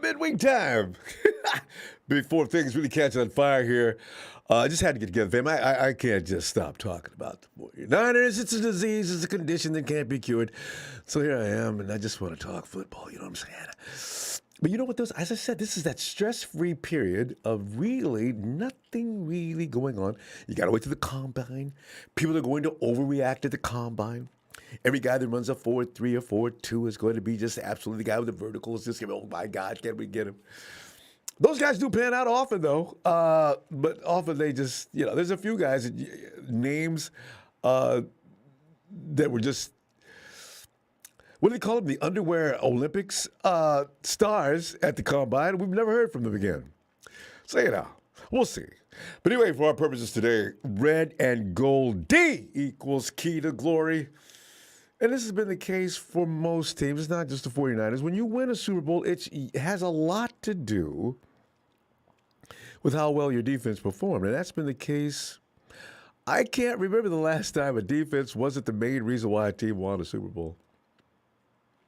Midweek time. Before things really catch on fire here, I just had to get together, fam. I can't just stop talking about the 49ers. It's a disease. It's a condition that can't be cured. So here I am, and I just want to talk football. You know what I'm saying? But you know what? As I said, this is that stress-free period of really nothing really going on. You got to wait to the combine. People are going to overreact at the combine. Every guy that runs a 4.3 or 4.2 is going to be just absolutely the guy with the verticals. Just, oh my God, can we get him? Those guys do pan out often, though. But often they just, there's a few guys, names that were just, what do they call them? The underwear Olympics stars at the combine. We've never heard from them again. So, we'll see. But anyway, for our purposes today, red and gold D equals key to glory. And this has been the case for most teams. It's not just the 49ers. When you win a Super Bowl, it has a lot to do with how well your defense performed. And that's been the case. I can't remember the last time a defense wasn't the main reason why a team won a Super Bowl.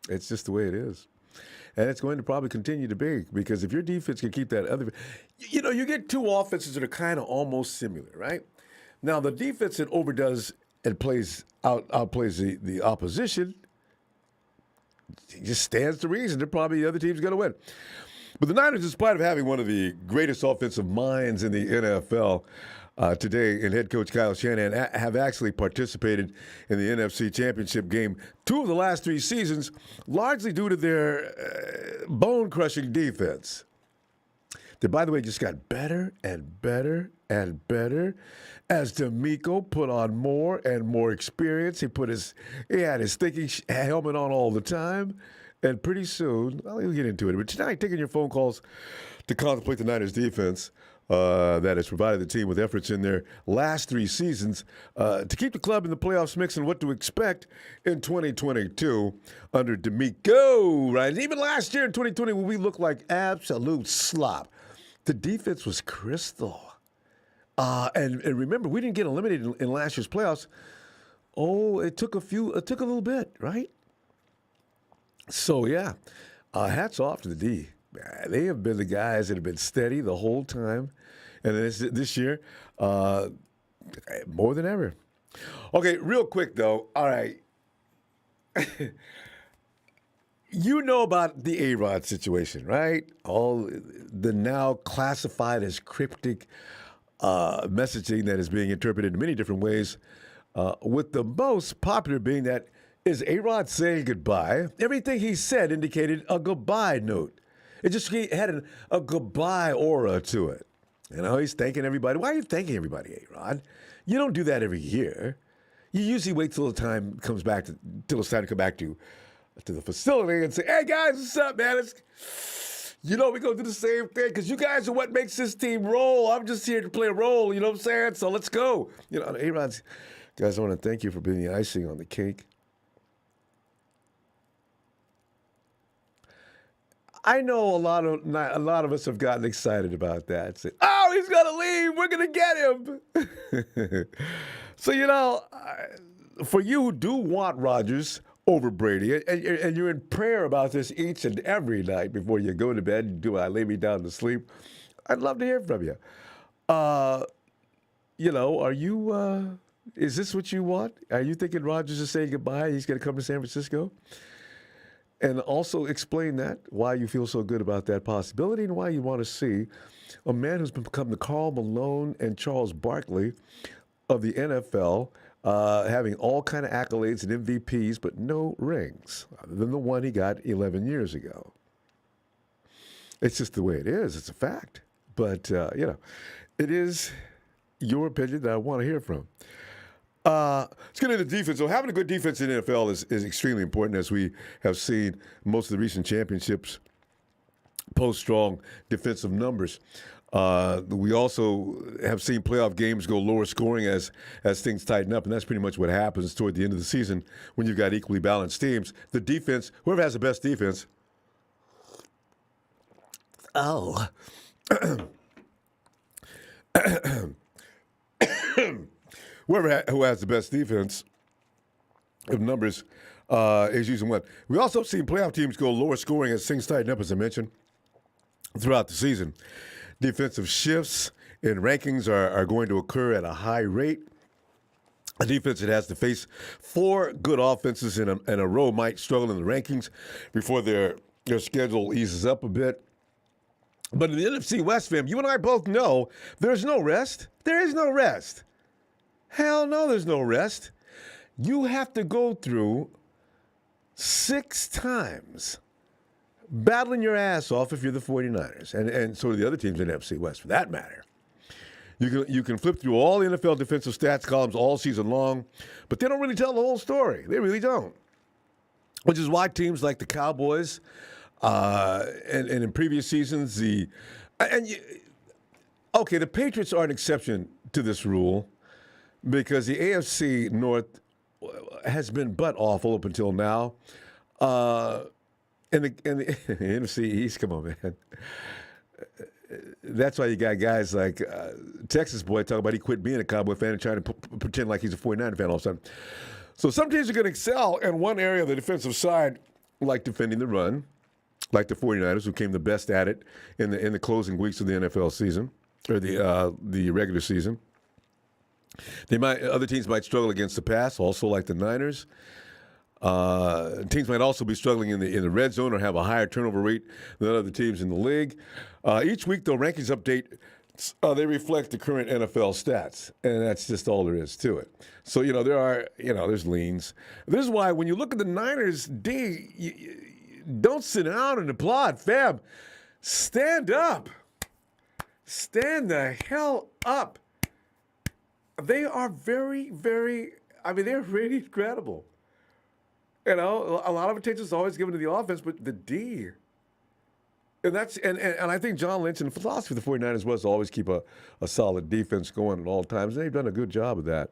It's just the way it is. And it's going to probably continue to be, because if your defense can keep that other, you get two offenses that are kind of almost similar, right? Now, the defense that overdoes and outplays the opposition, it just stands to reason that probably the other team's going to win. But the Niners, in spite of having one of the greatest offensive minds in the NFL today, and head coach Kyle Shanahan, have actually participated in the NFC Championship game 2 of the last 3 seasons, largely due to their bone-crushing defense. That, by the way, just got better and better and better as DeMeco put on more and more experience. He had his thinking helmet on all the time. And pretty soon, we'll get into it. But tonight, taking your phone calls to contemplate the Niners defense that has provided the team with efforts in their last 3 seasons to keep the club in the playoffs mix, and what to expect in 2022 under DeMeco Ryans. Even last year in 2020, when we looked like absolute slop, the defense was crystal. And remember, we didn't get eliminated in last year's playoffs. Oh, it took a little bit, right? So, yeah, hats off to the D. They have been the guys that have been steady the whole time. And this year, more than ever. Okay, real quick, though. All right. You know about the A-Rod situation, right? All the now classified as cryptic messaging that is being interpreted in many different ways, with the most popular being that, is A-Rod saying goodbye? Everything he said indicated a goodbye note. It just had a goodbye aura to it. He's thanking everybody. Why are you thanking everybody, A-Rod? You don't do that every year. You usually wait till the time comes back, till it's time to come back to the facility and say, hey, guys, what's up, man? We're going to do the same thing because you guys are what makes this team roll. I'm just here to play a role, you know what I'm saying? So let's go. A-Rod's, guys, I want to thank you for being the icing on the cake. I know a lot of us have gotten excited about that. Say, oh, he's going to leave. We're going to get him. So, for you who do want Rodgers over Brady, and you're in prayer about this each and every night before you go to bed, do I lay me down to sleep? I'd love to hear from you. Are you, is this what you want? Are you thinking Rodgers is saying goodbye? He's going to come to San Francisco? And also explain why you feel so good about that possibility, and why you want to see a man who's become the Karl Malone and Charles Barkley of the NFL, having all kind of accolades and MVPs, but no rings, other than the one he got 11 years ago. It's just the way it is. It's a fact. But, it is your opinion that I want to hear from. Let's get into defense. So having a good defense in the NFL is extremely important, as we have seen most of the recent championships post strong defensive numbers. We also have seen playoff games go lower scoring as things tighten up, and that's pretty much what happens toward the end of the season when you've got equally balanced teams. The defense, whoever has the best defense, Who has the best defense of numbers is using what? We also have seen playoff teams go lower scoring as things tighten up, as I mentioned, throughout the season. Defensive shifts in rankings are going to occur at a high rate. A defense that has to face 4 good offenses in a row might struggle in the rankings before their schedule eases up a bit. But in the NFC West, fam, you and I both know there's no rest. There is no rest. Hell no, there's no rest. You have to go through 6 times battling your ass off if you're the 49ers, and so do the other teams in the NFC West, for that matter. You can flip through all the NFL defensive stats columns all season long, but they don't really tell the whole story. They really don't. Which is why teams like the Cowboys and in previous seasons, the Patriots are an exception to this rule because the AFC North has been butt awful up until now. And the NFC East, come on, man. That's why you got guys like Texas boy talking about he quit being a Cowboy fan and trying to pretend like he's a 49er fan all of a sudden. So some teams are going to excel in one area of the defensive side, like defending the run, like the 49ers, who came the best at it in the closing weeks of the NFL season, or the regular season. Other teams might struggle against the pass, also like the Niners. Teams might also be struggling in the red zone or have a higher turnover rate than other teams in the league. Each week, though, rankings update, they reflect the current NFL stats, and that's just all there is to it. So, there's leans. This is why when you look at the Niners, don't sit down and applaud, fam. Stand up. Stand the hell up. They are very, very, they're really incredible. A lot of attention is always given to the offense, but the D. And I think John Lynch and the philosophy of the 49ers was to always keep a solid defense going at all times. And they've done a good job of that.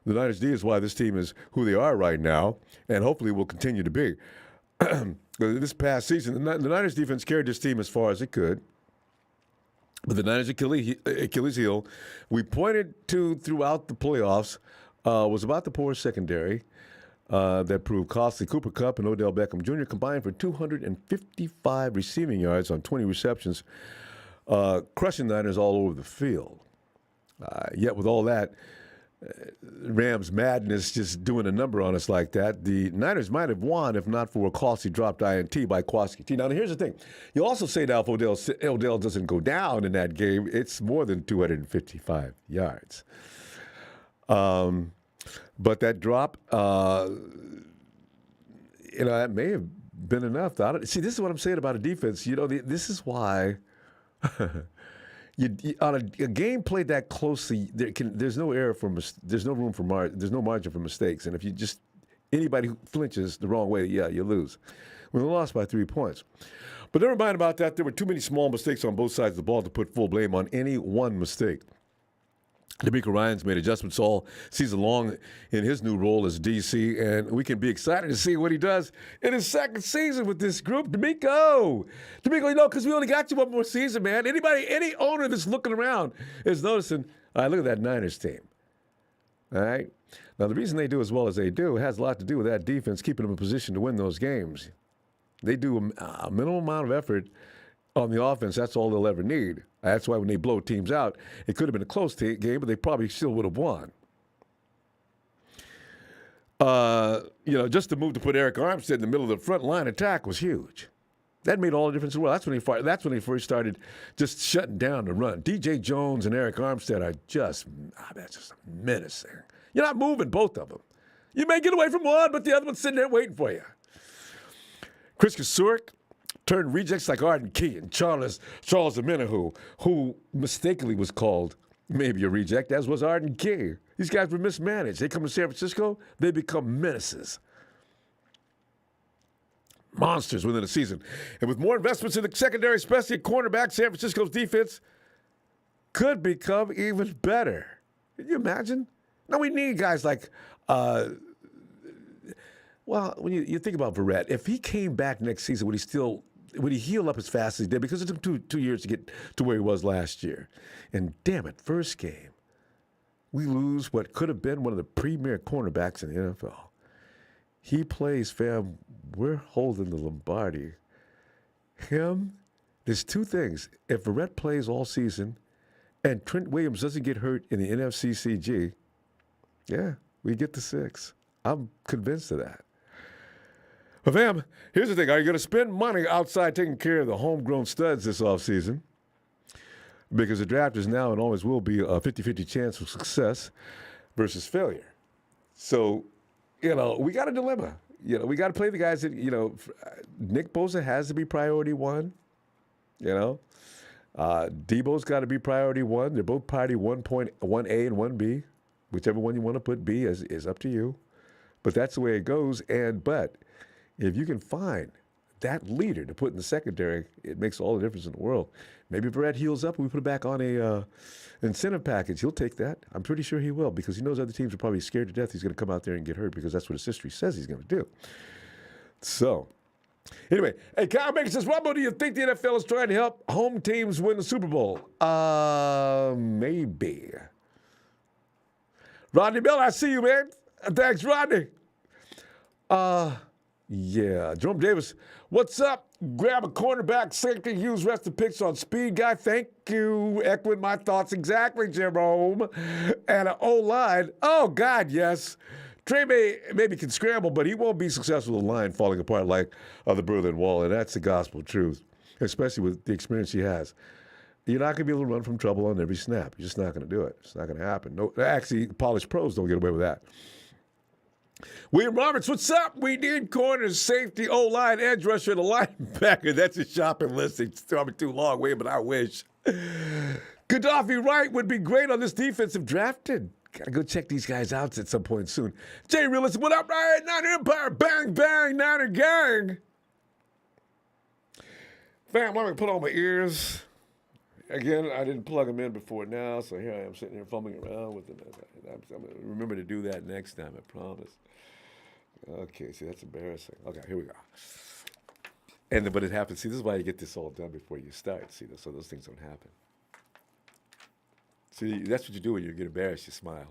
The Niners D is why this team is who they are right now, and hopefully will continue to be. This past season, the Niners defense carried this team as far as it could. But the Niners' Achilles heel, we pointed to throughout the playoffs, was about the poor secondary. That proved costly. Cooper Kupp and Odell Beckham Jr. combined for 255 receiving yards on 20 receptions, crushing the Niners all over the field. Yet with all that, Rams madness just doing a number on us like that, the Niners might have won if not for a costly dropped INT by Kwaski. Now, here's the thing. You also say now if Odell doesn't go down in that game, it's more than 255 yards. But that drop, that may have been enough. See, this is what I'm saying about a defense. This is why on a game played that closely, there's no margin for mistakes. And if anybody who flinches the wrong way, you lose. We lost by 3 points. But never mind about that. There were too many small mistakes on both sides of the ball to put full blame on any one mistake. DeMeco Ryans made adjustments all season long in his new role as DC, and we can be excited to see what he does in his second season with this group. DeMeco, because we only got you one more season, man. Any owner that's looking around is noticing, all right, look at that Niners team. All right? Now, the reason they do as well as they do has a lot to do with that defense keeping them in position to win those games. They do a minimal amount of effort on the offense. That's all they'll ever need. That's why when they blow teams out, it could have been a close game, but they probably still would have won. Just the move to put Eric Armstead in the middle of the front line attack was huge. That made all the difference in the world. That's when he first started just shutting down the run. DJ Jones and Eric Armstead are that's just menacing. You're not moving both of them. You may get away from one, but the other one's sitting there waiting for you. Chris Kasurik turned rejects like Arden Key and Charles Omenihu, who mistakenly was called maybe a reject, as was Arden Key. These guys were mismanaged. They come to San Francisco, they become menaces. Monsters within a season. And with more investments in the secondary, especially at cornerback, San Francisco's defense could become even better. Can you imagine? Now we need guys like when you think about Verrett, if he came back next season, would he still would he heal up as fast as he did? Because it took 2 years to get to where he was last year. And damn it, first game, we lose what could have been one of the premier cornerbacks in the NFL. He plays, fam, we're holding the Lombardi. Him, there's two things. If Verrett plays all season and Trent Williams doesn't get hurt in the NFC-CG, yeah, we get the 6. I'm convinced of that. But, fam, here's the thing. Are you going to spend money outside taking care of the homegrown studs this offseason? Because the draft is now and always will be a 50-50 chance of success versus failure. So, we got a dilemma. We got to play the guys that, Nick Bosa has to be priority 1. Debo's got to be priority 1. They're both priority 1A and 1B. Whichever one you want to put B is up to you. But that's the way it goes. But if you can find that leader to put in the secondary, it makes all the difference in the world. Maybe Verrett heals up and we put it back on a incentive package. He'll take that. I'm pretty sure he will because he knows other teams are probably scared to death he's going to come out there and get hurt because that's what his history says he's going to do. So, anyway, hey, Kyle Baker says, Ronbo, do you think the NFL is trying to help home teams win the Super Bowl? Maybe. Rodney Bell, I see you, man. Thanks, Rodney. Yeah. Jerome Davis, what's up? Grab a cornerback, safety, use rest of picks on speed guy. Thank you. Echoing my thoughts exactly, Jerome. And an O-line. Oh, God, yes. Trey maybe can scramble, but he won't be successful with the line falling apart like the Berlin Wall, and that's the gospel truth, especially with the experience he has. You're not going to be able to run from trouble on every snap. You're just not going to do it. It's not going to happen. No, actually, polished pros don't get away with that. William Roberts, what's up? We need corners, safety, O-line, edge rusher, and a linebacker. That's a shopping list. It's probably too long, William, but I wish. Gaddafi Wright would be great on this defense if drafted. Got to go check these guys out at some point soon. Jay Realist, what up, right? Niner Empire, bang, bang, Niner gang. Fam, let me put on my ears. Again, I didn't plug them in before now, so here I am sitting here fumbling around with them. I'm going to remember to do that next time, I promise. Okay, see, that's embarrassing. Okay, here we go. But it happens. See, this is why you get this all done before you start. See, so those things don't happen. See, that's what you do when you get embarrassed. You smile.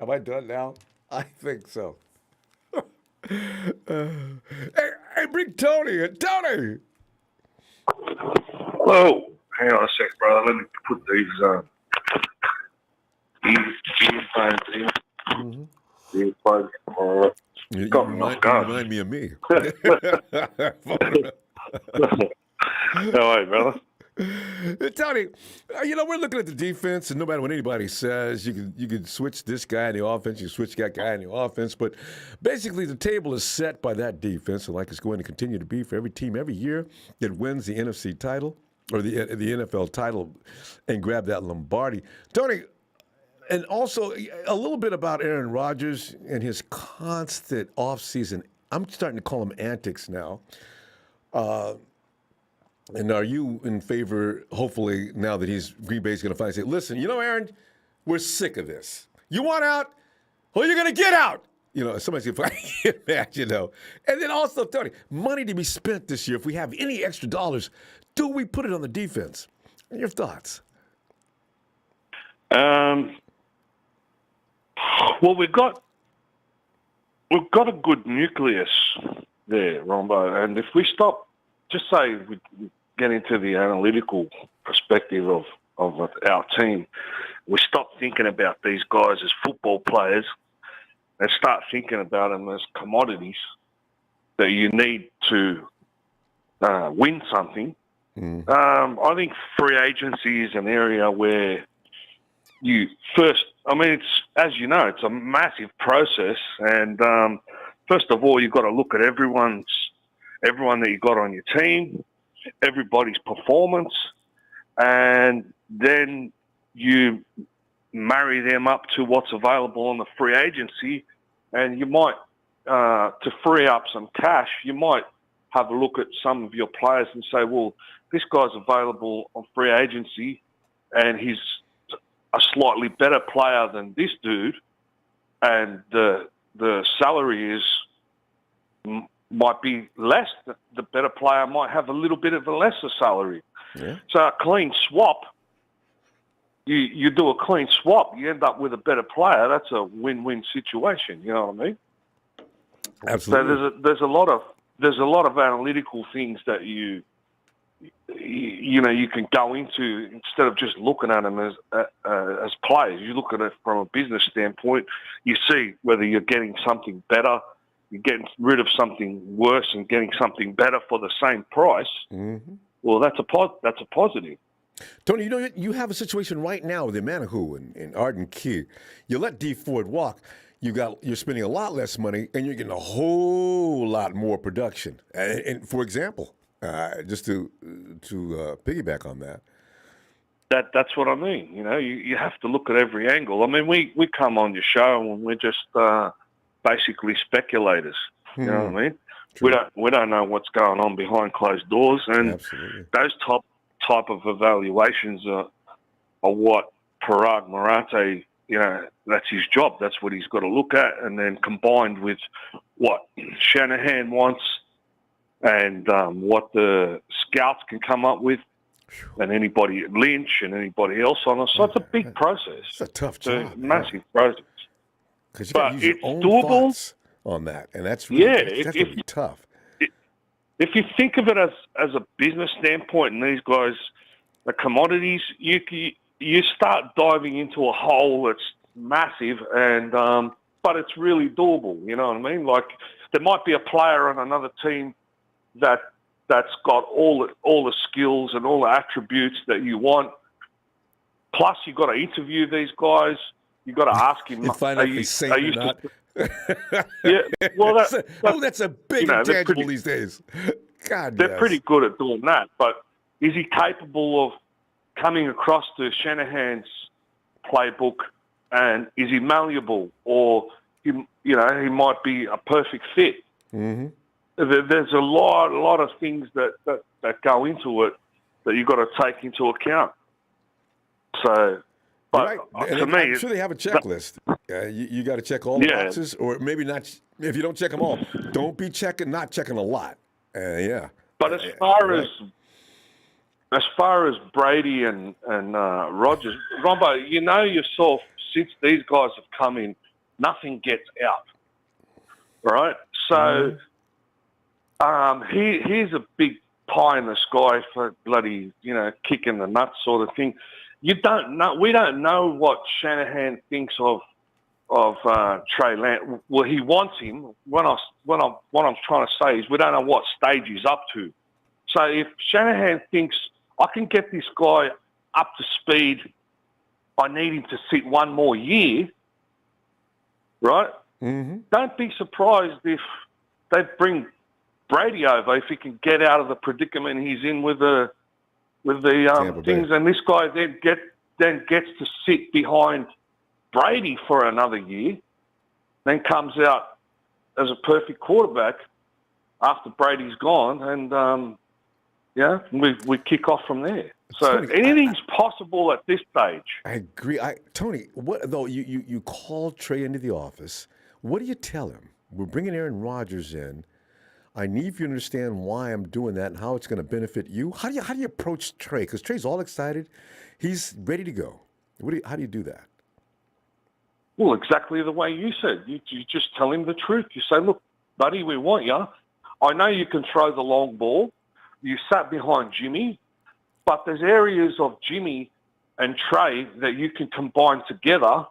Am I done now? I think so. Hey, bring Tony in. Tony! Whoa, hang on a sec, brother. Let me put these earphones in. Mm-hmm. Earphones. You remind me of me. No way, brother. Tony, we're looking at the defense, and no matter what anybody says, you can switch this guy in the offense, you can switch that guy in the offense, but basically the table is set by that defense, and like it's going to continue to be for every team every year that wins the NFC title or the NFL title and grab that Lombardi. Tony, and also a little bit about Aaron Rodgers and his constant offseason. I'm starting to call him antics now. And are you in favor, hopefully, now that Green Bay's going to finally say, listen, Aaron, we're sick of this. You want out? Well, you're going to get out. Somebody's going to finally get mad, And then also, Tony, money to be spent this year. If we have any extra dollars, do we put it on the defense? Your thoughts? Well, we've got a good nucleus there, Ronbo. And if we stop, just say we get into the analytical perspective of our team, we stop thinking about these guys as football players and start thinking about them as commodities that you need to win something. I think free agency is an area where it's, as you know, it's a massive process. And first of all, you've got to look at everyone that you got on your team, everybody's performance, and then you marry them up to what's available on the free agency, and you might, to free up some cash, you might have a look at some of your players and say, well, this guy's available on free agency, and he's a slightly better player than this dude, and the salary is might be less. The better player might have a little bit of a lesser salary. Yeah. So a clean swap, you do a clean swap, you end up with a better player. That's a win-win situation. You know what I mean? Absolutely. So there's a lot of analytical things that you can go into instead of just looking at them as players. You look at it from a business standpoint. You see whether you're getting something better, you're getting rid of something worse, and getting something better for the same price. Mm-hmm. Well, that's a positive. Tony, you have a situation right now with Emmanuel and Arden Key. You let D Ford walk. You're spending a lot less money, and you're getting a whole lot more production. And for example, just to piggyback on that. That's what I mean. You have to look at every angle. I mean, we come on your show and we're just basically speculators. You know what I mean? True. We don't know what's going on behind closed doors, and Absolutely. those type of evaluations are what Parag Marate, that's his job. That's what he's got to look at, and then combined with what Shanahan wants and what the scouts can come up with, and anybody at Lynch and anybody else on us. So it's a big process. It's a tough It's a job. massive process. Because you got to use your it's own doable. thoughts on that, and that's really, that's going to be tough. If you think of it as a business standpoint, and these guys are commodities, you start diving into a hole that's massive, and but it's really doable. You know what I mean? Like there might be a player on another team that's got all the skills and all the attributes that you want. Plus, you've got to interview these guys. You've got to ask him, and find out if he's sane or not. Yeah, well, that's a big intangible these days. God, they're pretty good at doing that. But is he capable of coming across to Shanahan's playbook, and is he malleable, or he might be a perfect fit? Mm-hmm. There's a lot of things that go into it that you've got to take into account. So. But right. to me, I'm sure they have a checklist. You got to check all the boxes, or maybe not. If you don't check them all, don't be not checking a lot. Yeah. But as far as Brady and Rodgers, Ronbo, yourself, since these guys have come in, nothing gets out, right? So here's a big pie in the sky for bloody kicking the nuts sort of thing. We don't know what Shanahan thinks of Trey Lance. Well, he wants him. What I'm trying to say is we don't know what stage he's up to. So if Shanahan thinks I can get this guy up to speed, I need him to sit one more year, right? Mm-hmm. Don't be surprised if they bring Brady over if he can get out of the predicament he's in with the things, and this guy then gets to sit behind Brady for another year, then comes out as a perfect quarterback after Brady's gone, and we kick off from there. So Tony, anything's possible at this stage. I agree. Tony, what though? You called Trey into the office. What do you tell him? We're bringing Aaron Rodgers in. I need you to understand why I'm doing that and how it's going to benefit you. How do you approach Trey? Because Trey's all excited. He's ready to go. How do you do that? Well, exactly the way you said. You just tell him the truth. You say, look, buddy, we want you. I know you can throw the long ball. You sat behind Jimmy, but there's areas of Jimmy and Trey that you can combine together,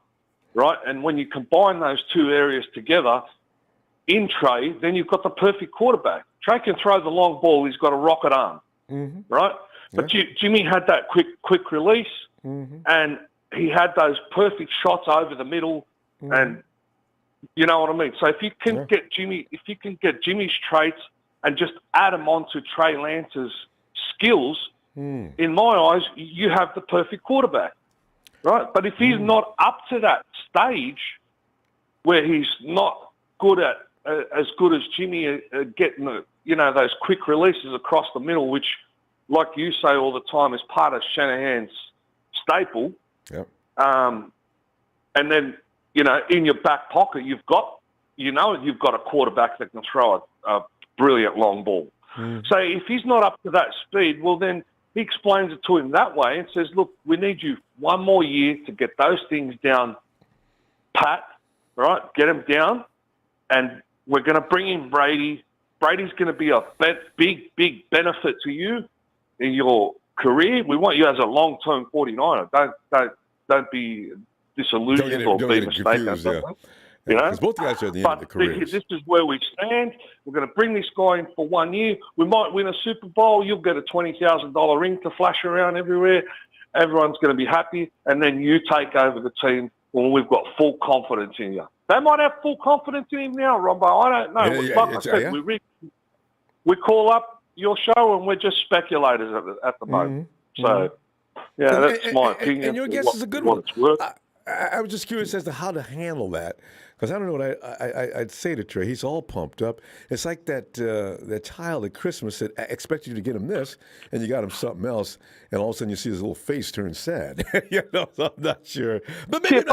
right? And when you combine those two areas together, in Trey, then you've got the perfect quarterback. Trey can throw the long ball. He's got a rocket arm, right? But Jimmy had that quick release, and he had those perfect shots over the middle, and you know what I mean. So if you can get Jimmy's traits and just add them onto Trey Lance's skills, in my eyes, you have the perfect quarterback, right? But if he's not up to that stage where he's not good at as good as Jimmy getting those quick releases across the middle, which, like you say all the time, is part of Shanahan's staple. Yep. And then in your back pocket, you've got a quarterback that can throw a brilliant long ball. So if he's not up to that speed, well, then he explains it to him that way and says, look, we need you one more year to get those things down pat, right? Get them down, and we're going to bring in Brady. Brady's going to be a big benefit to you in your career. We want you as a long-term 49er. Don't be disillusioned or be mistaken. You know, because both guys are at the end of the career. This is where we stand. We're going to bring this guy in for 1 year. We might win a Super Bowl. You'll get a $20,000 ring to flash around everywhere. Everyone's going to be happy, and then you take over the team when we've got full confidence in you. They might have full confidence in him now, Ronbo. I don't know. Like I said, we call up your show, and we're just speculators at the moment. So, yeah, that's my opinion. And your guess is a good one. I was just curious as to how to handle that, because I don't know what I'd say to Trey. He's all pumped up. It's like that child at Christmas that expected you to get him this, and you got him something else, and all of a sudden you see his little face turn sad. So I'm not sure. But maybe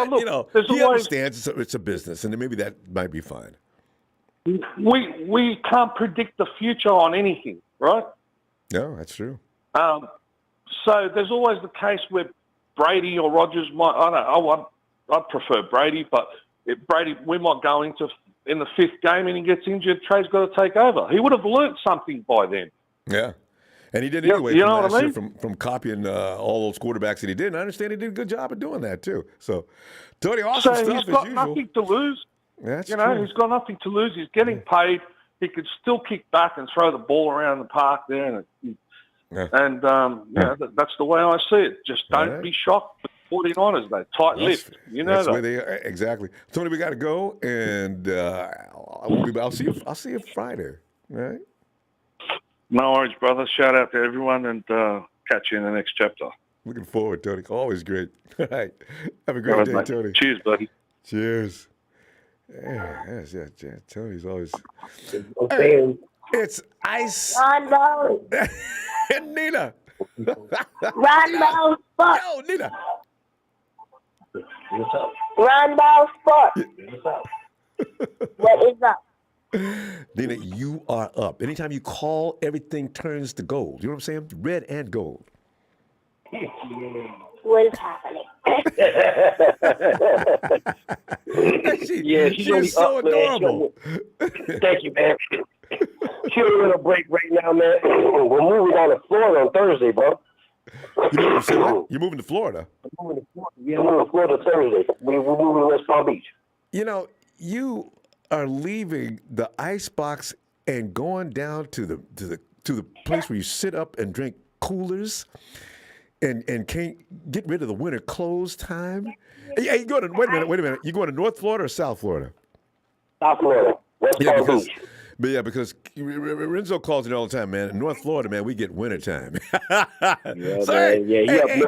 he understands it's a business, and maybe that might be fine. We can't predict the future on anything, right? No, that's true. So there's always the case where Brady or Rodgers might. I'd prefer Brady, but if Brady, we might go in the fifth game and he gets injured. Trey's got to take over. He would have learnt something by then. Yeah, and he did anyway. You know what I mean? From copying all those quarterbacks that he did. And I understand he did a good job of doing that too. So, Tony, awesome stuff as usual. He's got nothing to lose. That's true. He's got nothing to lose. He's getting paid. He could still kick back and throw the ball around the park there. And that's the way I see it. Just don't be shocked with 49ers, though. Tight-lipped. That's where they are. Exactly. Tony, we got to go, and I'll see you Friday. All right? No worries, brother. Shout out to everyone, and catch you in the next chapter. Looking forward, Tony. Always great. All right. Have a great day, Tony. Cheers, buddy. Cheers. Yeah, Tony's always... Hey, it's Ice. Ronbo. And Nina. Ronbo Sport. Yo, Nina. What's up? Ronbo Sport. What's up? What is up? Nina, you are up. Anytime you call, everything turns to gold. You know what I'm saying? Red and gold. What is happening? She's so adorable. Thank you, man. She on a little break right now, man. We're moving down to Florida on Thursday, bro. You're moving to Florida? I'm moving to Florida Thursday. We're moving to West Palm Beach. You know, you are leaving the icebox and going down to the place where you sit up and drink coolers and can't get rid of the winter clothes time. Hey, wait a minute. You going to North Florida or South Florida? South Florida. West Palm Beach. Because Renzo calls it all the time, man. In North Florida, man, we get wintertime.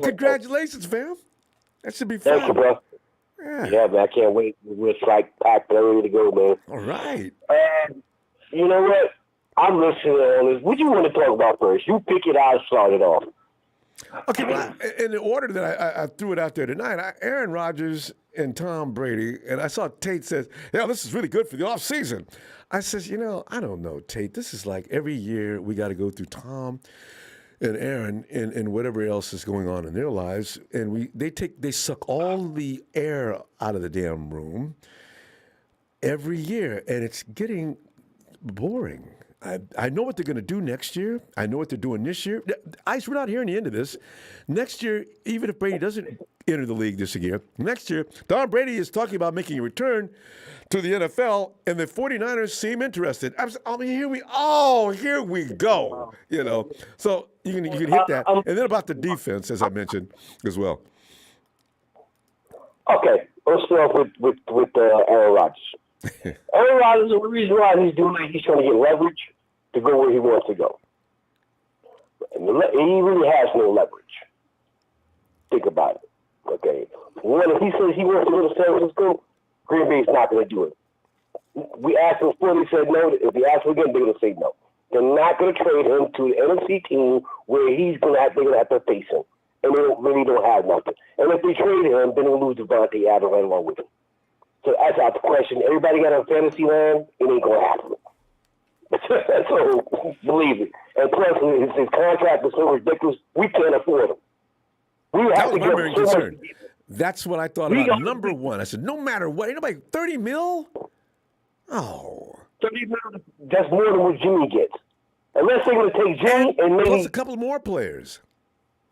Congratulations, fam. That should be fun. Thank you, bro. Yeah, man, I can't wait. We're like packed and ready to go, man. All right. You know what? I'm listening to all this. What do you want to talk about first? You pick it out, start it off. Okay, well, in the order that I threw it out there tonight, Aaron Rodgers and Tom Brady, and I saw Tate says, this is really good for the offseason. I says, I don't know, Tate. This is like every year we got to go through Tom and Aaron and whatever else is going on in their lives, and they suck all the air out of the damn room every year, and it's getting boring. I know what they're going to do next year. I know what they're doing this year. We're not hearing the end of this. Next year, even if Brady doesn't enter the league this year, next year, Tom Brady is talking about making a return to the NFL, and the 49ers seem interested. Here we go. So you can hit that. And then about the defense, as I mentioned, as well. Okay, let's start off with Aaron Rodgers. Aaron Rodgers, the reason why he's doing it, he's trying to get leverage to go where he wants to go. And he really has no leverage. Think about it. Okay. If he says he wants to go to San Francisco, Green Bay's not going to do it. We asked him before, he said no. If we ask him again, they're going to say no. They're not going to trade him to an NFC team where they're going to have to face him. And they really don't have nothing. And if they trade him, then they'll lose Devontae Adams right along with him. So that's out the question. Everybody got a fantasy land, it ain't going to happen. So believe it. And plus, his contract is so ridiculous, we can't afford him. We That have was to my give main him so much. concern. That's what I thought We about. got- Number one, I said, no matter what, ain't nobody 30 mil? Oh. 30 million, that's more than what Jimmy gets. Unless they're going to take Jimmy and maybe Plus a couple more players.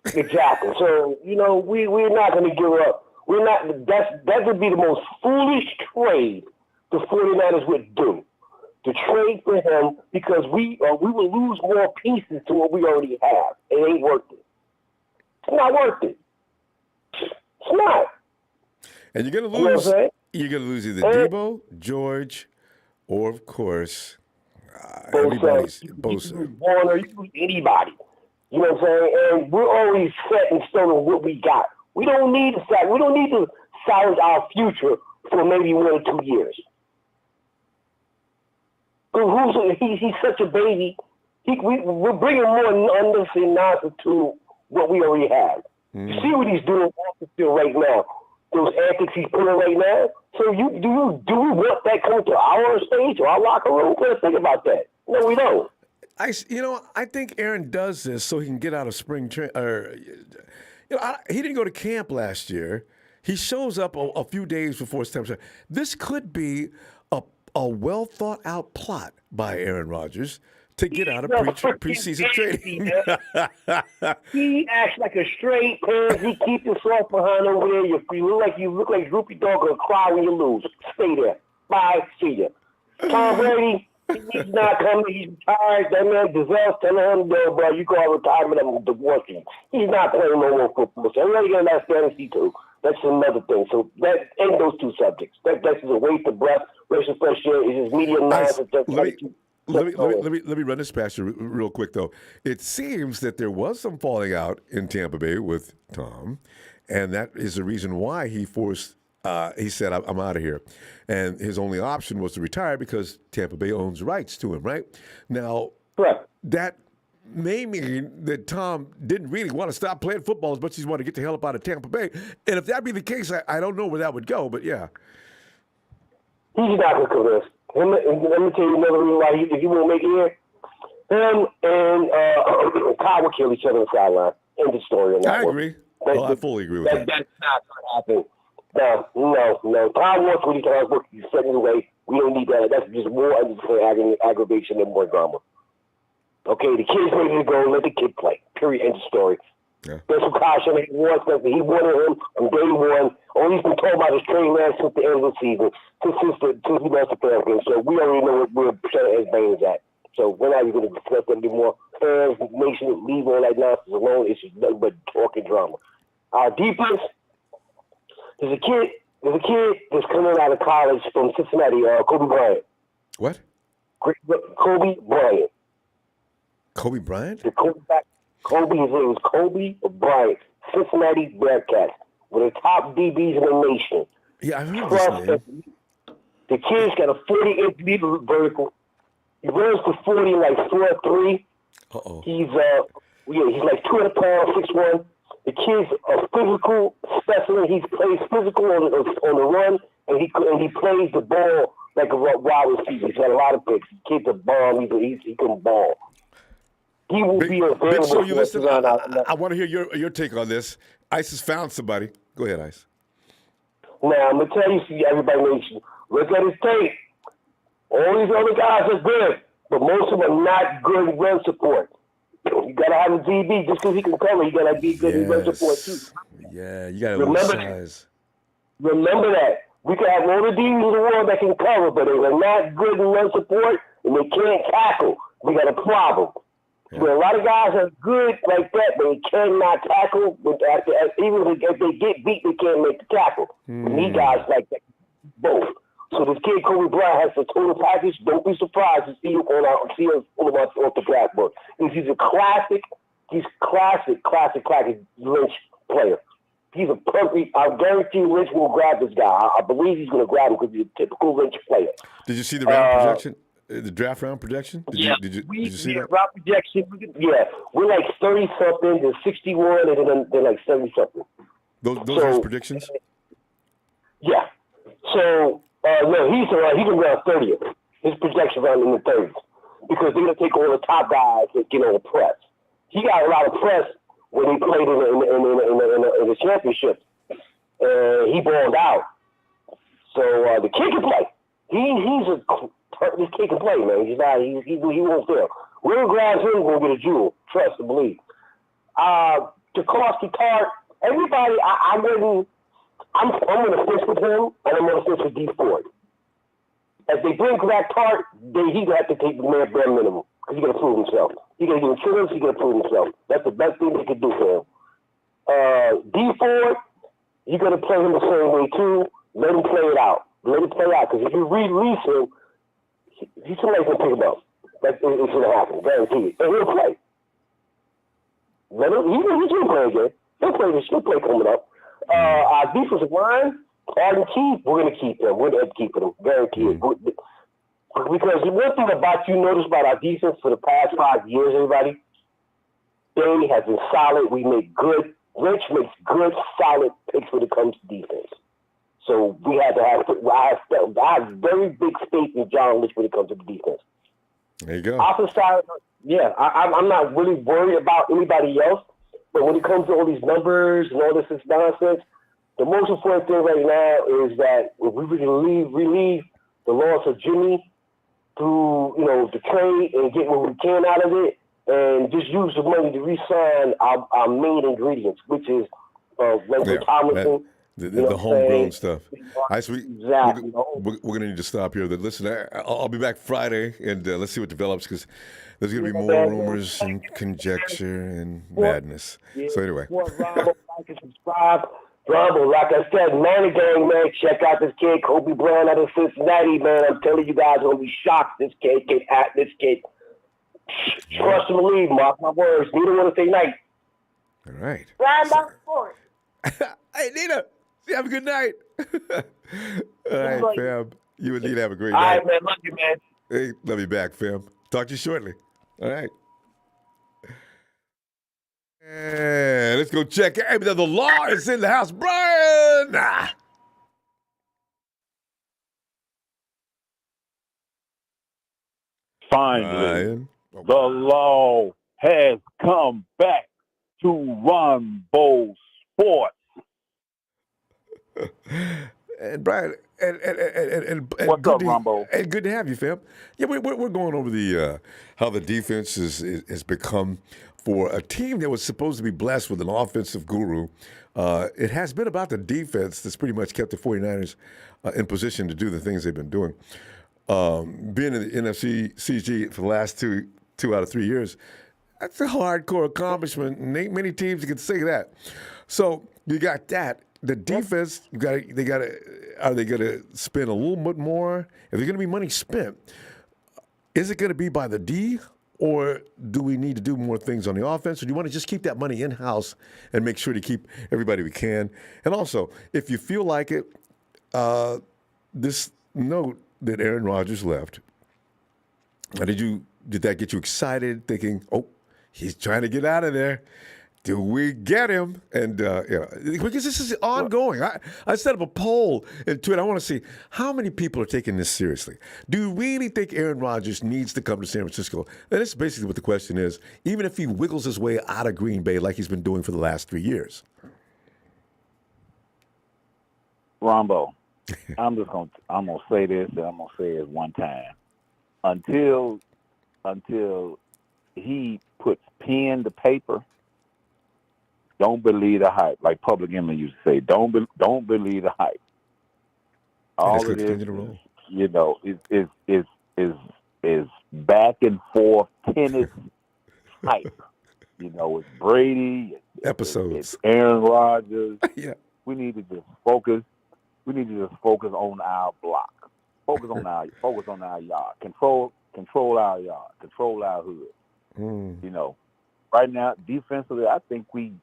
exactly. So we're not going to give up. We're not. That would be the most foolish trade the 49ers would do. To trade for him because we will lose more pieces to what we already have. It ain't worth it. It's not worth it. It's not. And you're going to You know what I'm lose. saying? You're going to lose either Debo, George, or of course, everybody's Bosa. Warner, you lose anybody. You know what I'm saying? And we're always set in stone on what we got. We don't need to salvage our future for maybe 1 or 2 years. He's such a baby. We're bringing more unnecessary nonsense to what we already have. You see what he's doing off the field right now. Those antics he's pulling right now. So do we want that coming to our stage or our locker room? Let's think about that. No, we don't. I think Aaron does this so he can get out of spring training. He didn't go to camp last year. He shows up a few days before it's time. This could be a well thought out plot by Aaron Rodgers to get out of preseason training. He acts like a straight pants. He keeps his soft behind over there. You look like Droopy Dog gonna cry when you lose. Stay there. Bye. See ya. Tom Brady, he's not coming. He's retired. That man Giselle's telling him, "Yo, bro, you call retirement. I'm divorcing." He's not playing no more football. So everybody got that fantasy too. That's another thing. So that ain't those two subjects. That's just a waste of breath, waste of fresh air. It's just media nonsense. Let me run this past you real quick, though. It seems that there was some falling out in Tampa Bay with Tom, and that is the reason why he said, I'm out of here. And his only option was to retire because Tampa Bay owns rights to him, right? Now, Correct. That may mean that Tom didn't really want to stop playing football as much as he wanted to get the hell up out of Tampa Bay. And if that be the case, I don't know where that would go, but yeah. He's not going to convince. Let me tell you another reason why if he won't make it here. Him and Kyle will kill each other on the sideline. End of story. I agree. I fully agree with that. That's not going to happen. No. Kyle wants what he can work. He's setting away. We don't need that. That's just more unnecessary aggravation and more drama. Okay, the kid's ready to go. Let the kid play. Period. End of story. Yeah. That's what Kyle Shanahan wants. He wanted him on day one. All he's been talking about is Trey Lance since the end of the season, since he lost the playoff game. So we already know where Shanahan's brain is at. So we're not even going to discuss that anymore. Fans, nation, leave all that nonsense alone. It's just nothing but talking drama. Our defense, there's a kid that's coming out of college from Cincinnati, Kobe Bryant. What? Kobe Bryant. Kobe Bryant? The quarterback. Kobe, his name is Kobe Bryant, Cincinnati Bearcats, one of the top DBs in the nation. Yeah, I heard this name. The kid's got a 40-inch leader vertical. He runs for 40 like 4'3". Uh-oh. He's like 200 pounds, 6'1". The kid's a physical specimen. He plays physical on the run, and he plays the ball like a wide receiver. He's got a lot of picks. The kid's a bomb. He can ball. He will be available. Big Show, you listen. I want to hear your take on this. Ice has found somebody. Go ahead, Ice. Now, I'm going to tell you, everybody needs to look at his tape. All these other guys are good, but most of them are not good in run support. You got to have a DB just because he can cover. You got to be good in run support, too. Yeah, you got to remember size. Remember that. We can have all the DBs in the world that can cover, but if they're not good in run support and they can't tackle, we got a problem. Yeah. So a lot of guys are good like that, but they cannot tackle. But even if they get beat, they can't make the tackle. We need guys like that, both. So this kid Kobe Bryant has the total package. Don't be surprised to see him off the draft board. He's a classic Lynch player. He's a perfect. I guarantee Lynch will grab this guy. I believe he's going to grab him because he's a typical Lynch player. Did you see the round projection? The draft round projection? Did you see that? Draft projection. Yeah, we're like 30-something, then 61, and then they're like 70-something. Those are his predictions? Yeah. So, no, he's around 30th. His projection around in the 30s. because they're going to take all the top guys that get on the press. He got a lot of press when he played in the championship, and he balled out. So the kid can play. This kid can play, man. He won't fail. Real grabs him going to get a jewel. Trust and believe. Jacoby Tart, everybody, I'm going to fence with him, and I'm going to fence with D Ford. If they bring back Tart, then he's going to have to take the bare minimum because he's going to prove himself. He's going to give him triggers, he's going to prove himself. That's the best thing they can do for him. D Ford, you're going to play him the same way too. Let him play it out. Because if you release him, somebody's going to pick him up. It's going to happen, guaranteed. And he'll play. He's going to play again. He'll play coming up. Our defensive line, Arden Keith, we're going to keep him. We're going to keep him, guaranteed. Because the one thing you notice about our defense for the past 5 years, everybody, they have been solid. We make good. Rich makes good, solid picks when it comes to defense. So we had to have. I have very big faith in John Lynch when it comes to the defense. There you go. Offensive side, yeah, I'm not really worried about anybody else. But when it comes to all these numbers and all this nonsense, the most important thing right now is that if we relieve the loss of Jimmy through the trade and get what we can out of it, and just use the money to re-sign our main ingredients, which is Tomlinson. The homegrown stuff. Exactly. We're going to need to stop here. Listen, I'll be back Friday, and let's see what develops, because there's going to be more rumors and conjecture and madness. So anyway. Ronbo, like and subscribe. Ronbo, like I said, man, gang, man, check out this kid, Kobe Brown out of Cincinnati, man. I'm telling you guys, going to be shocked. This kid. Trust and believe, mark my words. Neither Wednesday night. All right. Ronbo Sports. Hey, Nina. Have a good night. All right, fam. You and Nina have a great night. All right, man. Love you, man. Hey, love you back, fam. Talk to you shortly. All right. And let's go check. Hey, the law is in the house. Brian! Finally, the law has come back to Ronbo Sports. And Brian, and what's up, Ronbo? And good to have you, fam. Yeah, we're going over the how the defense has become for a team that was supposed to be blessed with an offensive guru. It has been about the defense that's pretty much kept the 49ers in position to do the things they've been doing. Being in the NFC CG for the last two out of 3 years, that's a hardcore accomplishment, and ain't many teams that can say that. So you got that. The defense, are they going to spend a little bit more? If there's going to be money spent, is it going to be by the D, or do we need to do more things on the offense? Or do you want to just keep that money in-house and make sure to keep everybody we can? And also, if you feel like it, this note that Aaron Rodgers left, did that get you excited, thinking, oh, he's trying to get out of there? Do we get him? And because this is ongoing. I set up a poll in Twitter. I want to see how many people are taking this seriously. Do you really think Aaron Rodgers needs to come to San Francisco? And this is basically what the question is, even if he wiggles his way out of Green Bay like he's been doing for the last 3 years. Ronbo, I'm gonna say this, and I'm gonna say it one time. Until he puts pen to paper, don't believe the hype. Like Public Enemy used to say, don't believe the hype. All it is back and forth tennis hype. It's Brady, episodes, it's Aaron Rodgers. Yeah. We need to just focus. We need to just focus on our block. Focus on our yard. Control our yard. Control our hood. Right now, defensively, I think we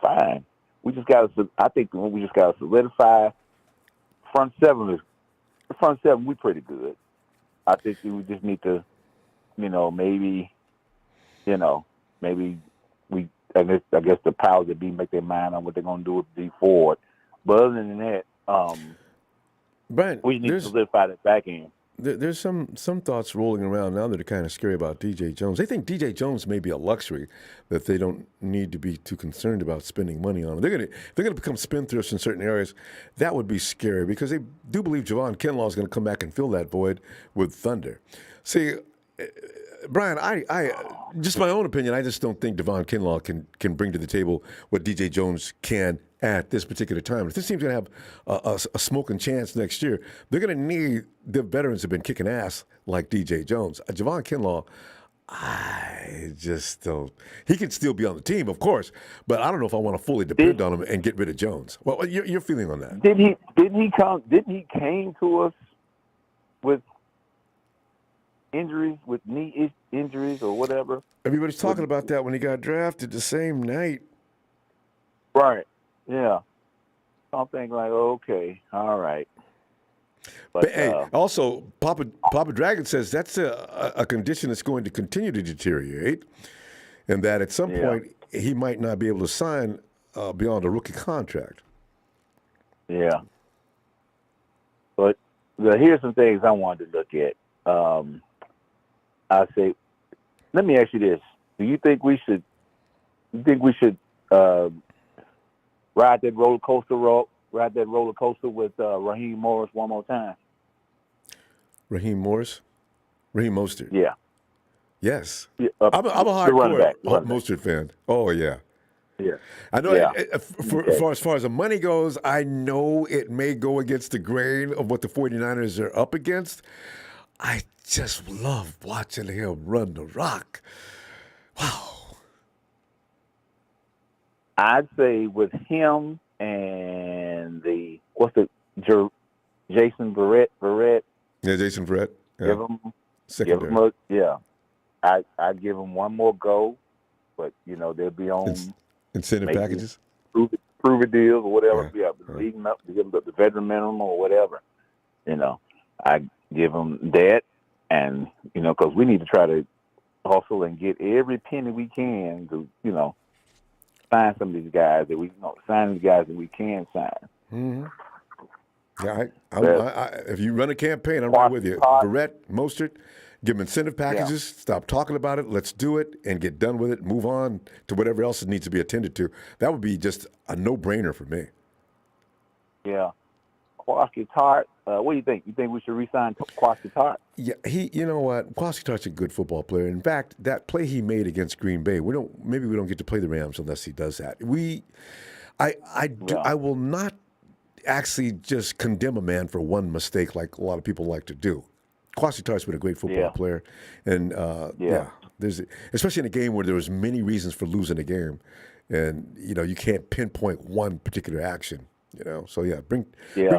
fine. We just got to solidify front seven. The front seven, we pretty good. I think we just need to, maybe we. I guess the powers that be make their mind on what they're gonna do with D Ford. But other than that, Brian, we need to solidify that back end. there's some thoughts rolling around now that are kind of scary about DJ Jones. They think DJ Jones may be a luxury that they don't need to be too concerned about spending money on. They're gonna become spendthrifts in certain areas. That would be scary because they do believe Javon Kinlaw is going to come back and fill that void with Thunder. See, Brian, I just my own opinion. I just don't think Javon Kinlaw can bring to the table what DJ Jones can at this particular time. If this team's going to have a smoking chance next year, they're going to need the veterans who've been kicking ass like DJ Jones. Javon Kinlaw, I just don't. He could still be on the team, of course, but I don't know if I want to fully depend on him and get rid of Jones. Well, your feeling on that? Didn't he came to us with injuries, with knee injuries or whatever? Everybody's talking about that when he got drafted the same night. Right. Yeah. I'm thinking like, okay, all right. But hey, also, Papa Dragon says that's a condition that's going to continue to deteriorate, and that at some point he might not be able to sign beyond a rookie contract. Yeah. But here's some things I wanted to look at. I say, let me ask you this: do you think we should? Ride that roller coaster with Raheem Morris one more time? Raheem Mostert. Yeah. Yes. Yeah, I'm a hardcore running Mostert fan. Oh yeah. Yeah. I know. Yeah. As far as the money goes, I know it may go against the grain of what the 49ers are up against. I just love watching him run the rock. Wow. I'd say with him and Jason Verrett. Yeah, Jason Verrett. Yeah. Give him I'd give him one more go, but they'll be on incentive packages, prove it deals or whatever. Yeah. Leading up to give them the veteran minimum or whatever. I give them that, and because we need to try to hustle and get every penny we can to sign some of these guys that we sign these guys that we can sign. Mm-hmm. Yeah, if you run a campaign, I'm right with you. Verrett, Mostert, give them incentive packages. Stop talking about it. Let's do it and get done with it. Move on to whatever else needs to be attended to. That would be just a no-brainer for me. Yeah. Kwaski Tart, what do you think? You think we should re-sign Kwaski Tart? Yeah, you know what? Kwaski Tart's a good football player. In fact, that play he made against Green Bay, maybe we don't get to play the Rams unless he does that. I will not actually just condemn a man for one mistake like a lot of people like to do. Kwaski Tart's been a great football player, and there's especially in a game where there was many reasons for losing a game, and you can't pinpoint one particular action. So bring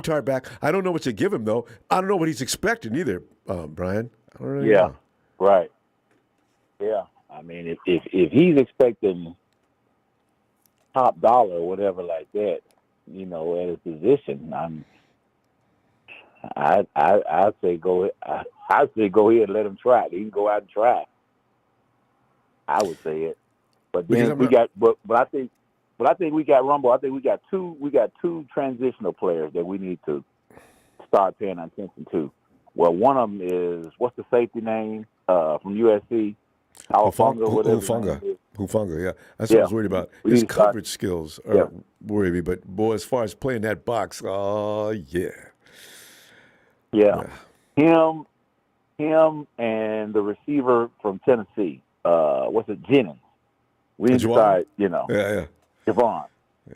Tart back. I don't know what you give him though. I don't know what he's expecting either, Brian. I don't really know. Right. Yeah, I mean, if he's expecting top dollar or whatever like that, at his position, I'd say go ahead and let him try. He can go out and try. I would say it, but then But I think we got Ronbo. I think we got two transitional players that we need to start paying attention to. Well, one of them is, what's the safety name from USC? Hufanga, yeah. That's what I was worried about. His coverage skills worry me, but boy, as far as playing that box, yeah. Him and the receiver from Tennessee, Jennings. We need to start, Javon.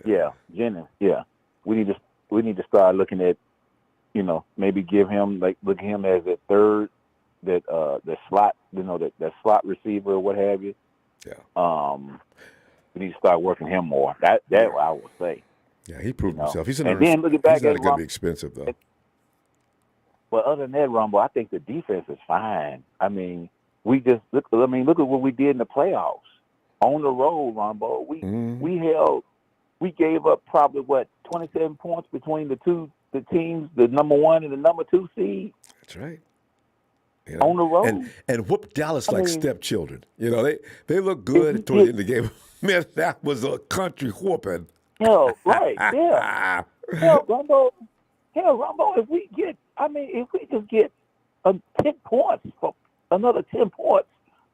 Yeah, Jennings. Yeah, we need to start looking at, maybe look at him as a third, the slot, that slot receiver or what have you. Yeah. We need to start working him more. That I would say. Yeah, he proved himself. He's then looking back he's not going to be expensive though. But other than that, Ronbo, I think the defense is fine. I mean, look at what we did in the playoffs. On the road, Ronbo, we gave up probably 27 points between the teams, the number 1 and the number 2 seed. That's right. On the road and whooped Dallas like stepchildren. They look good toward the end of the game. Man, that was a country whooping. Hell, right? Yeah. Hell, Ronbo. If we just get 10 points, another 10 points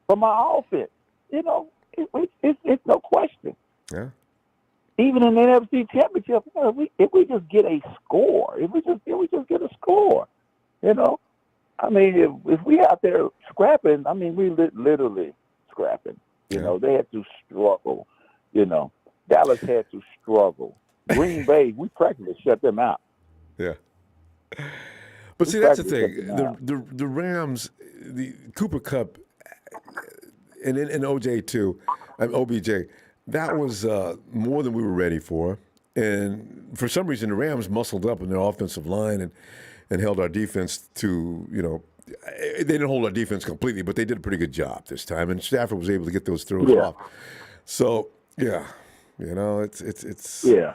from our offense. You know, it's no question. Yeah. Even in the NFC Championship, you know, if we just get a score, if we just get a score, you know, I mean, if we out there scrapping, I mean, we literally scrapping. You know, they had to struggle. You know, Dallas had to struggle. Green Bay, we practically shut them out. Yeah. But see, that's the thing. The Rams, the Cooper Kupp, and OJ too, and OBJ, that was more than we were ready for. And for some reason, the Rams muscled up in their offensive line and held our defense to, you know, they didn't hold our defense completely, but they did a pretty good job this time. And Stafford was able to get those throws off. So, yeah, you know, it's. Yeah.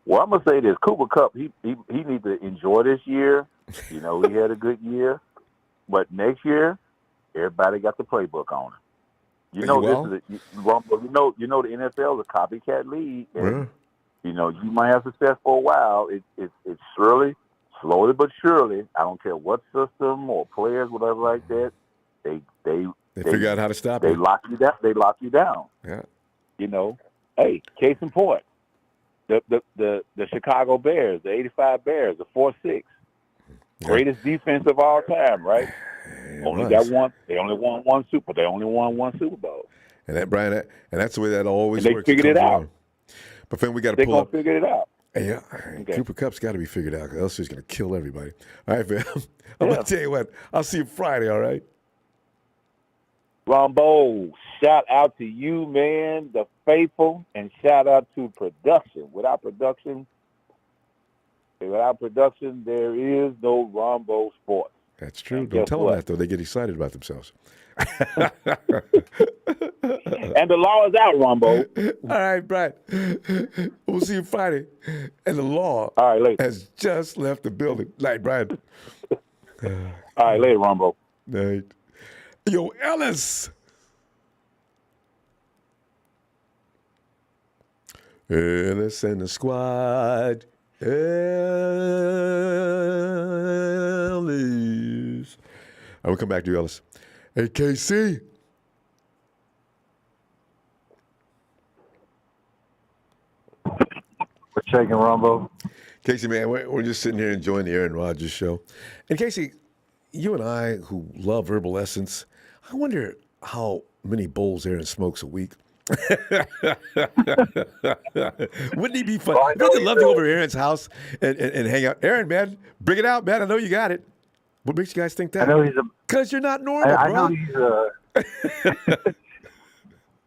Well, I'm gonna say this: Cooper Kupp, he needs to enjoy this year. You know, he had a good year, but next year, everybody got the playbook on him. You know, Ronbo, you know, the NFL is a copycat league, and you know, you might have success for a while. It's slowly but surely. I don't care what system or players, whatever like that. They figure out how to stop They it. lock you down. They lock you down. Yeah. You know, hey, case in point. The Chicago Bears, the '85 Bears, the 4-6, greatest defense of all time, right? They only won one Super Bowl. And that, Brian, and that's the way that always and works. They figured it out. But then we got to pull up. They're gonna figure it out. Yeah, okay. Cooper Kupp's got to be figured out, else he's going to kill everybody. All right, fam. I'm going to tell you what. I'll see you Friday. All right. Ronbo, shout out to you, man, the faithful, and shout out to production. Without production, there is no Ronbo Sports. That's true. Don't tell them that, though. They get excited about themselves. And the law is out, Ronbo. All right, Brian. We'll see you Friday. And the law has just left the building. Night, Brian. All right, later, Ronbo. Night. Yo, Ellis. Ellis and the squad. Ellis. I will come back to you, Ellis. Hey, KC. We're checking Ronbo. Casey, man, we're just sitting here enjoying the Aaron Rodgers show. And Casey, you and I, who love Herbal Essence, I wonder how many bowls Aaron smokes a week. Wouldn't he be fun? Well, I'd love to go over to Aaron's house and hang out. Aaron, man, bring it out, man. I know you got it. What makes you guys think that? I know because you're not normal, I bro. know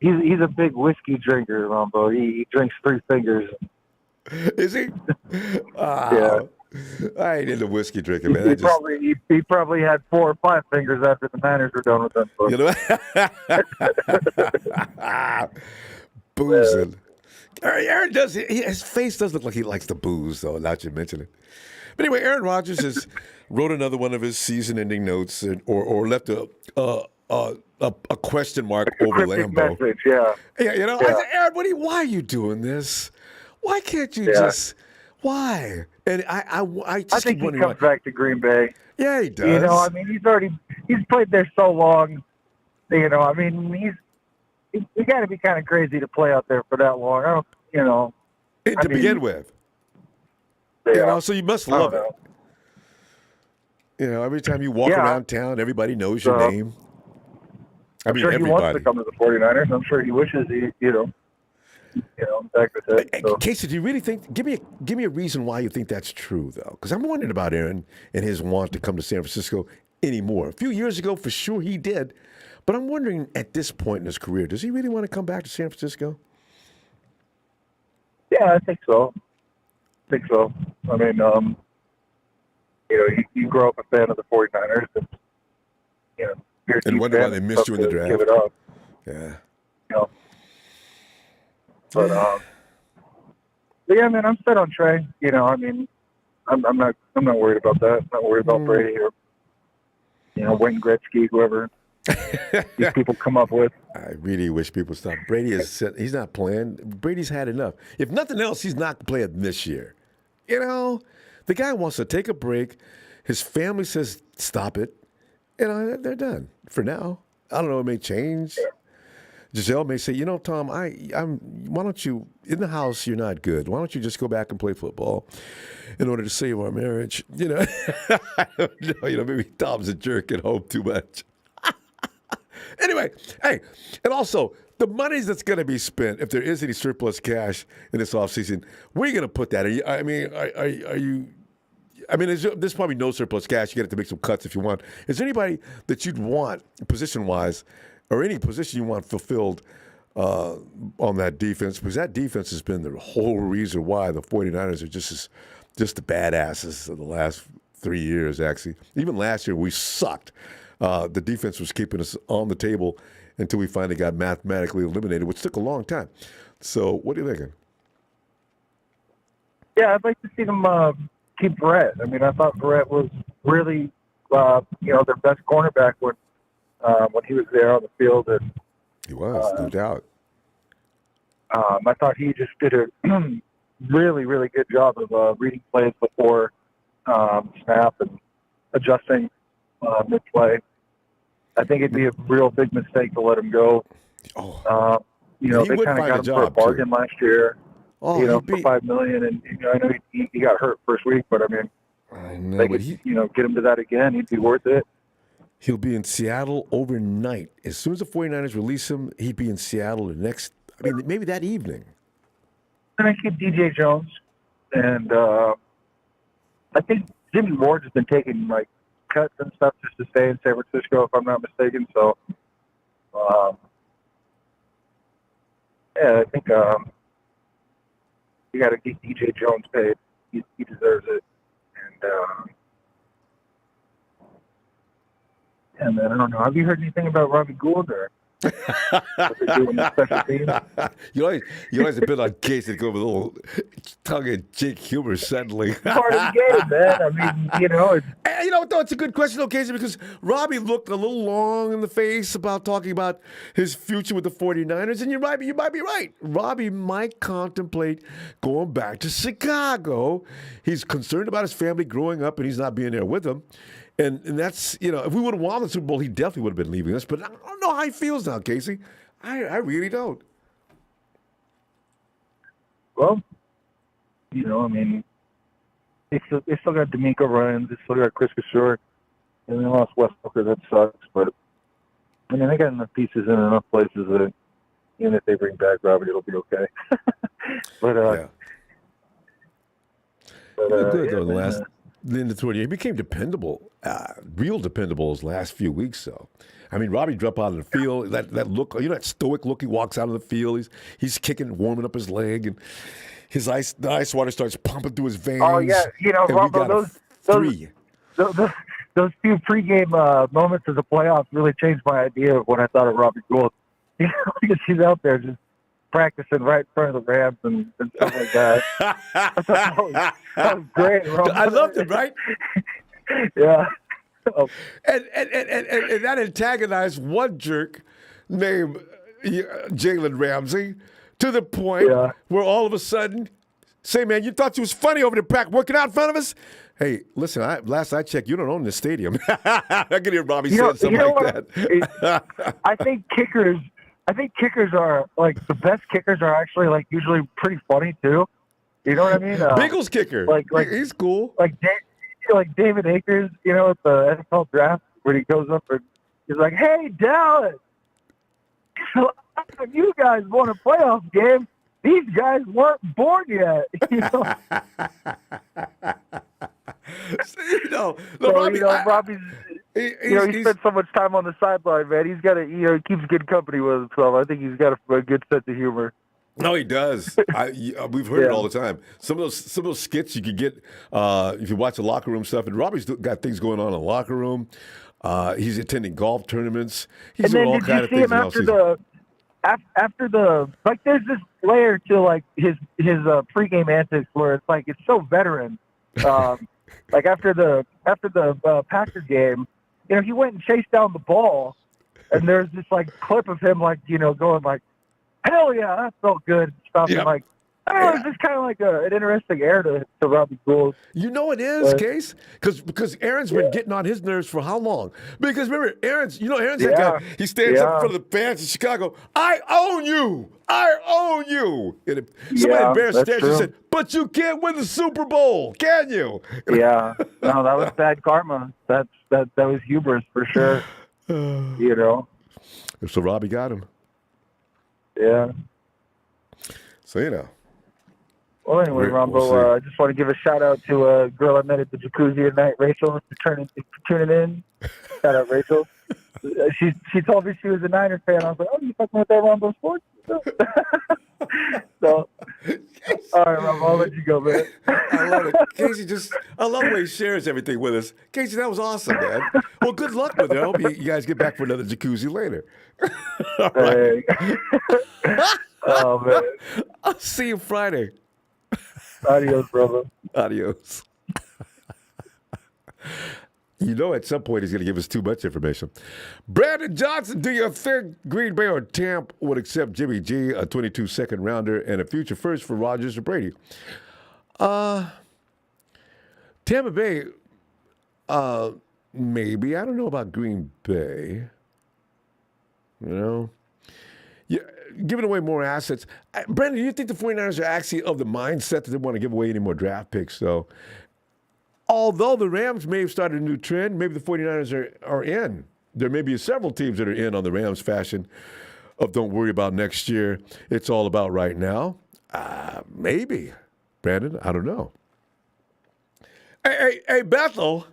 he's a big whiskey drinker, Ronbo. He drinks 3 fingers. Is he? Yeah. I ain't into whiskey drinking, man. He probably had 4 or 5 fingers after the Niners were done with them. You know, boozing. Aaron does. His face does look like he likes to booze, though. Now that you mention it. But anyway, Aaron Rodgers has wrote another one of his season-ending notes, or left a question mark over Lambeau. Message, yeah. Yeah, you know. I said, Aaron, why are you doing this? Why can't you just? Why? And I just think keep he wondering comes back to Green Bay. Yeah, he does. You know, I mean, he's played there so long. You know, I mean, you got to be kind of crazy to play out there for that long. I don't, you know. To begin with. Yeah. You know, so you must love it. You know, every time you walk around town, everybody knows your name. I'm sure everybody. He wants to come to the 49ers. I'm sure he wishes he, back with that. So. Casey, do you really think? Give me a reason why you think that's true, though, because I'm wondering about Aaron and his want to come to San Francisco anymore. A few years ago, for sure, he did, but I'm wondering at this point in his career, does he really want to come back to San Francisco? Yeah, I think so. I mean, you grow up a fan of the 49ers, and and wonder why they missed you in the draft. Give it up. Yeah. But yeah, man, I'm set on Trey. You know, I mean, I'm not worried about that. I'm not worried about Brady or Wayne Gretzky, whoever these people come up with. I really wish people stop. Brady he's not playing. Brady's had enough. If nothing else, he's not playing this year. You know, the guy wants to take a break. His family says stop it, and they're done for now. I don't know. It may change. Giselle may say, you know, Tom, why don't you, in the house, you're not good. Why don't you just go back and play football in order to save our marriage? You know, I don't know. You know, maybe Tom's a jerk at home too much. Anyway, hey, and also, the money that's going to be spent, if there is any surplus cash in this offseason, where are you going to put that? Are you there's probably no surplus cash. You got to make some cuts if you want. Is there anybody that you'd want, position-wise, or any position you want fulfilled on that defense? Because that defense has been the whole reason why the 49ers are just the badasses of the last 3 years, actually. Even last year, we sucked. The defense was keeping us on the table until we finally got mathematically eliminated, which took a long time. So what are you thinking? Yeah, I'd like to see them keep Brett. I mean, I thought Brett was really, their best cornerback when he was there on the field. And He was, no doubt. I thought he just did a really, really good job of reading plays before snap and adjusting mid-play. I think it'd be a real big mistake to let him go. They kind of got him for a bargain last year. For $5 million, and I know he got hurt first week, but I mean, I know, they could, get him to that again. He'd be worth it. He'll be in Seattle overnight. As soon as the 49ers release him, he'd be in Seattle maybe that evening. And I keep DJ Jones, and I think Jimmy Ward has been taking cuts and stuff just to stay in San Francisco, if I'm not mistaken. So, I think you got to get DJ Jones paid. He deserves it. And then I don't know. Have you heard anything about Robbie Gould or what they're doing in special teams? You always have been on case to go with a little tongue-in-cheek humor suddenly. Part of the game, man. I mean, It's a good question, though, Casey, because Robbie looked a little long in the face about talking about his future with the 49ers, and you might be right. Robbie might contemplate going back to Chicago. He's concerned about his family growing up, and he's not being there with them. And that's, if we would have won the Super Bowl, he definitely would have been leaving us. But I don't know how he feels now, Casey. I really don't. Well, they still got DeMeco Ryans. They still got Chris Kashore. And they lost Wes Booker. That sucks. But, they got enough pieces in enough places that even if they bring back Robbie, it'll be okay. Good, though, in the 20 he became dependable, real dependable his last few weeks, though. I mean, Robbie dropped out of the field. That look, that stoic look, he walks out of the field. He's kicking, warming up his leg, and the ice water starts pumping through his veins. Oh, yeah. Ronbo, those few pregame moments of the playoffs really changed my idea of what I thought of Robbie Gould. Because he's out there just practicing right in front of the Rams and stuff like that. I thought that was great. I loved it, right? Yeah. And that antagonized one jerk named Jalen Ramsey to the point where all of a sudden, say, man, you thought you was funny over there working out in front of us? Hey, listen, last I checked, you don't own this stadium. I can hear Robbie saying something like that. I think kickers are the best kickers are actually usually pretty funny too. You know what I mean? Biggles kicker, he's cool. Like David Akers, at the NFL draft when he goes up and he's like, "Hey, Dallas, you guys won a playoff game. These guys weren't born yet." Robbie's. He spent so much time on the sideline, man. He's got he keeps good company with himself. I think he's got a good sense of humor. No, he does. We've heard it all the time. Some of those skits you could get if you watch the locker room stuff. And Robbie's got things going on in the locker room. He's attending golf tournaments. He's doing all kinds of things. After the there's this layer to his pregame antics where it's so veteran. After the Packer game, he went and chased down the ball, and there's this clip of him going hell yeah, that felt good. Stopping It's just kind of like an interesting air to Robbie Gould. You know it is, Case, because Aaron's been getting on his nerves for how long? Because remember, Aaron's that guy. He stands up in front of the fans in Chicago. I own you. I own you. And if somebody embarrassed Stan and said, "But you can't win the Super Bowl, can you?" Yeah, no, that was bad karma. That was hubris for sure. You know. So Robbie got him. Yeah. So you know. Well, anyway, Ronbo, I just want to give a shout out to a girl I met at the jacuzzi at night, Rachel, for tuning in. Shout out, Rachel. She told me she was a Niner fan. I was like, oh, you fucking with that Ronbo Sports? So, all right, Ronbo, I'll let you go, man. I love it. Casey, I love the way he shares everything with us. Casey, that was awesome, man. Well, good luck with it. I hope you guys get back for another jacuzzi later. All right. Oh, man. I'll see you Friday. Adios, brother. Adios. You know, at some point he's going to give us too much information. Brandon Johnson, do you think Green Bay or Tampa would accept Jimmy G, a 22 second rounder, and a future first for Rodgers and Brady? Tampa Bay, maybe. I don't know about Green Bay. You know? Yeah, giving away more assets. Brandon, do you think the 49ers are actually of the mindset that they want to give away any more draft picks? So, although the Rams may have started a new trend, maybe the 49ers are in. There may be several teams that are in on the Rams fashion of don't worry about next year. It's all about right now. Maybe. Brandon, I don't know. Hey, Bethel.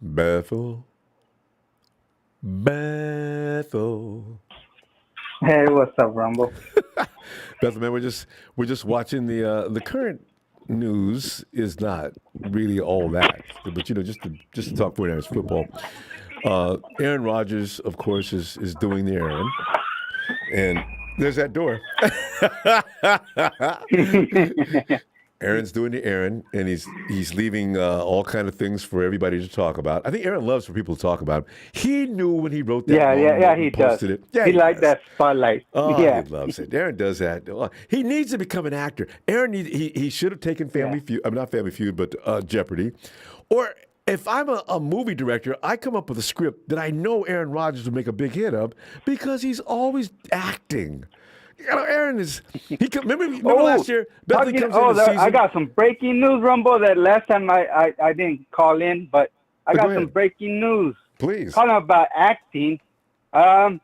Bethel. Hey, what's up, Ronbo? Bethel, man, we're just watching the current news is not really all that, but you know, just to talk 49ers football. Aaron Rodgers, of course, is doing the Aaron, and there's that door. Aaron's doing the Aaron, and he's leaving all kind of things for everybody to talk about. I think Aaron loves for people to talk about him. He knew when he wrote that. Yeah, he does. It. Yeah, he liked that spotlight. Oh, yeah, he loves it. Aaron does that. He needs to become an actor. Aaron, he should have taken Family Feud. I'm not Family Feud, but Jeopardy. Or if I'm a movie director, I come up with a script that I know Aaron Rodgers will make a big hit of because he's always acting. You know, Aaron is. Remember last year? I got some breaking news, Rumbo. That last time I didn't call in, but I got some breaking news. Please. Calling about acting. I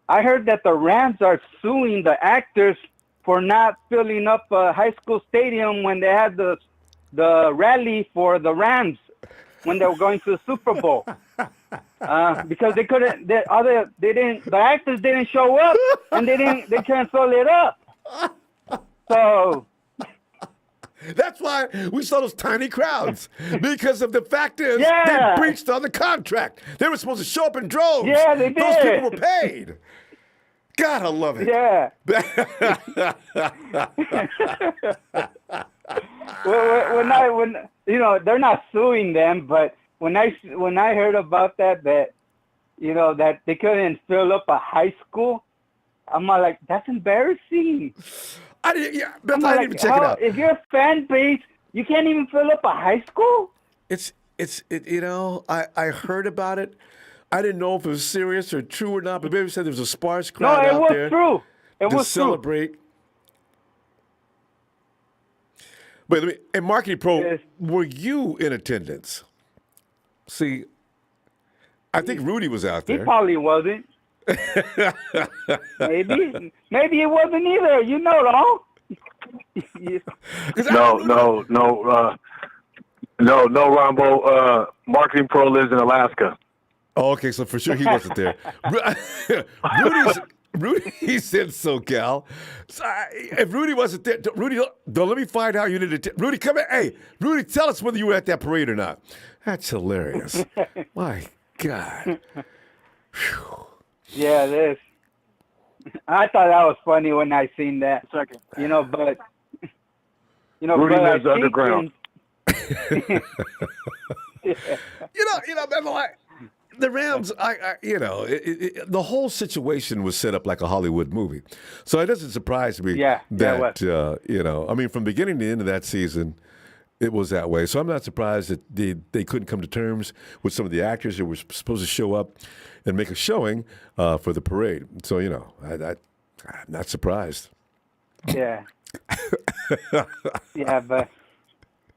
heard that the Rams are suing the actors for not filling up a high school stadium when they had the rally for the Rams when they were going to the Super Bowl. Because they couldn't, the actors didn't show up, and they couldn't fill it up. So that's why we saw those tiny crowds, because of the fact is they breached on the contract. They were supposed to show up in droves. Yeah, they did. Those people were paid. God, I love it. Yeah. when you know, they're not suing them, but when I heard about that you know, that they couldn't fill up a high school, I'm like, that's embarrassing. I didn't even check it out. If you're a fan base, you can't even fill up a high school? It's you know, I heard about it. I didn't know if it was serious or true or not, but maybe said there was a sparse crowd out there. No, it was true. To celebrate. But in Marketing Pro, were you in attendance? See, I think Rudy was out there. He probably wasn't. Maybe it wasn't either. You know, No, Ronbo. Marketing Pro lives in Alaska. Oh, okay, so for sure he wasn't there. Rudy said SoCal. So if Rudy wasn't there, Rudy, don't let me find out you didn't. Rudy, come in. Hey, Rudy, tell us whether you were at that parade or not. That's hilarious. My God. Whew. Yeah, it is. I thought that was funny when I seen that. You know, but Rudy lives underground. You know, the Rams, the whole situation was set up like a Hollywood movie. So it doesn't surprise me that, from beginning to end of that season, it was that way. So I'm not surprised that they couldn't come to terms with some of the actors who were supposed to show up and make a showing for the parade. So, I'm not surprised. Yeah. Yeah, but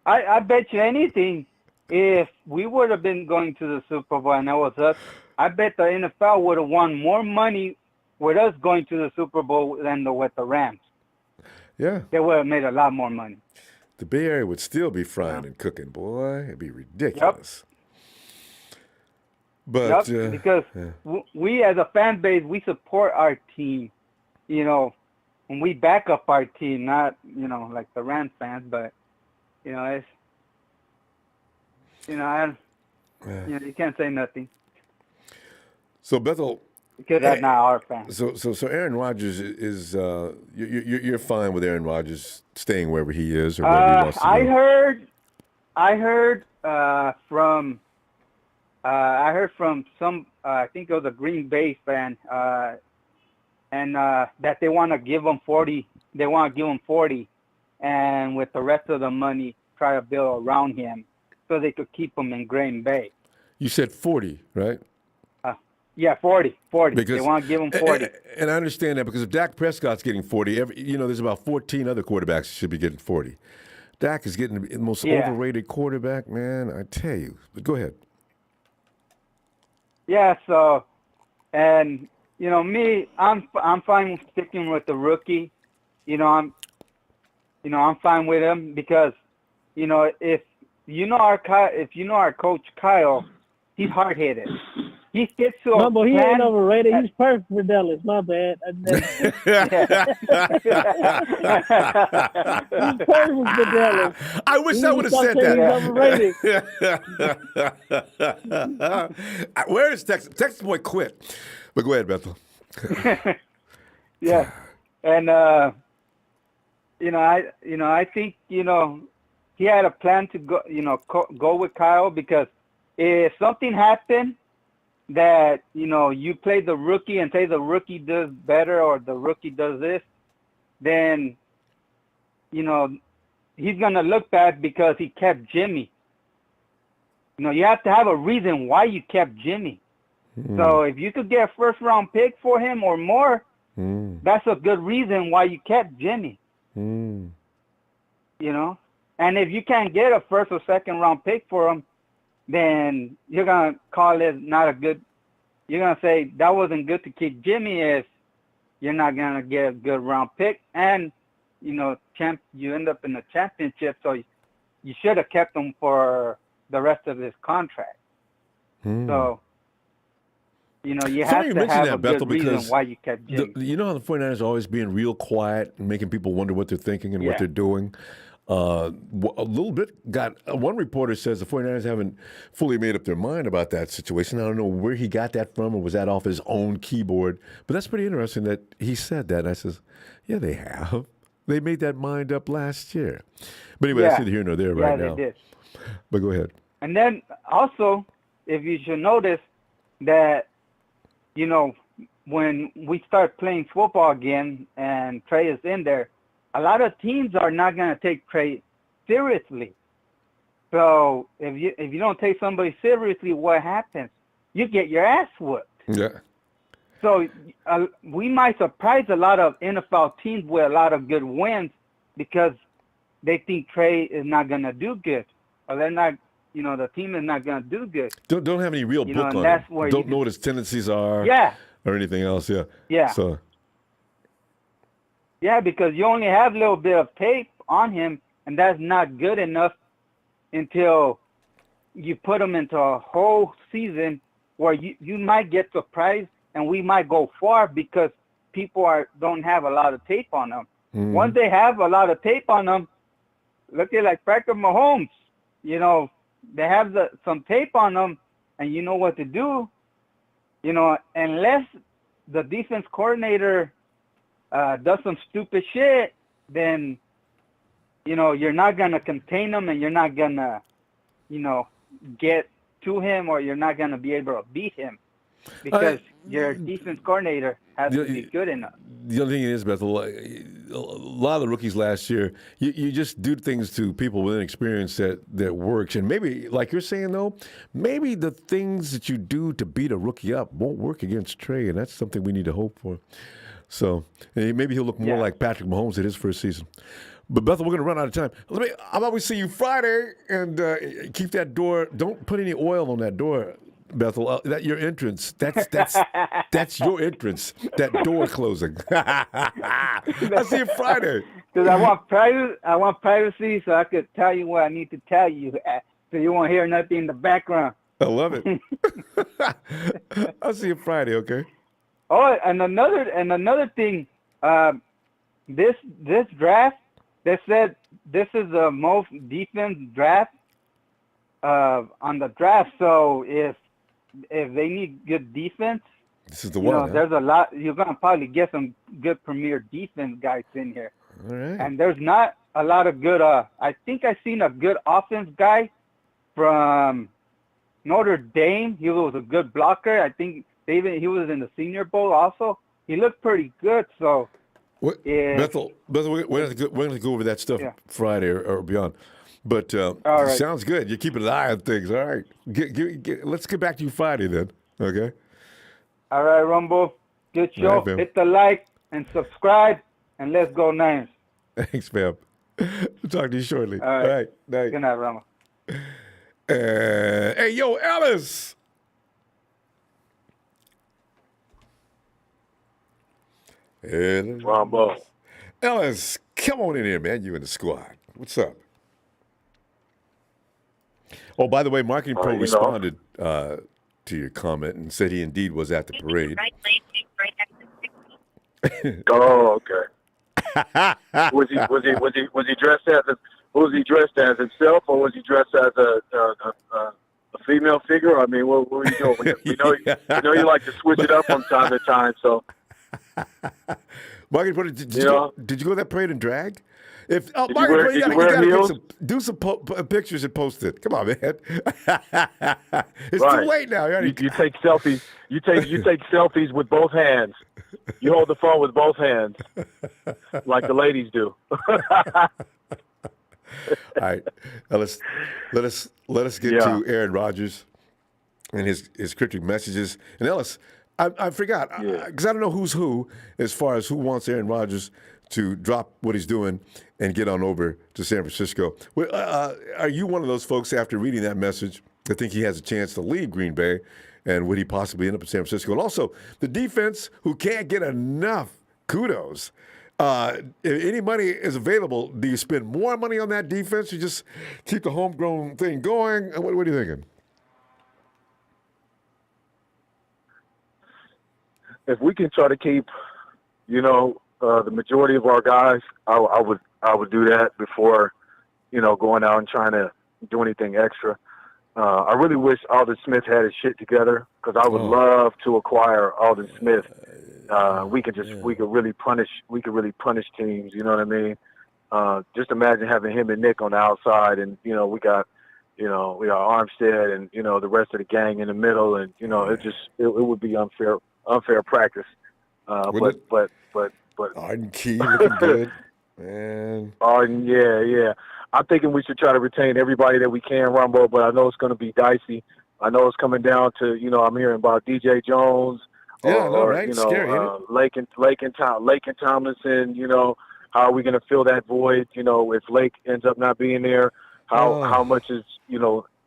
I bet you anything, if we would have been going to the Super Bowl and that was us, I bet the NFL would have won more money with us going to the Super Bowl than with the Rams. Yeah. They would have made a lot more money. The Bay Area would still be frying and cooking, boy. It'd be ridiculous. But because we as a fan base, we support our team, and we back up our team, not, like the Rams fans, but, it's, you can't say nothing. So, Bethel. Because that's not our fans. So Aaron Rodgers is, you're fine with Aaron Rodgers staying wherever he is or wherever he wants to go? I heard from some, I think it was a Green Bay fan, and that they want to give him 40. They want to give him 40, and with the rest of the money, try to build around him so they could keep him in Green Bay. You said 40, right? Yeah, 40. Because, they want to give him 40. And I understand that because if Dak Prescott's getting 40, there's about 14 other quarterbacks that should be getting 40. Dak is getting the most overrated quarterback, man. I tell you. But go ahead. Yeah. So, and me, I'm fine sticking with the rookie. I'm fine with him because, if our coach Kyle, he's hard headed. He gets to Ronbo, he ain't overrated. He's perfect for Dallas. My bad. He's perfect for Dallas. I wish I would have said that. Where is Texas? Texas boy quit. But go ahead, Bethel. Yeah, and I think he had a plan to go go with Kyle because if something happened that you play the rookie and say the rookie does better or the rookie does this, then he's gonna look bad because he kept Jimmy. You have to have a reason why you kept Jimmy. So if you could get a first-round pick for him or more, that's a good reason why you kept Jimmy. And if you can't get a first or second-round pick for him, then you're going to call it not a good – you're going to say that wasn't good to keep Jimmy if you're not going to get a good round pick. And, you end up in the championship, so you should have kept him for the rest of his contract. So, you have to have a good reason why you kept Jimmy. You know how the 49ers are always being real quiet and making people wonder what they're thinking and what they're doing? A little bit one reporter says the 49ers haven't fully made up their mind about that situation. I don't know where he got that from or was that off his own keyboard, but that's pretty interesting that he said that. And I says, yeah, they have. They made that mind up last year. But anyway, that's neither here nor there right now. Yeah, they did. But go ahead. And then also, if you should notice that, when we start playing football again and Trey is in there, a lot of teams are not going to take Trey seriously. So if you don't take somebody seriously, what happens? You get your ass whooped. Yeah. So we might surprise a lot of NFL teams with a lot of good wins because they think Trey is not going to do good, or they're not. The team is not going to do good. Don't have any real book on him. Don't know what his tendencies are. Yeah. Or anything else. Yeah. Yeah. So. Yeah, because you only have a little bit of tape on him, and that's not good enough until you put him into a whole season where you might get surprised and we might go far because people don't have a lot of tape on them. Once they have a lot of tape on them, look at like Patrick Mahomes. They have some tape on them, and you know what to do. Unless the defense coordinator does some stupid shit, then, you're not going to contain them and you're not going to, get to him, or you're not going to be able to beat him because your defense coordinator has to be good enough. The other thing is, Bethel, a lot of the rookies last year, you just do things to people with inexperience that works. And maybe, like you're saying, though, maybe the things that you do to beat a rookie up won't work against Trey, and that's something we need to hope for. So maybe he'll look more like Patrick Mahomes in his first season. But, Bethel, we're going to run out of time. How about we see you Friday and keep that door. Don't put any oil on that door, Bethel. That your entrance. That's your entrance. That door closing. I'll see you Friday. Because I want privacy, so I could tell you what I need to tell you, so you won't hear nothing in the background. I love it. I'll see you Friday. Okay. Oh, and another thing, this draft, they said this is the most defense draft on the draft. So if they need good defense, this is the one. There's a lot. You're gonna probably get some good premier defense guys in here. All right. And there's not a lot of good. I think I seen a good offense guy from Notre Dame. He was a good blocker. I think he was in the Senior Bowl also. He looked pretty good. So, Bethel, we're going to go over that stuff Friday or beyond. But sounds good. You're keeping an eye on things. All right. Let's get back to you Friday then. Okay. All right, Ronbo. Good show. Right, hit the like and subscribe, and let's go Niners. Thanks, fam. I'll talk to you shortly. All right. Night. Good night, Ronbo. Hey, yo, Ellis. Ronbo. Ellis, come on in here, man. You in the squad. What's up? Oh, by the way, Marketing Pro responded to your comment and said he indeed was at the parade. Oh, okay. was he dressed as himself, or was he dressed as a female figure? I mean, what were you doing? We know you like to switch it up from time to time. So, Marketing Pro, did you go to that parade in drag? If did you wear heels? Do some pictures and post it. Come on, man. It's right. Too late now. You take selfies. You take selfies with both hands. You hold the phone with both hands, like the ladies do. All right, now let us get to Aaron Rodgers and his cryptic messages. And Ellis, I forgot because I don't know who's who as far as who wants Aaron Rodgers to drop what he's doing and get on over to San Francisco. Are you one of those folks after reading that message that think he has a chance to leave Green Bay, and would he possibly end up in San Francisco? And also the defense, who can't get enough kudos. If any money is available, do you spend more money on that defense or just keep the homegrown thing going? What are you thinking? If we can try to keep, the majority of our guys, I would do that before, going out and trying to do anything extra. I really wish Aldon Smith had his shit together, because I would love to acquire Aldon Smith. We could really punish teams. You know what I mean? Just imagine having him and Nick on the outside, and we got Armstead and the rest of the gang in the middle, and it would be unfair practice. But Arden Key looking good, man. Arden, yeah. I'm thinking we should try to retain everybody that we can, Ronbo, but I know it's going to be dicey. I know it's coming down to, I'm hearing about DJ Jones. Right? Scary, Lakin Tomlinson, how are we going to fill that void? If Lake ends up not being there, how much is,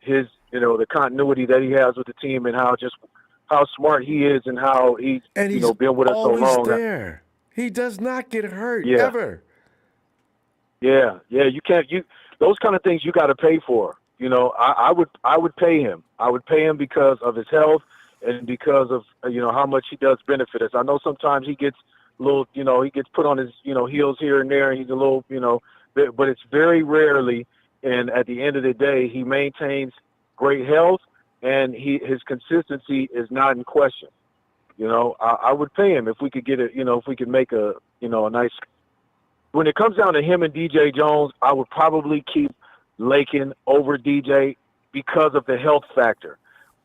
his, the continuity that he has with the team, and how smart he is, and how he's been with us so long. There. He does not get hurt ever. Yeah. You can't. Those kind of things you got to pay for. I would pay him. I would pay him because of his health and because of how much he does benefit us. I know sometimes he gets a little, he gets put on his heels here and there, and he's a little, but it's very rarely. And at the end of the day, he maintains great health, and his consistency is not in question. I would pay him if we could get it. If we could make a nice. When it comes down to him and DJ Jones, I would probably keep Lakin over DJ because of the health factor.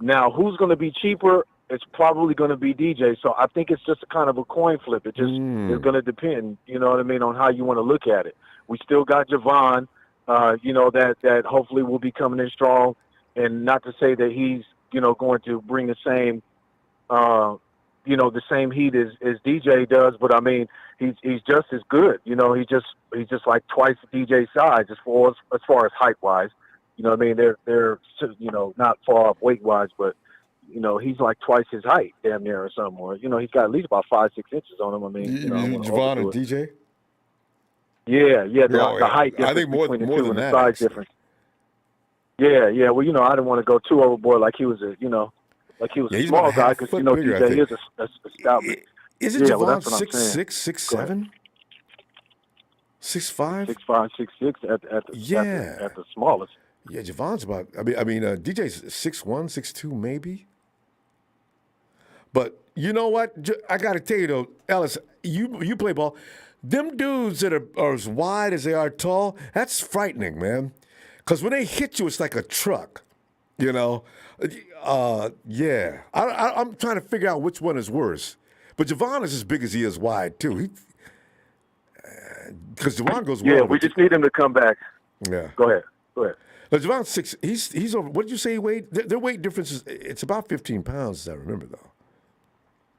Now, who's going to be cheaper? It's probably going to be DJ. So I think it's just a kind of a coin flip. It just is going to depend, you know what I mean, on how you want to look at it. We still got Javon, you know, that hopefully will be coming in strong. And not to say that he's, you know, going to bring the same, you know, the same heat as DJ does, but I mean, he's just as good. You know, he's just like twice DJ's size as far as height wise. You know what I mean? They're you know, not far off weight wise, but you know, he's like twice his height, damn near, or something. Or you know, he's got at least about 5-6 inches on him. I mean, you know, Javon and DJ. Yeah, the height difference I think more between the more two than and the that, size actually. difference. Yeah. Well, you know, I didn't want to go too overboard like he was a, you know, like he was a he's small about guy half because foot you know bigger, I DJ think. is a stout. Isn't Yeah, well, Javon that's what I'm saying. 6'6", Go ahead. 6'7", 6'5"? 6'5", 6'6" at the smallest. Yeah, Javon's about. I mean, DJ's 6'1", 6'2", maybe. But you know what? I got to tell you though, Ellis, you play ball. Them dudes that are as wide as they are tall, that's frightening, man. Because when they hit you, it's like a truck. You know, yeah. I'm trying to figure out which one is worse. But Javon is as big as he is wide too. Because Javon goes well. Yeah, we just need him to come back. Yeah. Go ahead. Now, Javon's 6. He's over. What did you say he weighed? Their weight difference is it's about 15 pounds, as I remember though.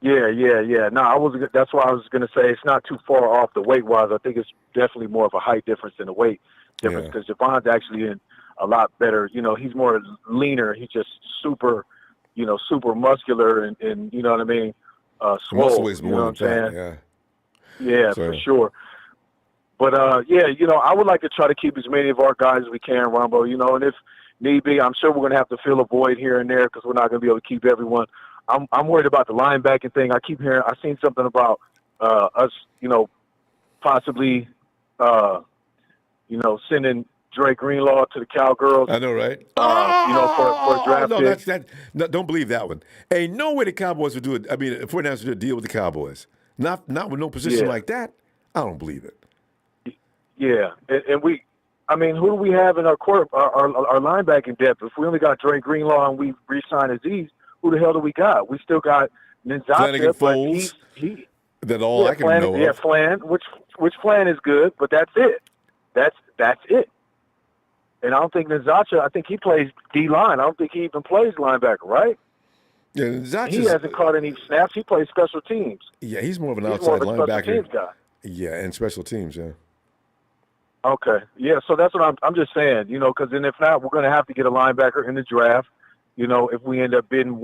Yeah. No, that's why I was going to say it's not too far off the weight wise. I think it's definitely more of a height difference than a weight difference because Javon's actually in a lot better. You know, he's more leaner. He's just super, you know, super muscular and you know what I mean. Swole. Muscle weighs you more know what than I'm that. saying? Yeah. Yeah, for sure. But yeah, you know, I would like to try to keep as many of our guys as we can, Ronbo. You know, and if need be, I'm sure we're going to have to fill a void here and there because we're not going to be able to keep everyone. I'm worried about the linebacking thing. I keep hearing. I seen something about us, you know, possibly, you know, sending Dre Greenlaw to the Cowgirls. I know, right? You know, for a draft pick. No, don't believe that one. Ain't no way the Cowboys would do it. I mean, if we're not to do a deal with the Cowboys, not with no position like that, I don't believe it. Yeah, and we. I mean, who do we have in our linebacking depth? If we only got Dre Greenlaw and we re-sign Aziz, who the hell do we got? We still got Ninzata, Foles. That's all I can know of. Yeah, Flan, which Flan is good, but that's it. That's it. And I don't think Ninzata, I think he plays D-line. I don't think he even plays linebacker, right? Yeah, Ninzata. He hasn't caught any snaps. He plays special teams. Yeah, he's more of an outside linebacker. Special teams guy. Yeah, and special teams, yeah. Okay. Yeah, so that's what I'm just saying, you know, because then if not, we're going to have to get a linebacker in the draft. You know, if we end up bidding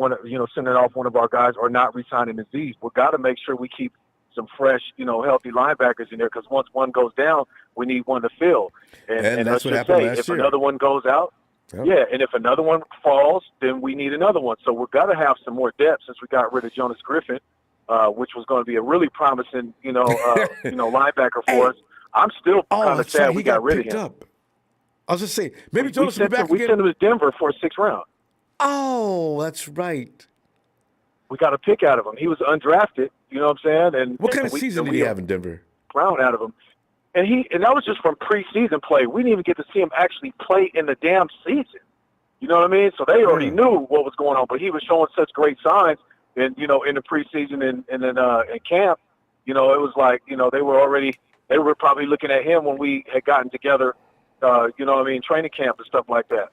sending off one of our guys or not re-signing Aziz, we've got to make sure we keep some fresh, you know, healthy linebackers in there because once one goes down, we need one to fill. And that's what happened last if year. Another one goes out, and if another one falls, then we need another one. So we've got to have some more depth since we got rid of Jonas Griffin, which was going to be a really promising, linebacker for us. I'm still kind of sad we got rid of him. Up. I was just saying, maybe Jonas will be back we again. sent him to Denver for a 6th round. Oh, that's right. We got a pick out of him. He was undrafted, you know what I'm saying? And what kind of season did he have in Denver? Round out of him. And that was just from preseason play. We didn't even get to see him actually play in the damn season. You know what I mean? So they already knew what was going on, but he was showing such great signs in the preseason and then in camp. You know, it was like, you know, they were probably looking at him when we had gotten together, training camp and stuff like that.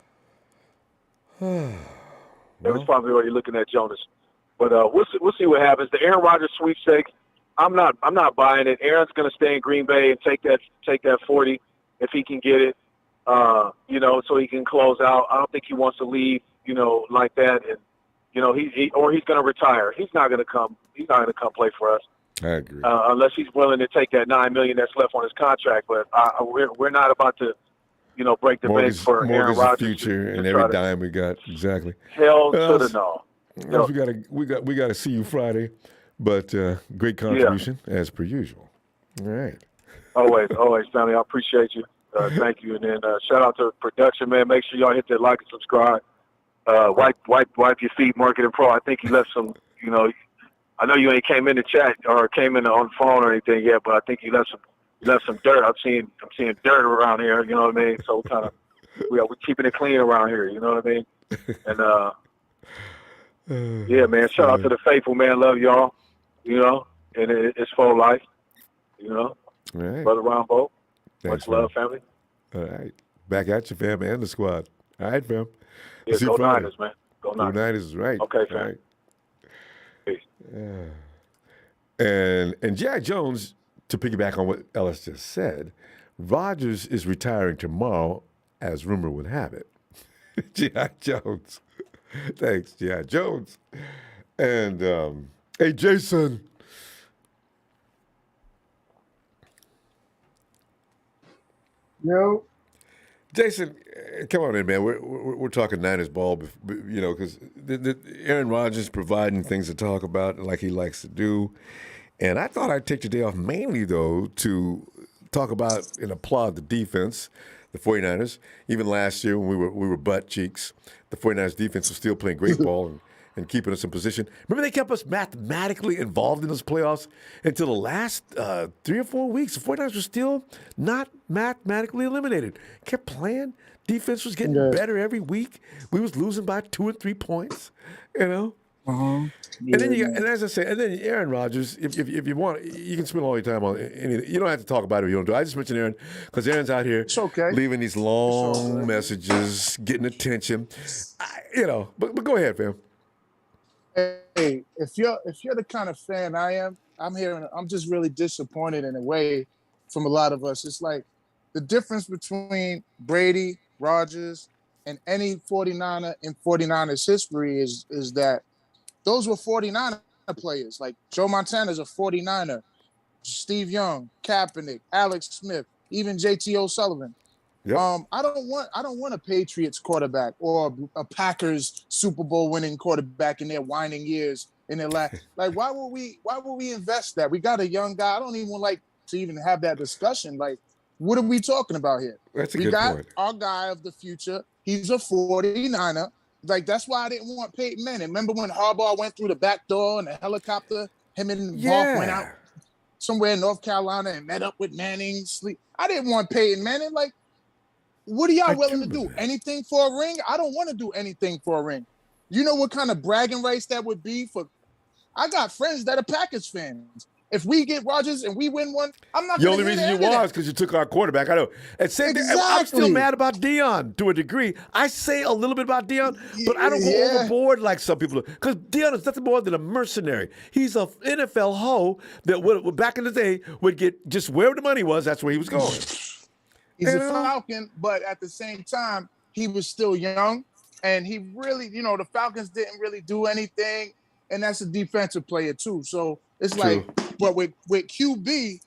They was probably already looking at Jonas. But we'll see what happens. The Aaron Rodgers sweepstakes, I'm not buying it. Aaron's going to stay in Green Bay and take that 40 if he can get it, so he can close out. I don't think he wants to leave, like that. And, he's going to retire. He's not going to come play for us. I agree. Unless he's willing to take that $9 million that's left on his contract. But we're not about to, break the bank for Aaron Rodgers. Future and every dime we got. Exactly. Hell to the no. We got to see you Friday, but great contribution as per usual. All right. Always, family. I appreciate you. Thank you, and then shout out to production, man. Make sure y'all hit that like and subscribe. Wipe your feet, Marketing Pro. I think he left some. I know you ain't came in the chat or came in on the phone or anything yet, but I think he left some dirt. I'm seeing dirt around here. You know what I mean? So we're keeping it clean around here. You know what I mean? And Yeah, man. Shout out to the faithful, man. Love y'all. You know, and it's for life. You know, All right. Brother Ronbo. Thanks, Much love, family. All right. Back at you, fam, and the squad. All right, fam. Yeah, See you go Friday. Niners, man. Go Go Niners. Niners is right. Okay, fam. All right. Peace. And Jack Jones, to piggyback on what Ellis just said, Rodgers is retiring tomorrow, as rumor would have it. G.I. Jones. Thanks, G.I. Jones. And, hey, Jason. Yo. Jason, come on in, man. We're talking Niners ball, you know, because Aaron Rodgers providing things to talk about like he likes to do. And I thought I'd take today off mainly, though, to talk about and applaud the defense, the 49ers. Even last year when we were butt cheeks, the 49ers defense was still playing great ball and keeping us in position. Remember, they kept us mathematically involved in those playoffs until the last 3 or 4 weeks. The 49ers were still not mathematically eliminated. Kept playing. Defense was getting better every week. We was losing by 2 or 3 points, you know? Yeah, And then and as I say, and then Aaron Rodgers, if you want, you can spend all your time on anything. You don't have to talk about it if you don't do it. I just mentioned Aaron because Aaron's out here leaving these long messages, getting attention. You know, but go ahead, fam. Hey, if you're the kind of fan I am, I'm just really disappointed in a way from a lot of us. It's like the difference between Brady, Rodgers, and any 49er in 49ers history is that those were 49er players. Like Joe Montana's a 49er. Steve Young, Kaepernick, Alex Smith, even JT O'Sullivan. Yep. I don't want a Patriots quarterback or a Packers Super Bowl winning quarterback in their whining years in their life. Like, why would we invest that? We got a young guy. I don't even like to even have that discussion. Like, what are we talking about here? That's a we good got point. our guy of the future. He's a 49er. Like, that's why I didn't want Peyton Manning. Remember when Harbaugh went through the back door in the helicopter? Him and Hawk went out somewhere in North Carolina and met up with Manning. I didn't want Peyton Manning. Like, what are y'all willing to do? Anything for a ring? I don't want to do anything for a ring. You know what kind of bragging rights that would be for? I got friends that are Packers fans. If we get Rodgers and we win one, I'm not. The only reason you won is because you took our quarterback. I know. And I'm still mad about Deion to a degree. I say a little bit about Deion, but I don't go overboard like some people do. Because Deion is nothing more than a mercenary. He's a NFL hoe that back in the day would get just where the money was. That's where he was going. He's a Falcon, but at the same time, he was still young, and he really, the Falcons didn't really do anything, and that's a defensive player too. So it's like, but with QB,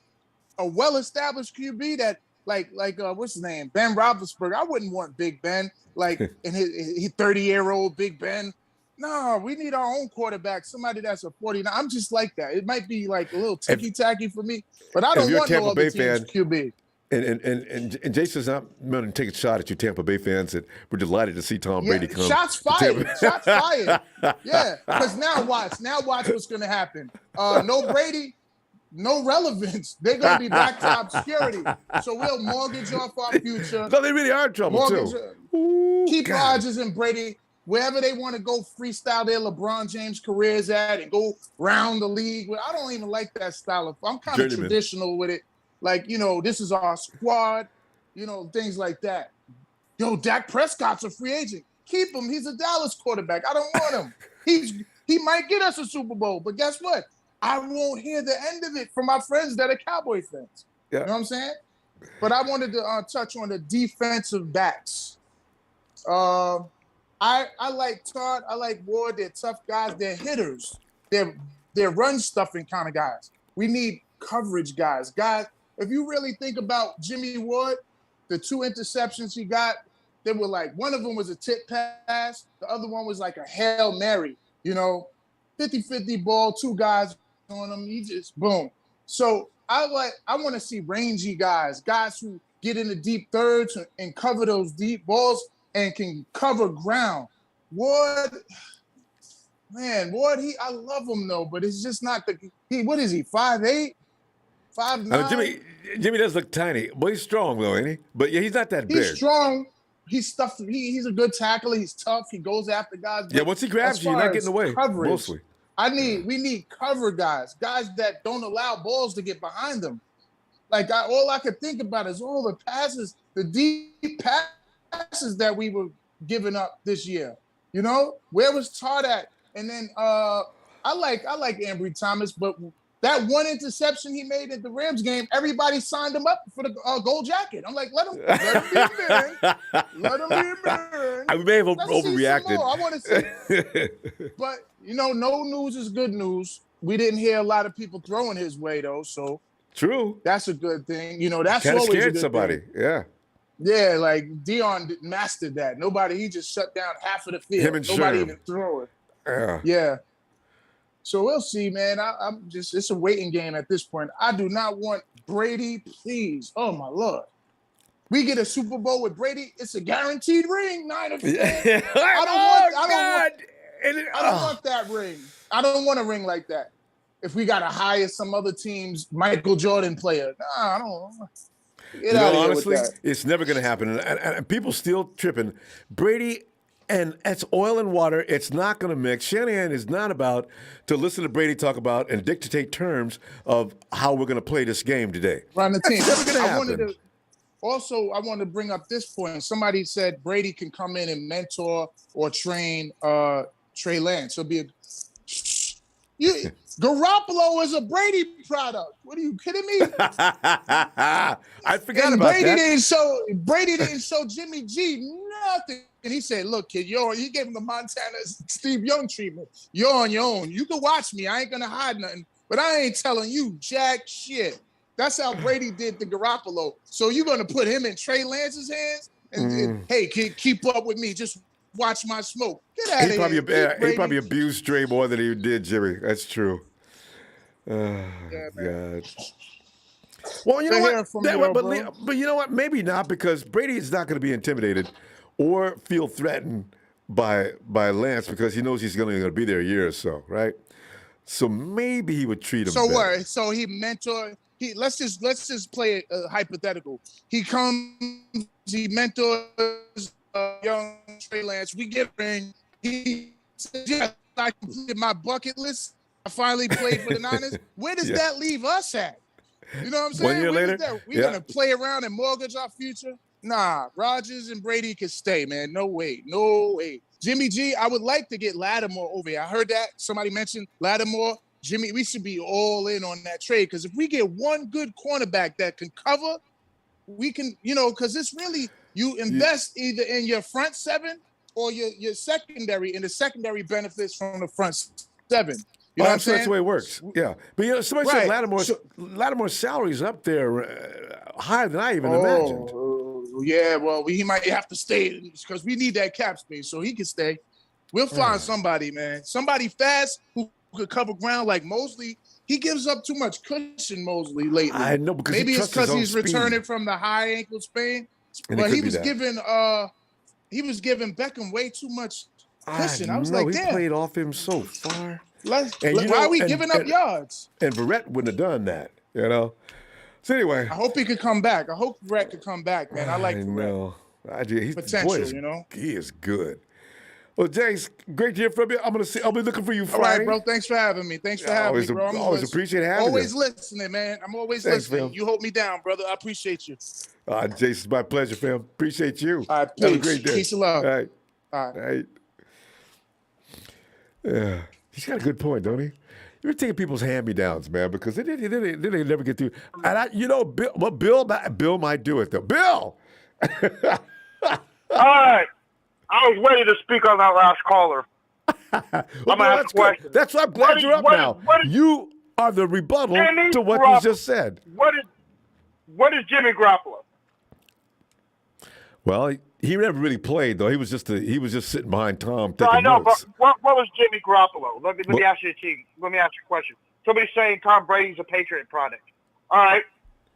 a well-established QB that like what's his name, Ben Roethlisberger. I wouldn't want Big Ben in his 30-year-old Big Ben. No, we need our own quarterback, somebody that's a 49. I'm just like that. It might be like a little ticky-tacky for me, but I don't want no other team's QB. And Jason's not going to take a shot at you Tampa Bay fans that we're delighted to see Tom Brady come. Shots fired. Shots fired. Yeah, because now watch what's going to happen. No Brady, no relevance. They're going to be back to obscurity. So we'll mortgage off our future. No, they really are in trouble, too. Keep Rodgers and Brady wherever they want to go freestyle their LeBron James careers at and go round the league. I don't even like that style. I'm kind of traditional with it. Like, this is our squad, things like that. Yo, Dak Prescott's a free agent. Keep him. He's a Dallas quarterback. I don't want him. He might get us a Super Bowl, but guess what? I won't hear the end of it from my friends that are Cowboy fans. Yeah. You know what I'm saying? But I wanted to touch on the defensive backs. I like Todd. I like Ward. They're tough guys. They're hitters. They're run-stuffing kind of guys. We need coverage guys. If you really think about Jimmy Ward, the 2 interceptions he got, they were like, one of them was a tip pass. The other one was like a Hail Mary, 50-50 ball, 2 guys on him. He just, boom. So I want to see rangy guys who get in the deep thirds and cover those deep balls and can cover ground. Ward, I love him though, but it's just not what is he, 5'8"? 5'9"? Jimmy does look tiny. But he's strong, though, ain't he? But yeah, he's not that big. He's strong, he's tough. He's a good tackler. He's tough. He goes after guys. Yeah, once he grabs you, you're not getting away. Coverage, mostly. we need cover guys that don't allow balls to get behind them. Like all I could think about is all the passes, the deep passes that we were giving up this year. You know, where was Todd at? And then I like Ambry Thomas, but that one interception he made at the Rams game, everybody signed him up for the gold jacket. I'm like, let him be a man. Let him be a man. I may have overreacted. I want to see. But, you know, no news is good news. We didn't hear a lot of people throwing his way, though, so. True. That's a good thing. You know, that's kind of always scared a good somebody. thing. Yeah. Yeah, like Dion mastered that. He just shut down half of the field. Him and Nobody Sherm. even threw it. Yeah. Yeah. So we'll see, man. It's a waiting game at this point. I do not want Brady, please. Oh, my Lord. We get a Super Bowl with Brady, it's a guaranteed ring. I don't want that ring. I don't want a ring like that. If we got to hire some other team's Michael Jordan player. Nah, I don't know. Get out of here honestly, with that. it's never going to happen. And people still tripping. Brady, and it's oil and water. It's not going to mix. Shanahan is not about to listen to Brady talk about and dictate terms of how we're going to play this game today. Run the team. It's never going to happen. I want to bring up this point. Somebody said Brady can come in and mentor or train Trey Lance. He'll be Garoppolo is a Brady product. What are you kidding me? I forgot about Brady that. Brady didn't show Jimmy G nothing. And he said, look, kid, he gave him the Montana Steve Young treatment. You're on your own. You can watch me. I ain't going to hide nothing. But I ain't telling you jack shit. That's how Brady did to Garoppolo. So you're going to put him in Trey Lance's hands? And hey, kid, keep up with me. Just watch my smoke. Get out of here. He probably abused Trey more than he did Jimmy. That's true. Oh, God. Well, you know what? But you know what? Maybe not, because Brady is not going to be intimidated or feel threatened by Lance, because he knows he's going to be there a year or so, right? So maybe he would treat him better. What? So he mentored. Let's just play a hypothetical. He comes. He mentors young Trey Lance. We get ring. He says, "Yeah, I completed my bucket list. I finally played for the Niners." Where does that leave us at? You know what I'm saying? 1 year later, we're gonna play around and mortgage our future? Nah, Rodgers and Brady can stay, man. No way. Jimmy G, I would like to get Lattimore over here. I heard that somebody mentioned Lattimore. Jimmy, we should be all in on that trade, because if we get one good cornerback that can cover, we can, because it's really, you invest either in your front seven or your secondary, and the secondary benefits from the front seven. You know what I'm saying? That's the way it works. Yeah. But somebody said Lattimore's salary is up there higher than I even imagined. Yeah, well, he might have to stay because we need that cap space, so he can stay. We'll find somebody, man. Somebody fast who could cover ground like Mosley. He gives up too much cushion, Mosley, lately. I know, because maybe it's because he's returning from the high ankle sprain. But he was giving Beckham way too much cushion. I was like, damn. He played off him so far. Why are we giving up yards? And Verrett wouldn't have done that, So anyway, I hope he could come back. I hope Verrett could come back, man. I like Verrett. He's potential, he is good. Well, Jace, great to hear from you. I'll be looking for you Friday. All right, bro. Thanks for having me. Bro. Always appreciate having you. Always listening, man. I'm always listening. Fam. You hold me down, brother. I appreciate you. Jace, it's my pleasure, fam. Appreciate you. All right, have a great day. Peace and love. All right. All right. Yeah, he's got a good point, don't he? You're taking people's hand-me-downs, man, because they never get through. And Bill might do it though. Bill. All right. I was ready to speak on that last caller. I'm gonna ask a question. That's why I'm glad you're up now. You are the rebuttal to what you just said. What is Jimmy Garoppolo? Well, he never really played though. He was just sitting behind Tom taking I know, notes. but what was Jimmy Garoppolo? Let me ask you a question. Somebody's saying Tom Brady's a Patriot product. All right,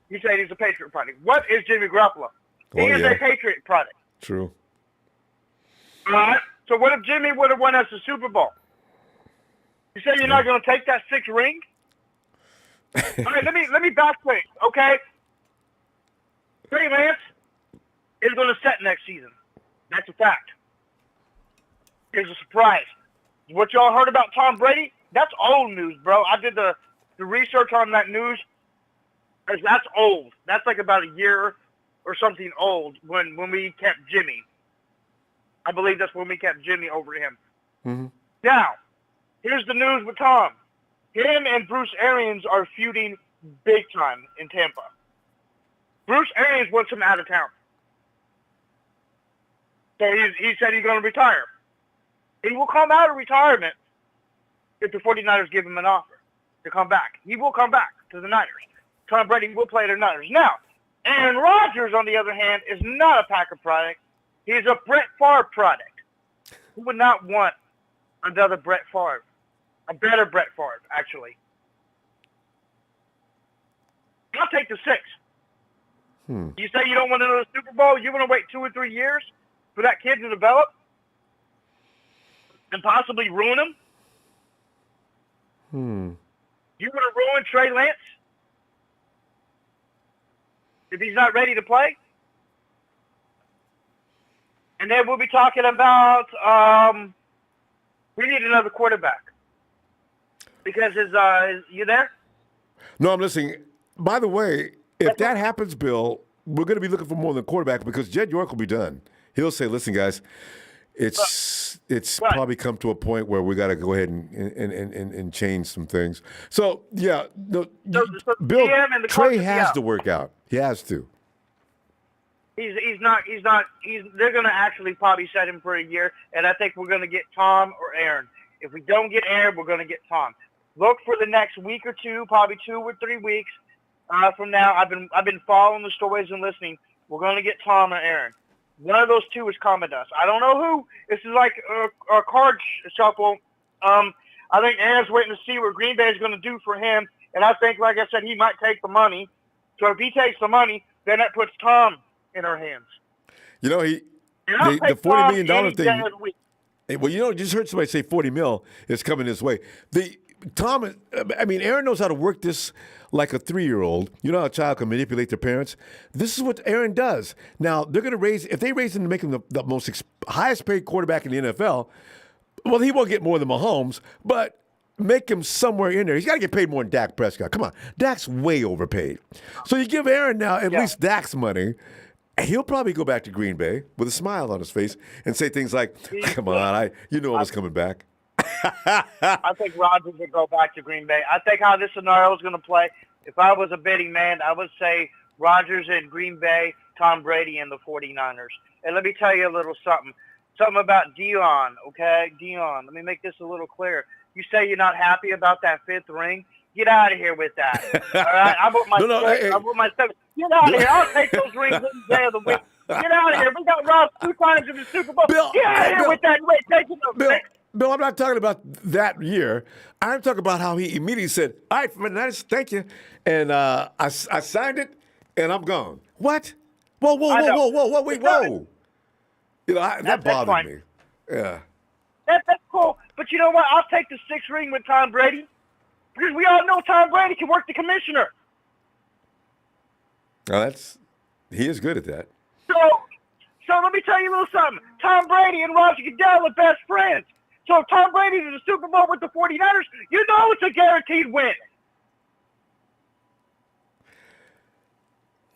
you say he's a Patriot product. What is Jimmy Garoppolo? He is a Patriot product. True. All right. So what if Jimmy would have won us the Super Bowl? You say you're not going to take that 6th ring? All right, let me back things, okay? Trey Lance is going to set next season. That's a fact. Here's a surprise. What y'all heard about Tom Brady? That's old news, bro. I did the research on that news. That's old. That's like about a year or something old when we kept Jimmy. I believe that's when we kept Jimmy over him. Mm-hmm. Now, here's the news with Tom. Him and Bruce Arians are feuding big time in Tampa. Bruce Arians wants him out of town. So he said he's going to retire. He will come out of retirement if the 49ers give him an offer to come back. He will come back to the Niners. Tom Brady will play the Niners. Now, Aaron Rodgers, on the other hand, is not a Packer product. He's a Brett Favre product. Who would not want another Brett Favre? A better Brett Favre, actually. I'll take the 6. You say you don't want another Super Bowl? You want to wait 2 or 3 years for that kid to develop and possibly ruin him? You want to ruin Trey Lance if he's not ready to play? And then we'll be talking about we need another quarterback because is you there? No, I'm listening. By the way, if that happens, Bill, we're going to be looking for more than a quarterback because Jed York will be done. He'll say, "Listen, guys, it's probably come to a point where we got to go ahead and change some things." So yeah, no, Bill, Trey has to work out. He has to. He's not. They're going to actually probably set him for a year, and I think we're going to get Tom or Aaron. If we don't get Aaron, we're going to get Tom. Look for the next week or two, probably 2 or 3 weeks from now. I've been following the stories and listening. We're going to get Tom or Aaron. One of those two is coming to us. I don't know who. This is like a card shuffle. I think Aaron's waiting to see what Green Bay is going to do for him, and I think, like I said, he might take the money. So if he takes the money, then that puts Tom in our hands. You know, the $40 million thing. Well, you know, just heard somebody say $40 million is coming this way. Aaron knows how to work this like a 3-year-old. You know how a child can manipulate their parents? This is what Aaron does. Now, they're going to if they raise him to make him the most highest paid quarterback in the NFL, well, he won't get more than Mahomes, but make him somewhere in there. He's got to get paid more than Dak Prescott. Come on. Dak's way overpaid. So you give Aaron now at least Dak's money. He'll probably go back to Green Bay with a smile on his face and say things like, "Come on, I was coming back." I think Rodgers would go back to Green Bay. I think how this scenario is going to play, if I was a betting man, I would say Rodgers in Green Bay, Tom Brady and the 49ers. And let me tell you a little something. Something about Dion, okay? Dion, let me make this a little clearer. You say you're not happy about that 5th ring? Get out of here with that. All right? I want my seven. Get out of here. I'll take those rings any day of the week. Get out of here. We got robbed 2 times in the Super Bowl. Get out of here with that. Wait, take it. Bill, I'm not talking about that year. I'm talking about how he immediately said, "All right, nice, thank you," and I signed it, and I'm gone. What? Whoa, wait, whoa! You know, that bothered me. Yeah. That's cool, but you know what? I'll take the 6th ring with Tom Brady because we all know Tom Brady can work the commissioner. Oh, he is good at that. So let me tell you a little something. Tom Brady and Roger Goodell are best friends. So if Tom Brady to the Super Bowl with the 49ers, you know it's a guaranteed win.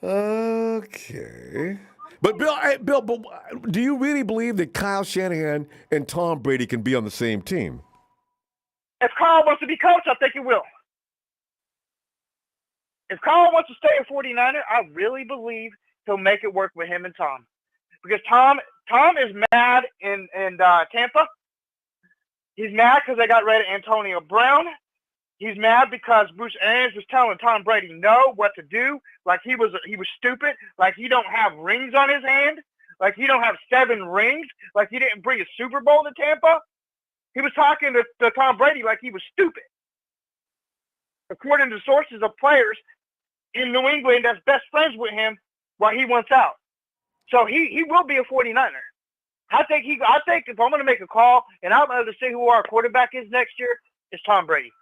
Okay. But Bill, do you really believe that Kyle Shanahan and Tom Brady can be on the same team? If Kyle wants to be coach, I think he will. If Kyle wants to stay a 49er, I really believe he'll make it work with him and Tom. Because Tom is mad in Tampa. He's mad because they got rid of Antonio Brown. He's mad because Bruce Arians was telling Tom Brady no what to do, like he was stupid, like he don't have rings on his hand, like he don't have 7 rings, like he didn't bring a Super Bowl to Tampa. He was talking to Tom Brady like he was stupid. According to sources of players in New England that's best friends with him while he wants out. So he will be a 49er. I think if I'm going to make a call and I'm going to see who our quarterback is next year, it's Tom Brady.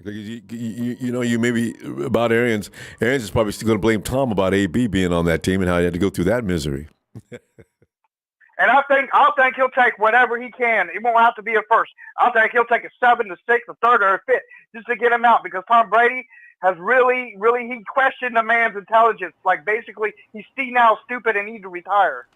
You maybe about Arians. Arians is probably still going to blame Tom about AB being on that team and how he had to go through that misery. And I'll think he'll take whatever he can. It won't have to be a first. I'll think he'll take a 7, a 6, a 3rd, or a 5th just to get him out, because Tom Brady has really he questioned the man's intelligence. Like, basically, he's now stupid and need to retire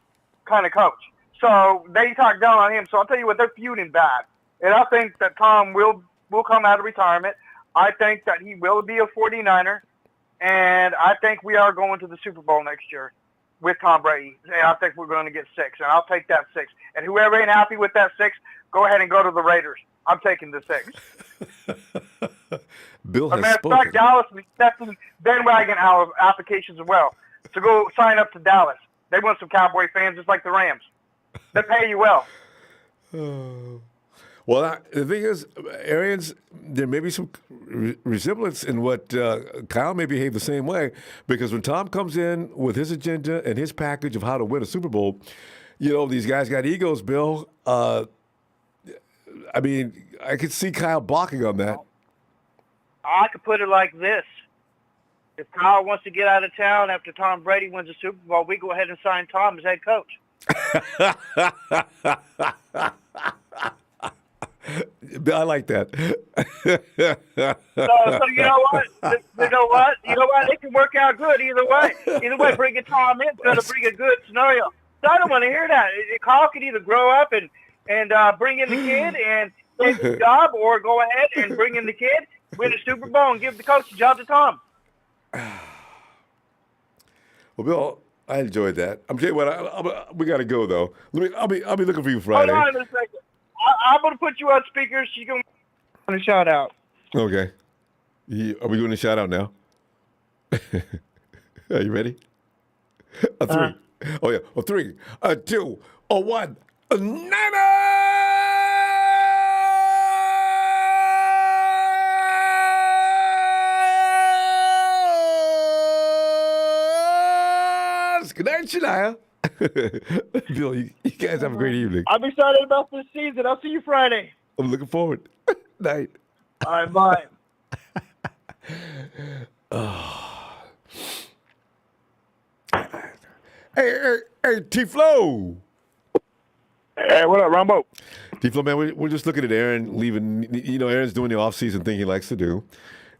kind of coach. So they talk down on him. So I'll tell you what, they're feuding bad. And I think that Tom will come out of retirement. I think that he will be a 49er. And I think we are going to the Super Bowl next year with Tom Brady. And I think we're going to get 6. And I'll take that 6. And whoever ain't happy with that 6, go ahead and go to the Raiders. I'm taking the 6. Bill has spoken. spoken. Dallas is accepting bandwagon applications as well. So go sign up to Dallas. They want some Cowboy fans just like the Rams. They pay you well. Well, the thing is, Arians, there may be some resemblance in what Kyle may behave the same way, because when Tom comes in with his agenda and his package of how to win a Super Bowl, these guys got egos, Bill. I mean, I could see Kyle balking on that. I could put it like this. If Kyle wants to get out of town after Tom Brady wins the Super Bowl, we go ahead and sign Tom as head coach. I like that. So you know what? It can work out good either way. Either way, bringing Tom in is going to bring a good scenario. So I don't want to hear that. Kyle could either grow up and bring in the kid and take the job, or go ahead and bring in the kid, win a Super Bowl, and give the coach the job to Tom. Well, Bill, I enjoyed that. I'm telling you what, we got to go though. I'll be looking for you Friday. Hold on a second. I'm going to put you on speaker. She's going to shout out. Okay. Are we doing a shout out now? Are you ready? A 3. Oh yeah. A 3, a 2, a 1. Good night, Shania. Bill, you guys have a great evening. I'm excited about this season. I'll see you Friday. I'm looking forward. Night. All right, bye. Hey, T-Flow. Hey, what up, Ronbo? T-Flow, man, we're just looking at Aaron leaving. Aaron's doing the off-season thing he likes to do.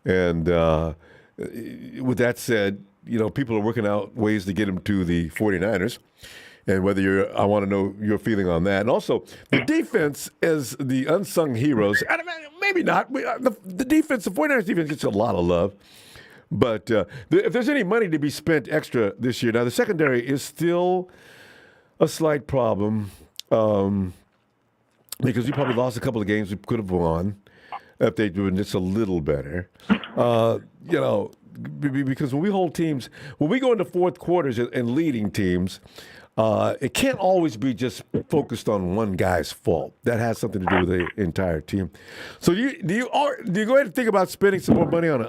And with that said, people are working out ways to get him to the 49ers. And I want to know your feeling on that. And also, the defense as the unsung heroes. Maybe not. The defense, the 49ers defense gets a lot of love. But if there's any money to be spent extra this year, now the secondary is still a slight problem because we probably lost a couple of games we could have won if they'd been just a little better. Because when we hold teams, when we go into fourth quarters and leading teams, it can't always be just focused on one guy's fault. That has something to do with the entire team. So do you go ahead and think about spending some more money on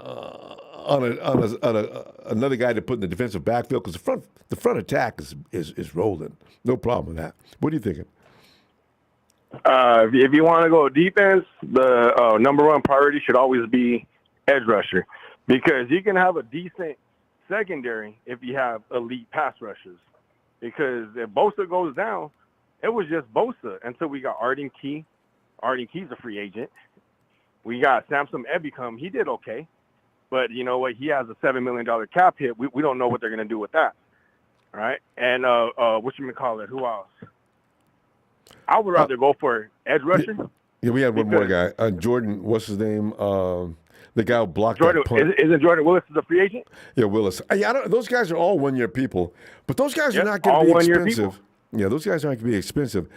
another guy to put in the defensive backfield, because the front attack is rolling. No problem with that. What are you thinking? If you want to go defense, the number one priority should always be edge rusher, because you can have a decent secondary if you have elite pass rushers. Because if Bosa goes down, it was just Bosa until we got Arden Key. Arden Key's a free agent. We got Samson Ebicom. He did okay. But you know what? He has a $7 million cap hit. We don't know what they're going to do with that. All right? And whatchamacallit, who else? I would rather go for edge rusher. Yeah, we had one more guy. Jordan, what's his name? The guy who blocked Jordan, that punt. Isn't Jordan Willis a free agent? Yeah, Willis. Those guys are all one-year people, but those guys are not going to be expensive. Yeah, those guys aren't going to be expensive.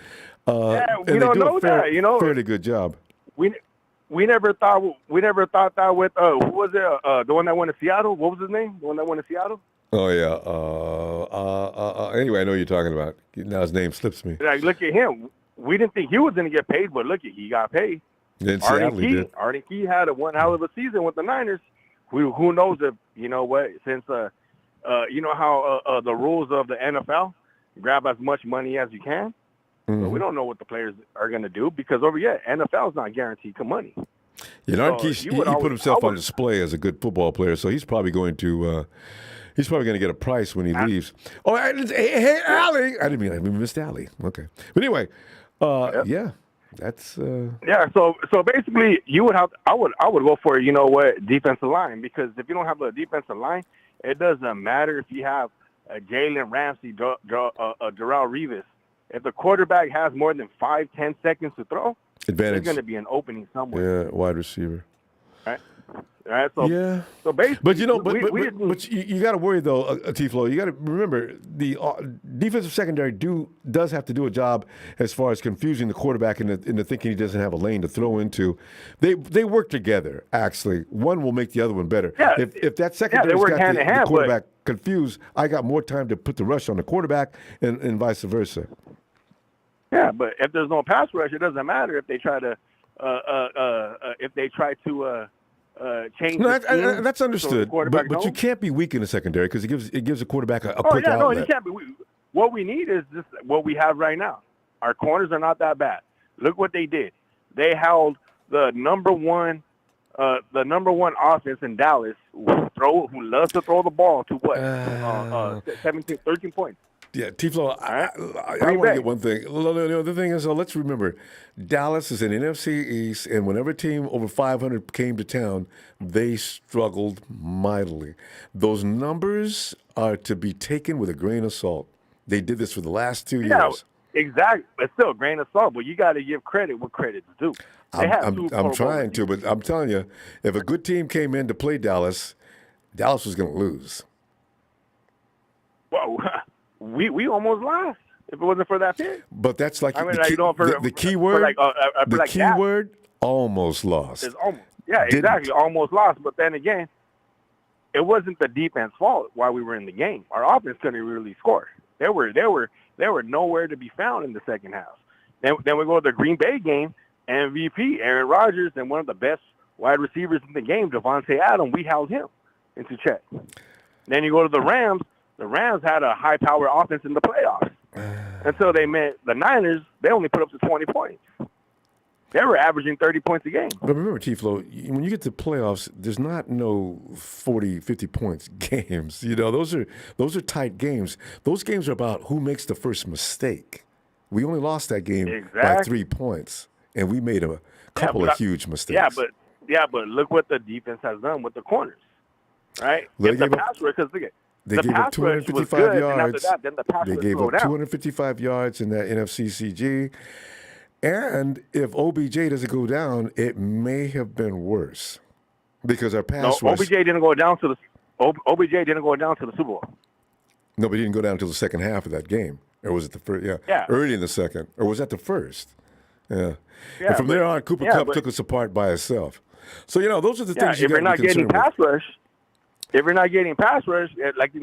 We don't know that. Fairly good job. We never thought that with who was it? The one that went to Seattle. What was his name? The one that went to Seattle. Oh yeah. Anyway, I know what you're talking about. Now his name slips me. Like, look at him. We didn't think he was going to get paid, but look at he got paid. Arden Key had one hell of a season with the Niners. Who knows if since you know how the rules of the NFL, grab as much money as you can. Mm-hmm. But we don't know what the players are going to do, because NFL is not guaranteed money. Yeah, Arden Key, he put himself on display as a good football player, so he's probably going to He's probably going to get a price when he leaves. Oh, hey, Allie. I didn't mean I missed Allie. Okay. But anyway, yeah, that's. Yeah, so basically, I would go for defensive line, because if you don't have a defensive line, it doesn't matter if you have Jalen Ramsey, Darrell Revis. If the quarterback has more than 5-10 seconds to throw, Advantage. there's going to be an opening somewhere. Yeah, wide receiver. Right. So yeah. So basically, but you got to worry though, T-Flow. You got to remember the defensive secondary does have to do a job as far as confusing the quarterback into thinking he doesn't have a lane to throw into. They work together. Actually, one will make the other one better. Yeah. If that secondary's work got hand in hand, the quarterback confused, I got more time to put the rush on the quarterback and vice versa. Yeah, but if there's no pass rush, it doesn't matter if they try to change. No, that's so understood. But you can't be weak in the secondary because it gives a quarterback a quick outlet. No, you can't be. What we need is just what we have right now. Our corners are not that bad. Look what they did. They held the number one offense in Dallas, who loves to throw the ball, to what? 13 points. Yeah, T-Flow, I want to get one thing. The thing is, let's remember, Dallas is an NFC East, and whenever a team over 500 came to town, they struggled mightily. Those numbers are to be taken with a grain of salt. They did this for the last 2 years. Yeah, exactly. It's still a grain of salt, but you got to give credit what credit's due. I'm trying to, but I'm telling you, if a good team came in to play Dallas, Dallas was going to lose. Whoa. We almost lost if it wasn't for that pick. But that's like the key word, almost lost. It's almost, exactly, almost lost. But then again, it wasn't the defense fault why we were in the game. Our offense couldn't really score. They were nowhere to be found in the second half. Then we go to the Green Bay game, MVP Aaron Rodgers and one of the best wide receivers in the game, Devontae Adams. We held him into check. Then you go to the Rams. The Rams had a high-powered offense in the playoffs. Until they met the Niners, they only put up to 20 points. They were averaging 30 points a game. But remember, T-Flow, when you get to playoffs, there's not no 40, 50 points games. Those are tight games. Those games are about who makes the first mistake. We only lost that game by 3 points, and we made a couple of huge mistakes. But look what the defense has done with the corners, right? They gave up 255 yards. They gave up 255 yards in that NFC CG. And if OBJ doesn't go down, it may have been worse because our pass rush. OBJ didn't go down to the Super Bowl. No, but he didn't go down until the second half of that game. Or was it the first? Yeah. Early in the second. Or was that the first? Yeah. And from there on, Cooper Kupp took us apart by itself. So, those are the things you got to be concerned with. If you're not getting pass rush, look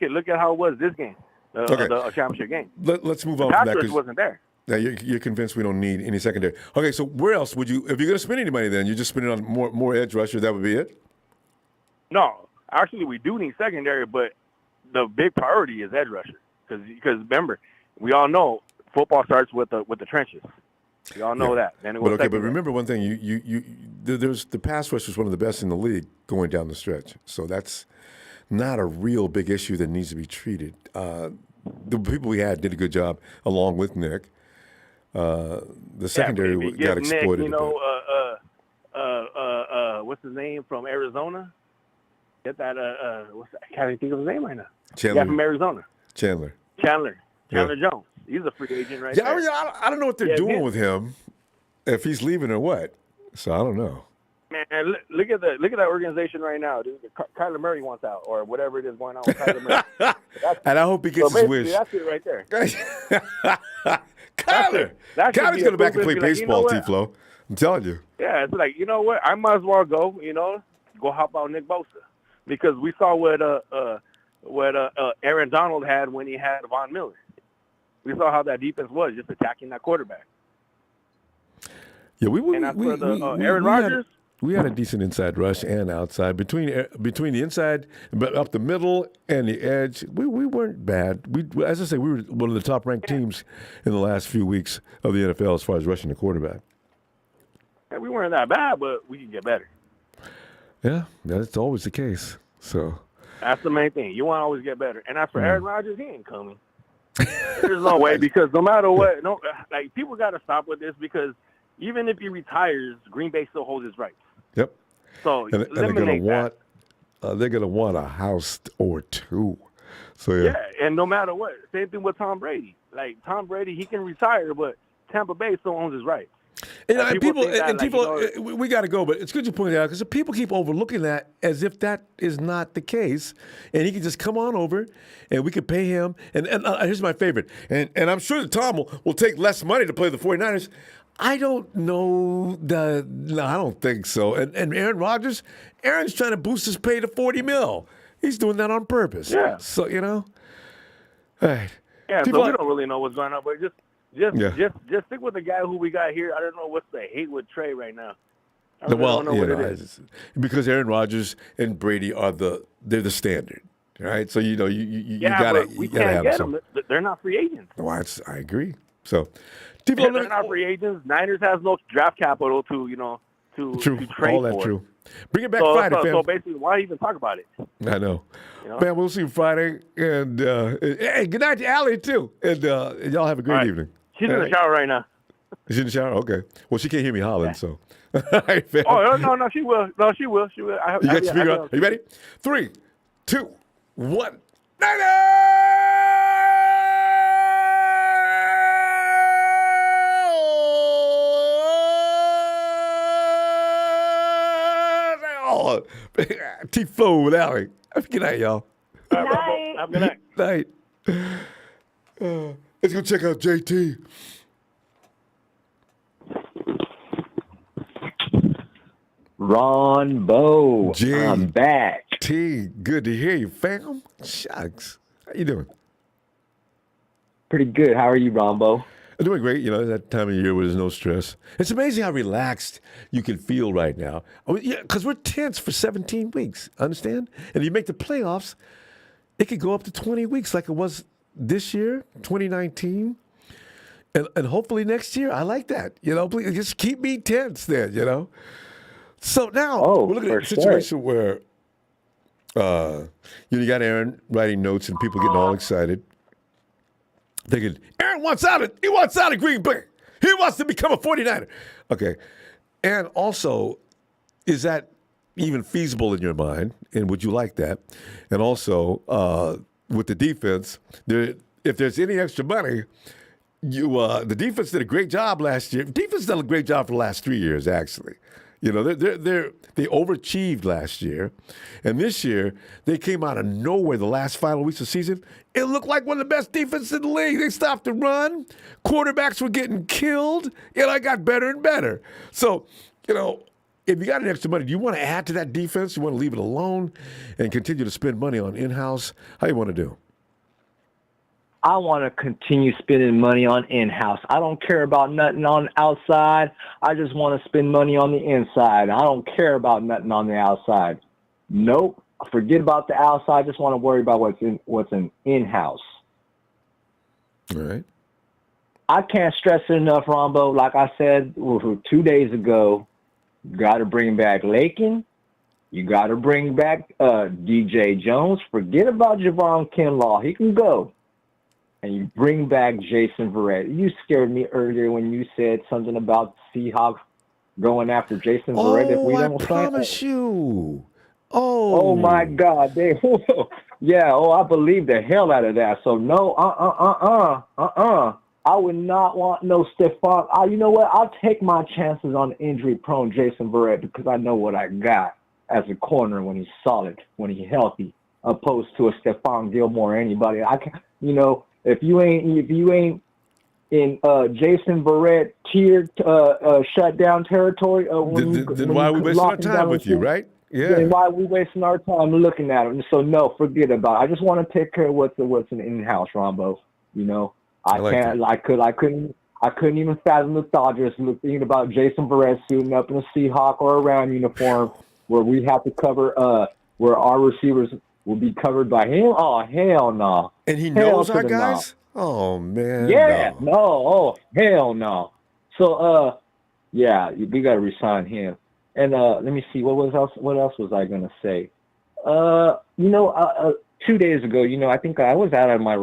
at how it was this game, the championship game. Let's move on from that. Pass rush wasn't there. Now you're convinced we don't need any secondary. Okay, so where else would you, if you're going to spend any money, then you just spend it on more edge rushers? That would be it. No, actually, we do need secondary, but the big priority is edge rusher because remember, we all know football starts with the trenches. We all know that. Then but remember one thing: there's the pass rush is one of the best in the league going down the stretch. So that's not a real big issue that needs to be treated. The people we had did a good job, along with Nick. The secondary got exploited. Nick, what's his name from Arizona? Get that. I can't even think of his name right now. Chandler. Yeah, from Arizona. Chandler Jones. He's a free agent right there. I don't know what they're doing with him, if he's leaving or what. So I don't know. Man, look at that organization right now. Kyler Murray wants out, or whatever it is going on with Kyler Murray. And I hope he gets his wish. That's it right there. Kyler's going to back and play baseball, T-Flow. I'm telling you. Yeah, it's like, you know what? I might as well go help out Nick Bosa, because we saw what Aaron Donald had when he had Von Miller. We saw how that defense was, just attacking that quarterback. Yeah, Aaron Rodgers. We had a decent inside rush and outside. Between the inside, but up the middle and the edge, we weren't bad. As I say, we were one of the top ranked teams in the last few weeks of the NFL as far as rushing the quarterback. Yeah, we weren't that bad, but we can get better. Yeah, that's always the case. So, That's the main thing. You want to always get better. And as for Aaron Rodgers, he ain't coming. There's no way, because no matter what, people got to stop with this, because even if he retires, Green Bay still holds his rights. Yep. So and they're gonna want a house or two. So yeah, and no matter what, same thing with Tom Brady. Like Tom Brady, he can retire, but Tampa Bay still owns his rights. And people, we got to go, but it's good you pointed out, because people keep overlooking that as if that is not the case, and he can just come on over, and we could pay him. And here's my favorite, and I'm sure that Tom will take less money to play the 49ers. I don't know no, I don't think so. And Aaron Rodgers, Aaron's trying to boost his pay to $40 million. He's doing that on purpose. Yeah. So all right. Yeah. People so we don't really know what's going on, but just stick with the guy who we got here. I don't know what's the hate with Trey right now. I really don't know what it is. Because Aaron Rodgers and Brady they're the standard, right? So you gotta we can't get them. They're not free agents. No, I agree. So they're not free agents. Niners has no draft capital to trade all that for. True. Bring it back Friday, fam. So basically, why even talk about it? I know. Man, we'll see you Friday. And hey, good night to Allie, too. And y'all have a great evening. She's in the shower right now. She's in the shower? Okay. Well, she can't hear me hollering, so. All right, fam. Oh, no, she will. No, she will. She will. You got your speaker on? Are you ready? 3, 2, 1. Niners! T-Flow with Allie. Good night, y'all. All right, have a good night. Night. Let's go check out JT. Ronbo, I'm back. T, good to hear you, fam. Shucks. How you doing? Pretty good. How are you, Ronbo? I'm doing great. That time of year where there's no stress. It's amazing how relaxed you can feel right now. Because we're tense for 17 weeks, understand? And if you make the playoffs, it could go up to 20 weeks like it was this year, 2019. And hopefully next year. I like that. Please just keep me tense then, So now we're looking at a situation where you got Aaron writing notes and people getting all excited. Thinking, Aaron wants out. He wants out of Green Bay. He wants to become a 49er. Okay. And also, is that even feasible in your mind? And would you like that? And also, with the defense, if there's any extra money, the defense did a great job last year. Defense did a great job for the last 3 years, actually. They overachieved last year, and this year they came out of nowhere. The last final weeks of the season, it looked like one of the best defenses in the league. They stopped the run. Quarterbacks were getting killed. It got better and better. So, if you got an extra money, do you want to add to that defense? You want to leave it alone and continue to spend money on in-house? How you want to do? I want to continue spending money on in-house. I don't care about nothing on the outside. I just want to spend money on the inside. I don't care about nothing on the outside. Nope. Forget about the outside. I just want to worry about what's in-house. All right. I can't stress it enough, Ronbo. Like I said 2 days ago, you got to bring back Lakin. You got to bring back DJ Jones. Forget about Javon Kinlaw. He can go. And you bring back Jason Verrett. You scared me earlier when you said something about Seahawks going after Jason Verrett if we don't sign. I promise you. Oh my God. I believe the hell out of that. So no, I would not want no Stephon. You know what? I'll take my chances on injury-prone Jason Verrett because I know what I got as a corner when he's solid, when he's healthy, opposed to a Stephon Gilmore or anybody. If you ain't in Jason Verrett tiered shutdown territory, then why are we wasting our time with you, right? Yeah. Then why are we wasting our time looking at him? So no, forget about it. I just want to take care of what's an in-house, Ronbo. I couldn't even fathom the thought just thinking about Jason Verrett suiting up in a Seahawk or a Ram uniform where we have to cover where our receivers will be covered by him. Oh hell no! And he knows our guys. No. Oh man. Yeah. No. Oh hell no. So we got to resign him. And let me see what else was I gonna say? 2 days ago, I think I was out of my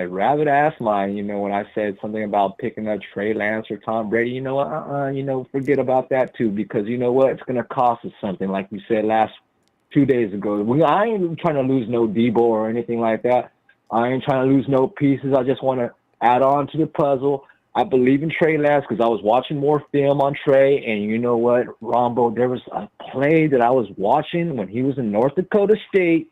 rabbit ass mind, when I said something about picking up Trey Lance or Tom Brady. Forget about that too, because you know what? It's going to cost us something, like we said 2 days ago. I ain't trying to lose no Debo or anything like that. I ain't trying to lose no pieces. I just want to add on to the puzzle. I believe in Trey Lance because I was watching more film on Trey, and you know what, Ronbo, there was a play that I was watching when he was in North Dakota State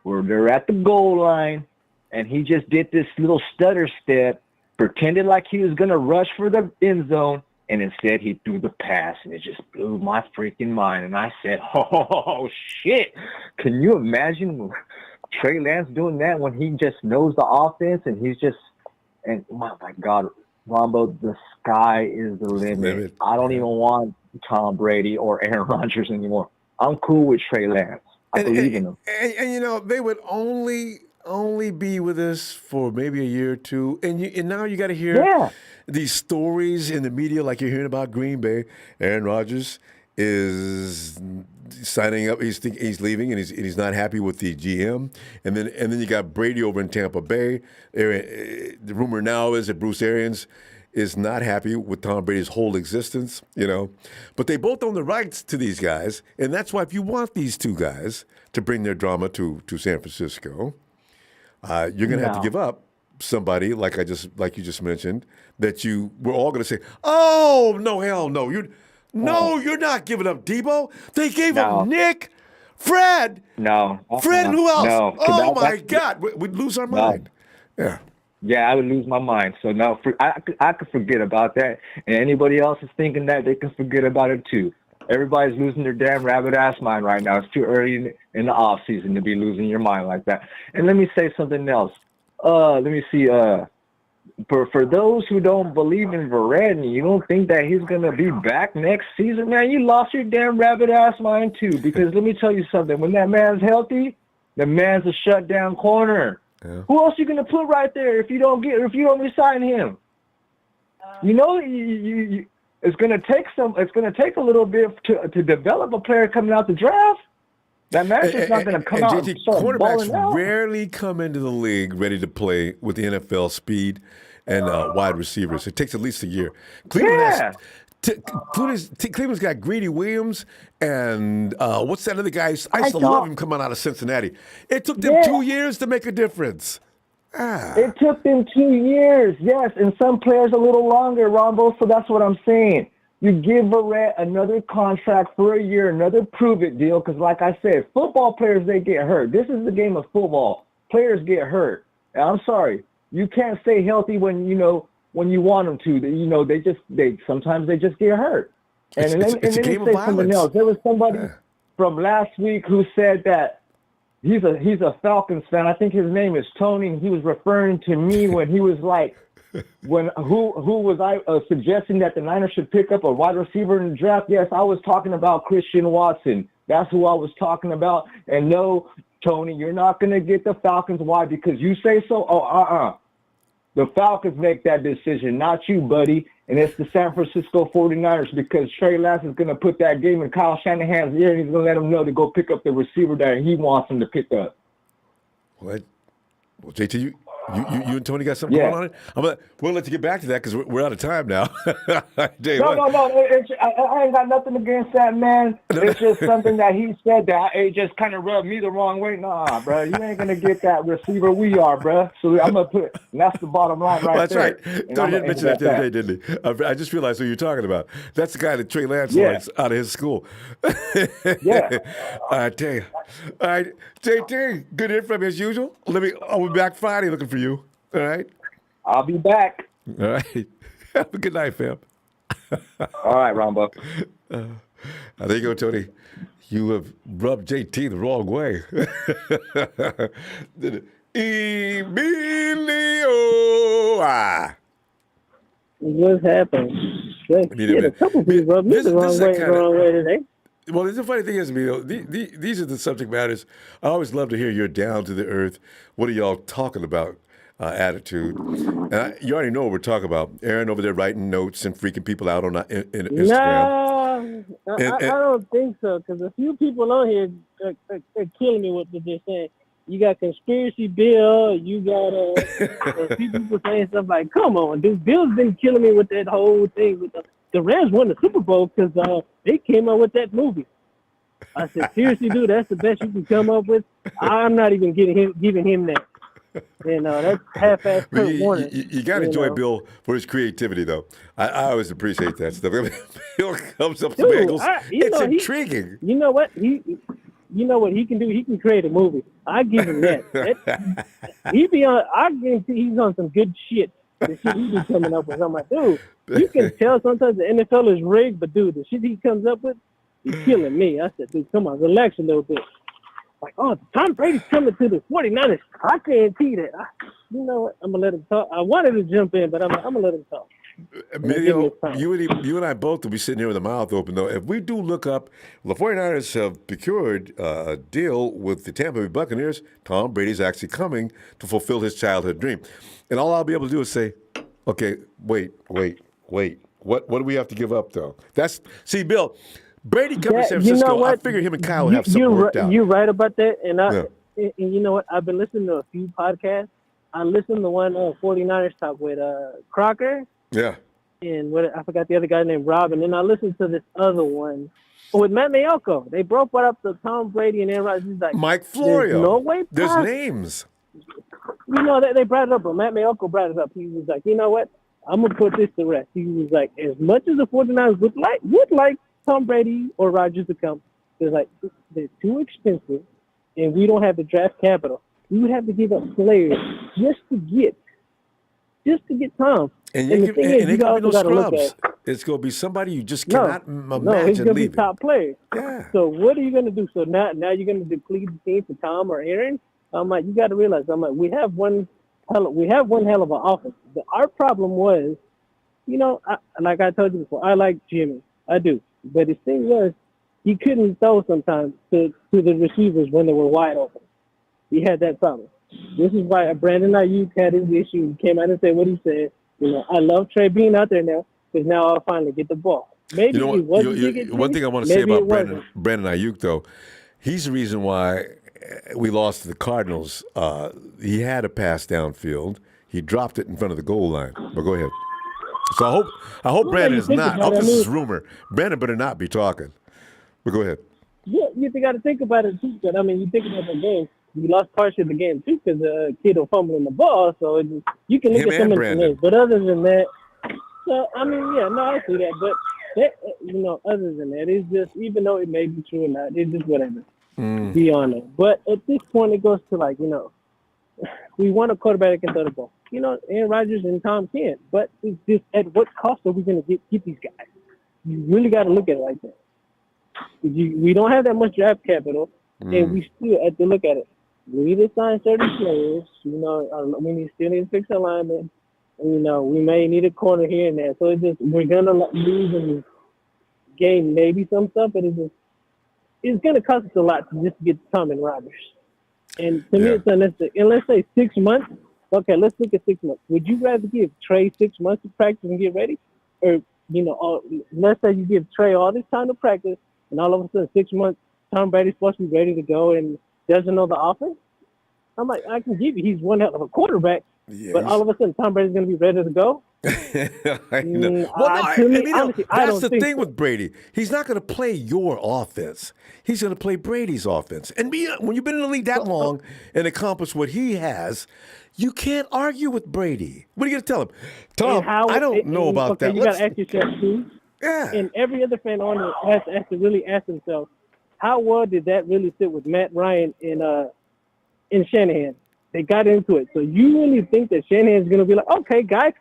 where they're at the goal line, and he just did this little stutter step, pretended like he was going to rush for the end zone, and instead he threw the pass, and it just blew my freaking mind. And I said, oh, shit. Can you imagine Trey Lance doing that when he just knows the offense, and he's just – and my God, Ronbo, the sky is the limit. I don't even want Tom Brady or Aaron Rodgers anymore. I'm cool with Trey Lance. I believe in them. And they would only be with us for maybe a year or two. And now you got to hear these stories in the media like you're hearing about Green Bay. Aaron Rodgers is signing up. He's leaving, and he's not happy with the GM. And then you got Brady over in Tampa Bay. The rumor now is that Bruce Arians is not happy with Tom Brady's whole existence, But they both own the rights to these guys, and that's why if you want these two guys to bring their drama to San Francisco, you're going to have to give up somebody like you just mentioned that we're all going to say, oh no, hell no, you're not giving up Debo. They gave up Nick, Fred. No. Fred and who else? No. Oh my God, we'd lose our mind. Yeah. Yeah, I would lose my mind. So no, I could forget about that. And anybody else is thinking that, they can forget about it too. Everybody's losing their damn rabbit ass mind right now. It's too early in the off season to be losing your mind like that. And let me say something else. Let me see. For those who don't believe in Varane, you don't think that he's gonna be back next season, man? You lost your damn rabbit ass mind too. Because let me tell you something. When that man's healthy, the man's a shutdown corner. Yeah. Who else you gonna put right there if you don't resign him? It's gonna take a little bit to develop a player coming out the draft. That man's just not gonna come out and start balling out. Quarterbacks rarely come into the league ready to play with the NFL speed and wide receivers. It takes at least a year. Cleveland's got Greedy Williams and what's that other guy? I used to love him coming out of Cincinnati. It took them 2 years to make a difference. It took them 2 years, yes, and some players a little longer, Ronbo, so that's what I'm saying. You give Verrett another contract for a year, another prove-it deal, because like I said, football players, they get hurt. This is the game of football. Players get hurt. And I'm sorry. You can't stay healthy when you want them to. Sometimes they just get hurt. And let me say something else. There was somebody from last week who said that he's a Falcons fan. I think his name is Tony, and he was referring to me when he was like, who was I suggesting that the Niners should pick up a wide receiver in the draft? Yes, I was talking about Christian Watson. That's who I was talking about. And no, Tony, you're not going to get the Falcons. Why? Because you say so? The Falcons make that decision, not you, buddy. And it's the San Francisco 49ers, because Trey Lance is going to put that game in Kyle Shanahan's ear, and he's going to let him know to go pick up the receiver that he wants him to pick up. What? Well, JT, you and Tony got something going on it? We'll let you get back to that because we're out of time now. No. I ain't got nothing against that, man. It's just something that he said that it just kind of rubbed me the wrong way. Nah, bro, you ain't gonna get that receiver. We are, bro. So I'm gonna put. And that's the bottom line right there. That's right. Tony didn't mention that the other day, didn't he? I just realized who you're talking about. That's the guy that Trey Lance likes out of his school. Yeah. I tell you. All right, JT, good hearing from you as usual. I'll be back Friday looking for you. All right. I'll be back. All right. Have a good night, fam. All right, Ronbo. There you go, Tony. You have rubbed JT the wrong way. Emilio. What happened? A couple people rubbed me the wrong way today. Well, the funny thing is, Emilio, these are the subject matters. I always love to hear your down to the earth. What are y'all talking about? Attitude. You already know what we're talking about. Aaron over there writing notes and freaking people out on Instagram. No, I don't think so, because a few people on here are killing me with what they're saying. You got Conspiracy Bill. You got a few people saying stuff like, come on, dude. Bill's been killing me with that whole thing. With the Rams won the Super Bowl because they came up with that movie. I said, seriously, dude, that's the best you can come up with? I'm not even giving him that. That's half-assed Kurt Warner. You got to enjoy Bill for his creativity, though. I always appreciate that stuff. Bill comes up with angles. It's intriguing. You know what? You know what he can do? He can create a movie. I give him that. He be on. I guarantee he's on some good shit. The shit he be coming up with. I'm like, dude, you can tell sometimes the NFL is rigged, but dude, the shit he comes up with, he's killing me. I said, dude, come on, relax a little bit. Like, oh, Tom Brady's coming to the 49ers. I guarantee that. You know what? I'm going to let him talk. I wanted to jump in, but I'm going to let him talk. Emilio, you and I both will be sitting here with a mouth open, though. If we do look up, the 49ers have procured a deal with the Tampa Bay Buccaneers. Tom Brady's actually coming to fulfill his childhood dream. And all I'll be able to do is say, okay, wait. What do we have to give up, though? See, Bill, Brady coming to San Francisco, you know I figured him and Kyle have something worked out. You're right about that. And you know what? I've been listening to a few podcasts. I listened to one 49ers talk with Crocker. Yeah. And I forgot the other guy named Rob. And then I listened to this other one with Matt Mayoko. They both brought up the Tom Brady and Aaron Rodgers. He's like, Mike Florio. There's no way There's names. You know, they brought it up, but Matt Mayoko brought it up. He was like, you know what? I'm going to put this to rest. He was like, as much as the 49ers would like Tom Brady or Rodgers to come, they're too expensive, and we don't have the draft capital. We would have to give up players just to get Tom. And it ain't gonna be no scrubs. It's gonna be somebody you just cannot imagine it's gonna leaving. be top players. Yeah. So what are you gonna do? So now you're gonna deplete the team for Tom or Aaron? I'm like, you got to realize. I'm like, we have one hell of an offense. Our problem was, like I told you before, I like Jimmy. I do. But the thing was, he couldn't throw sometimes to the receivers when they were wide open. He had that problem. This is why Brandon Ayuk had his issue. He came out and said what he said. I love Trey being out there now because now I'll finally get the ball. Maybe he wasn't one thing I want to say about Brandon Ayuk, though, he's the reason why we lost to the Cardinals. He had a pass downfield. He dropped it in front of the goal line. But go ahead. So I hope Brandon is not. I hope this is rumor. Brandon better not be talking. But go ahead. Yeah, you got to think about it too. But you think about the game. You lost partially the game too because the kid was fumbling the ball. So you can look at some of the things. But other than that, I see that. But other than that, it's just even though it may be true or not, it's just whatever. Be on it. But at this point, it goes to we want a quarterback that can throw the ball. Aaron Rodgers and Tom can, but it's just at what cost are we going to get these guys? You really got to look at it like that. We don't have that much draft capital, and we still have to look at it. We need to sign certain players. We still need to fix our linemen. We may need a corner here and there. So it's just we're gonna lose and gain maybe some stuff, but it's gonna cost us a lot to just get Tom and Rodgers. And to me, it's unnecessary. And let's say 6 months. Okay, let's look at 6 months. Would you rather give Trey 6 months to practice and get ready, or let's say you give Trey all this time to practice, and all of a sudden 6 months, Tom Brady's supposed to be ready to go and doesn't know the offense? I'm like, I can give you he's one hell of a quarterback, but all of a sudden Tom Brady's going to be ready to go? I know. That's the thing with Brady. He's not going to play your offense. He's going to play Brady's offense. And when you've been in the league that long and accomplished what he has, you can't argue with Brady. What are you going to tell him? Tom, I don't know about that. You got to ask yourself, too. Yeah. And every other fan on it has to really ask themselves, how well did that really sit with Matt Ryan and Shanahan? They got into it. So you really think that Shanahan's going to be like, okay, guys,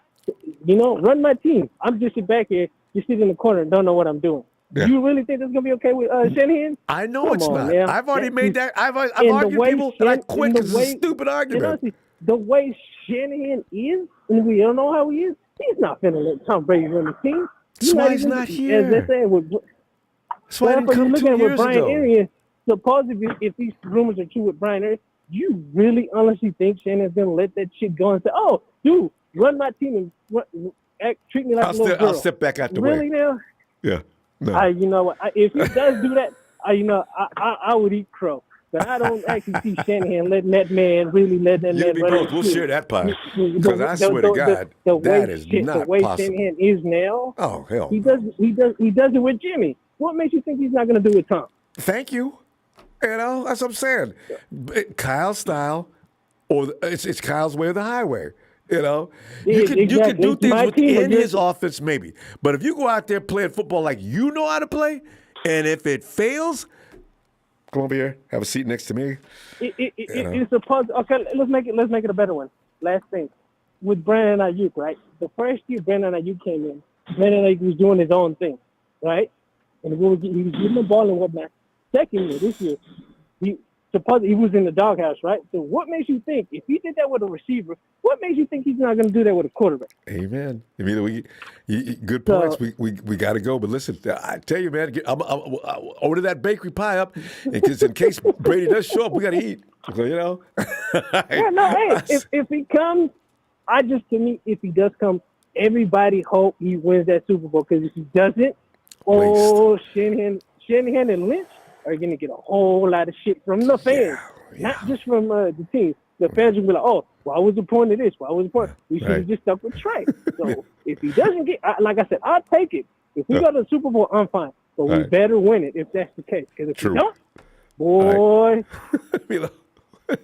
run my team. I'm just sit back here, just sit in the corner and don't know what I'm doing. Yeah. You really think that's going to be okay with Shanahan? I know it's not. Man. I've already made that. I've argued with people and I quit because it's a stupid argument. Honestly, the way Shanahan is, and we don't know how he is, he's not going to let Tom Brady run the team. That's why he's not here. As they say, that's why I didn't come 2 years ago. Arians, supposedly, if these rumors are true with Brian Arians, you really honestly think Shannon's going to let that shit go and say, oh, dude, run my team and treat me like a little girl? I'll step back out the way. Really now? Yeah. No. You know what? If he does do that, I would eat crow. But I don't actually see Shanahan letting that man let that man run. We'll share that pie. Because I swear to God, that is not the way possible. Shanahan is now. Oh hell, he does it with Jimmy. What makes you think he's not going to do it with Tom? Thank you. You know, that's what I'm saying. Kyle's style, or it's Kyle's way or the highway. You know, you can do things within his offense, maybe. But if you go out there playing football like you know how to play, and if it fails, come over here, have a seat next to me. It's a puzzle. Okay, let's make it a better one. Last thing, with Brandon Ayuk, right? The first year Brandon Ayuk came in, Brandon Ayuk was doing his own thing, right? And he was getting the ball and whatnot. Second year, this year, he was in the doghouse, right? So what makes you think, if he did that with a receiver, what makes you think he's not going to do that with a quarterback? Amen. I mean, good points. We got to go. But listen, I tell you, man, I'm order that bakery pie up, because in case Brady does show up, we got to eat. So, you know. If he comes, to me, if he does come, everybody hope he wins that Super Bowl, because if he doesn't, Shanahan and Lynch are going to get a whole lot of shit from the fans, not just from the team. The fans will be like, "Oh, why was the point of this? Why was the point? We should have just stuck with Trey." So if he doesn't get, like I said, I'll take it. If we go to the Super Bowl, I'm fine. But we better win it if that's the case. Because if we don't, boy,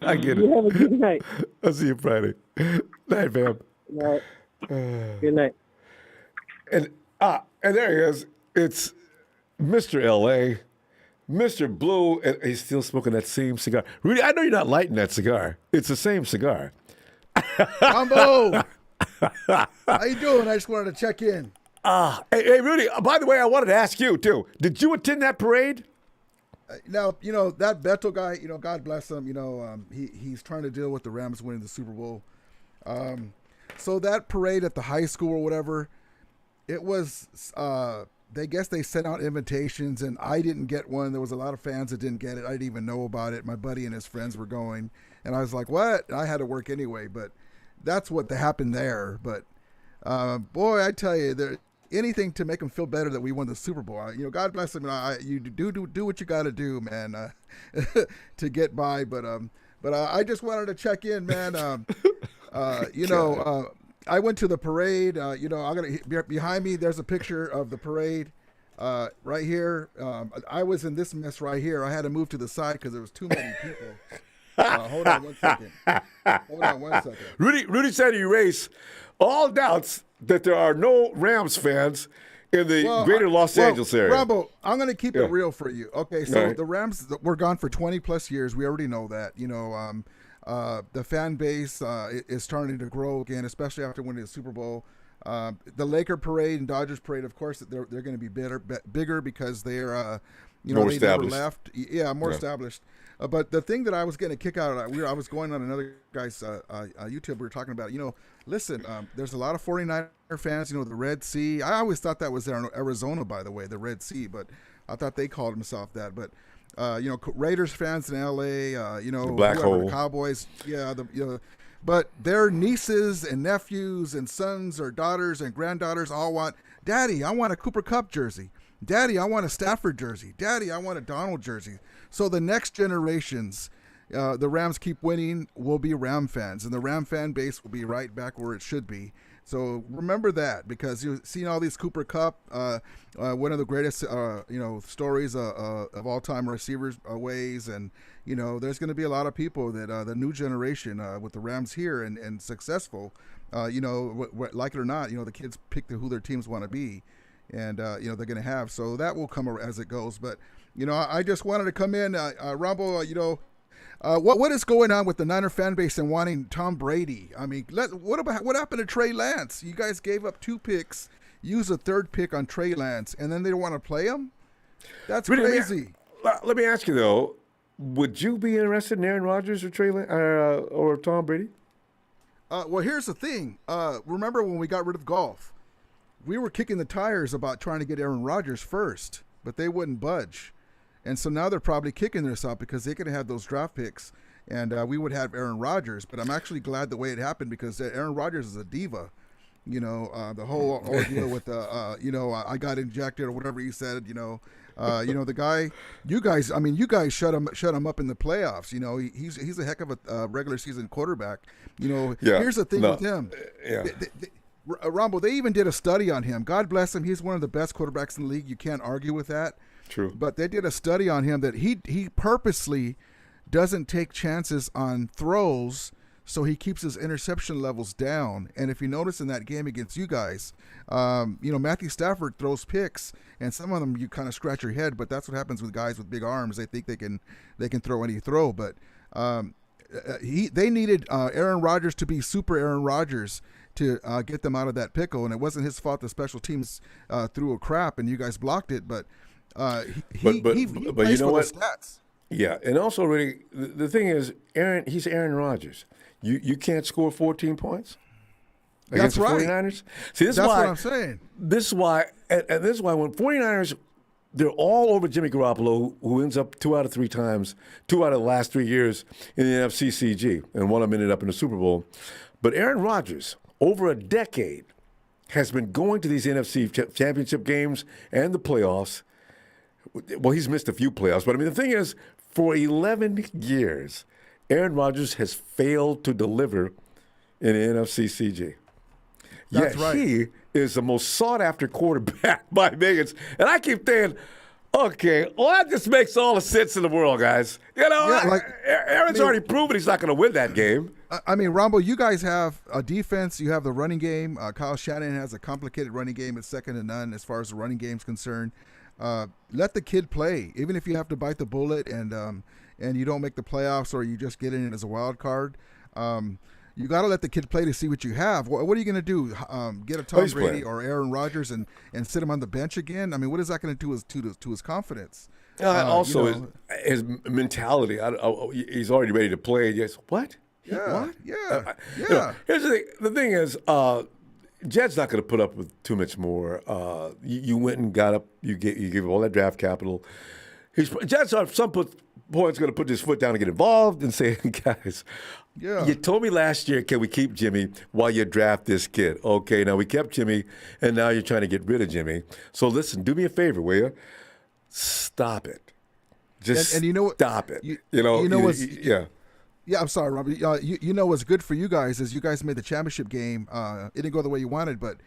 I get it. You have a good night. I'll see you Friday. Night, fam. All right. Good night. And there he is. It's Mr. L.A., Mr. Blue, and he's still smoking that same cigar. Rudy, I know you're not lighting that cigar. It's the same cigar. Ronbo! How you doing? I just wanted to check in. Hey, Rudy, by the way, I wanted to ask you, too. Did you attend that parade? Now, that Beto guy, God bless him, he's trying to deal with the Rams winning the Super Bowl. So that parade at the high school or whatever, it was... They guess they sent out invitations, and I didn't get one. There was a lot of fans that didn't get it. I didn't even know about it. My buddy and his friends were going, and I was like, "What?" And I had to work anyway. But that's what happened there. But boy, I tell you, anything to make them feel better that we won the Super Bowl. God bless them. You do what you got to do, man, to get by. But I just wanted to check in, man. I went to the parade. Behind me, there's a picture of the parade right here. I was in this mess right here. I had to move to the side because there was too many people. Hold on one second. Rudy said he erased all doubts that there are no Rams fans in the greater Los Angeles area. Ronbo, I'm going to keep it real for you. Okay, so the Rams were gone for 20 plus years. We already know that. The fan base is starting to grow again, especially after winning the Super Bowl. The Laker parade and Dodgers parade, of course, they're going to be bigger because they're more established. Never left. Yeah, more established. But the thing that I was getting a kick out of, I was going on another guy's YouTube. We were talking about, listen, there's a lot of 49er fans. The Red Sea. I always thought that was there in Arizona, by the way, the Red Sea. But I thought they called themselves that. But Raiders fans in L.A., the Black Hole, Cowboys, but their nieces and nephews and sons or daughters and granddaughters all want, Daddy, I want a Cooper Kupp jersey. Daddy, I want a Stafford jersey. Daddy, I want a Donald jersey. So the next generations, the Rams keep winning, will be Ram fans, and the Ram fan base will be right back where it should be. So remember that, because you've seen all these Cooper Kupp, one of the greatest, stories of all-time receivers ways, and there's going to be a lot of people that the new generation with the Rams here and successful, like it or not, the kids pick who their teams want to be, and they're going to have. So that will come as it goes. But I just wanted to come in, Ronbo, what is going on with the Niner fan base and wanting Tom Brady? I mean, what happened to Trey Lance? You guys gave up 2 picks, used a 3rd pick on Trey Lance, and then they don't want to play him? That's crazy. Let me ask you though, would you be interested in Aaron Rodgers or Trey Lance or Tom Brady? Well, here's the thing. Remember when we got rid of golf? We were kicking the tires about trying to get Aaron Rodgers first, but they wouldn't budge. And so now they're probably kicking themselves out because they could have those draft picks, and we would have Aaron Rodgers. But I'm actually glad the way it happened because Aaron Rodgers is a diva. The whole ordeal with the, I got injected or whatever he said, the guy, you guys shut him up in the playoffs. He's a heck of a regular season quarterback. Here's the thing with him. Ronbo, they even did a study on him. God bless him. He's one of the best quarterbacks in the league. You can't argue with that. True. But they did a study on him that he purposely doesn't take chances on throws, so he keeps his interception levels down. And if you notice in that game against you guys, Matthew Stafford throws picks, and some of them you kind of scratch your head. But that's what happens with guys with big arms. They think they can throw any throw. But they needed Aaron Rodgers to be super Aaron Rodgers to get them out of that pickle, and it wasn't his fault the special teams threw a crap and you guys blocked it, but he plays for the stats. Yeah, and also really the thing is, he's Aaron Rodgers. You can't score 14 points against the 49ers? See, that's what I'm saying. This is why when 49ers, they're all over Jimmy Garoppolo, who ends up 2 out of 3 times, 2 out of the last 3 years in the NFC CG, and one of them ended up in the Super Bowl. But Aaron Rodgers, over a decade, has been going to these NFC championship games and the playoffs. Well, he's missed a few playoffs, but the thing is, for 11 years, Aaron Rodgers has failed to deliver in the NFC CG. That's right. He is the most sought-after quarterback by millions. And I keep saying, okay, well, that just makes all the sense in the world, guys. Aaron's already proven he's not going to win that game. Rombo, you guys have a defense. You have the running game. Kyle Shanahan has a complicated running game. It's second to none as far as the running game's concerned. Let the kid play, even if you have to bite the bullet and you don't make the playoffs or you just get in as a wild card. You got to let the kid play to see what you have. What are you going to do? Get a Tom Brady or Aaron Rodgers and sit him on the bench again? What is that going to do to his confidence? His mentality. He's already ready to play. Yes. What? Yeah. Here's the thing. The thing is, Jed's not going to put up with too much more. You went and got up. You gave all that draft capital. Jed's at some point's going to put his foot down and get involved and say, guys, you told me last year, can we keep Jimmy while you draft this kid? Okay, now we kept Jimmy, and now you're trying to get rid of Jimmy. So listen, do me a favor, will you? Stop it. Just and you know what, stop it. Yeah, I'm sorry, Robbie. You know what's good for you guys is you guys made the championship game. It didn't go the way you wanted, but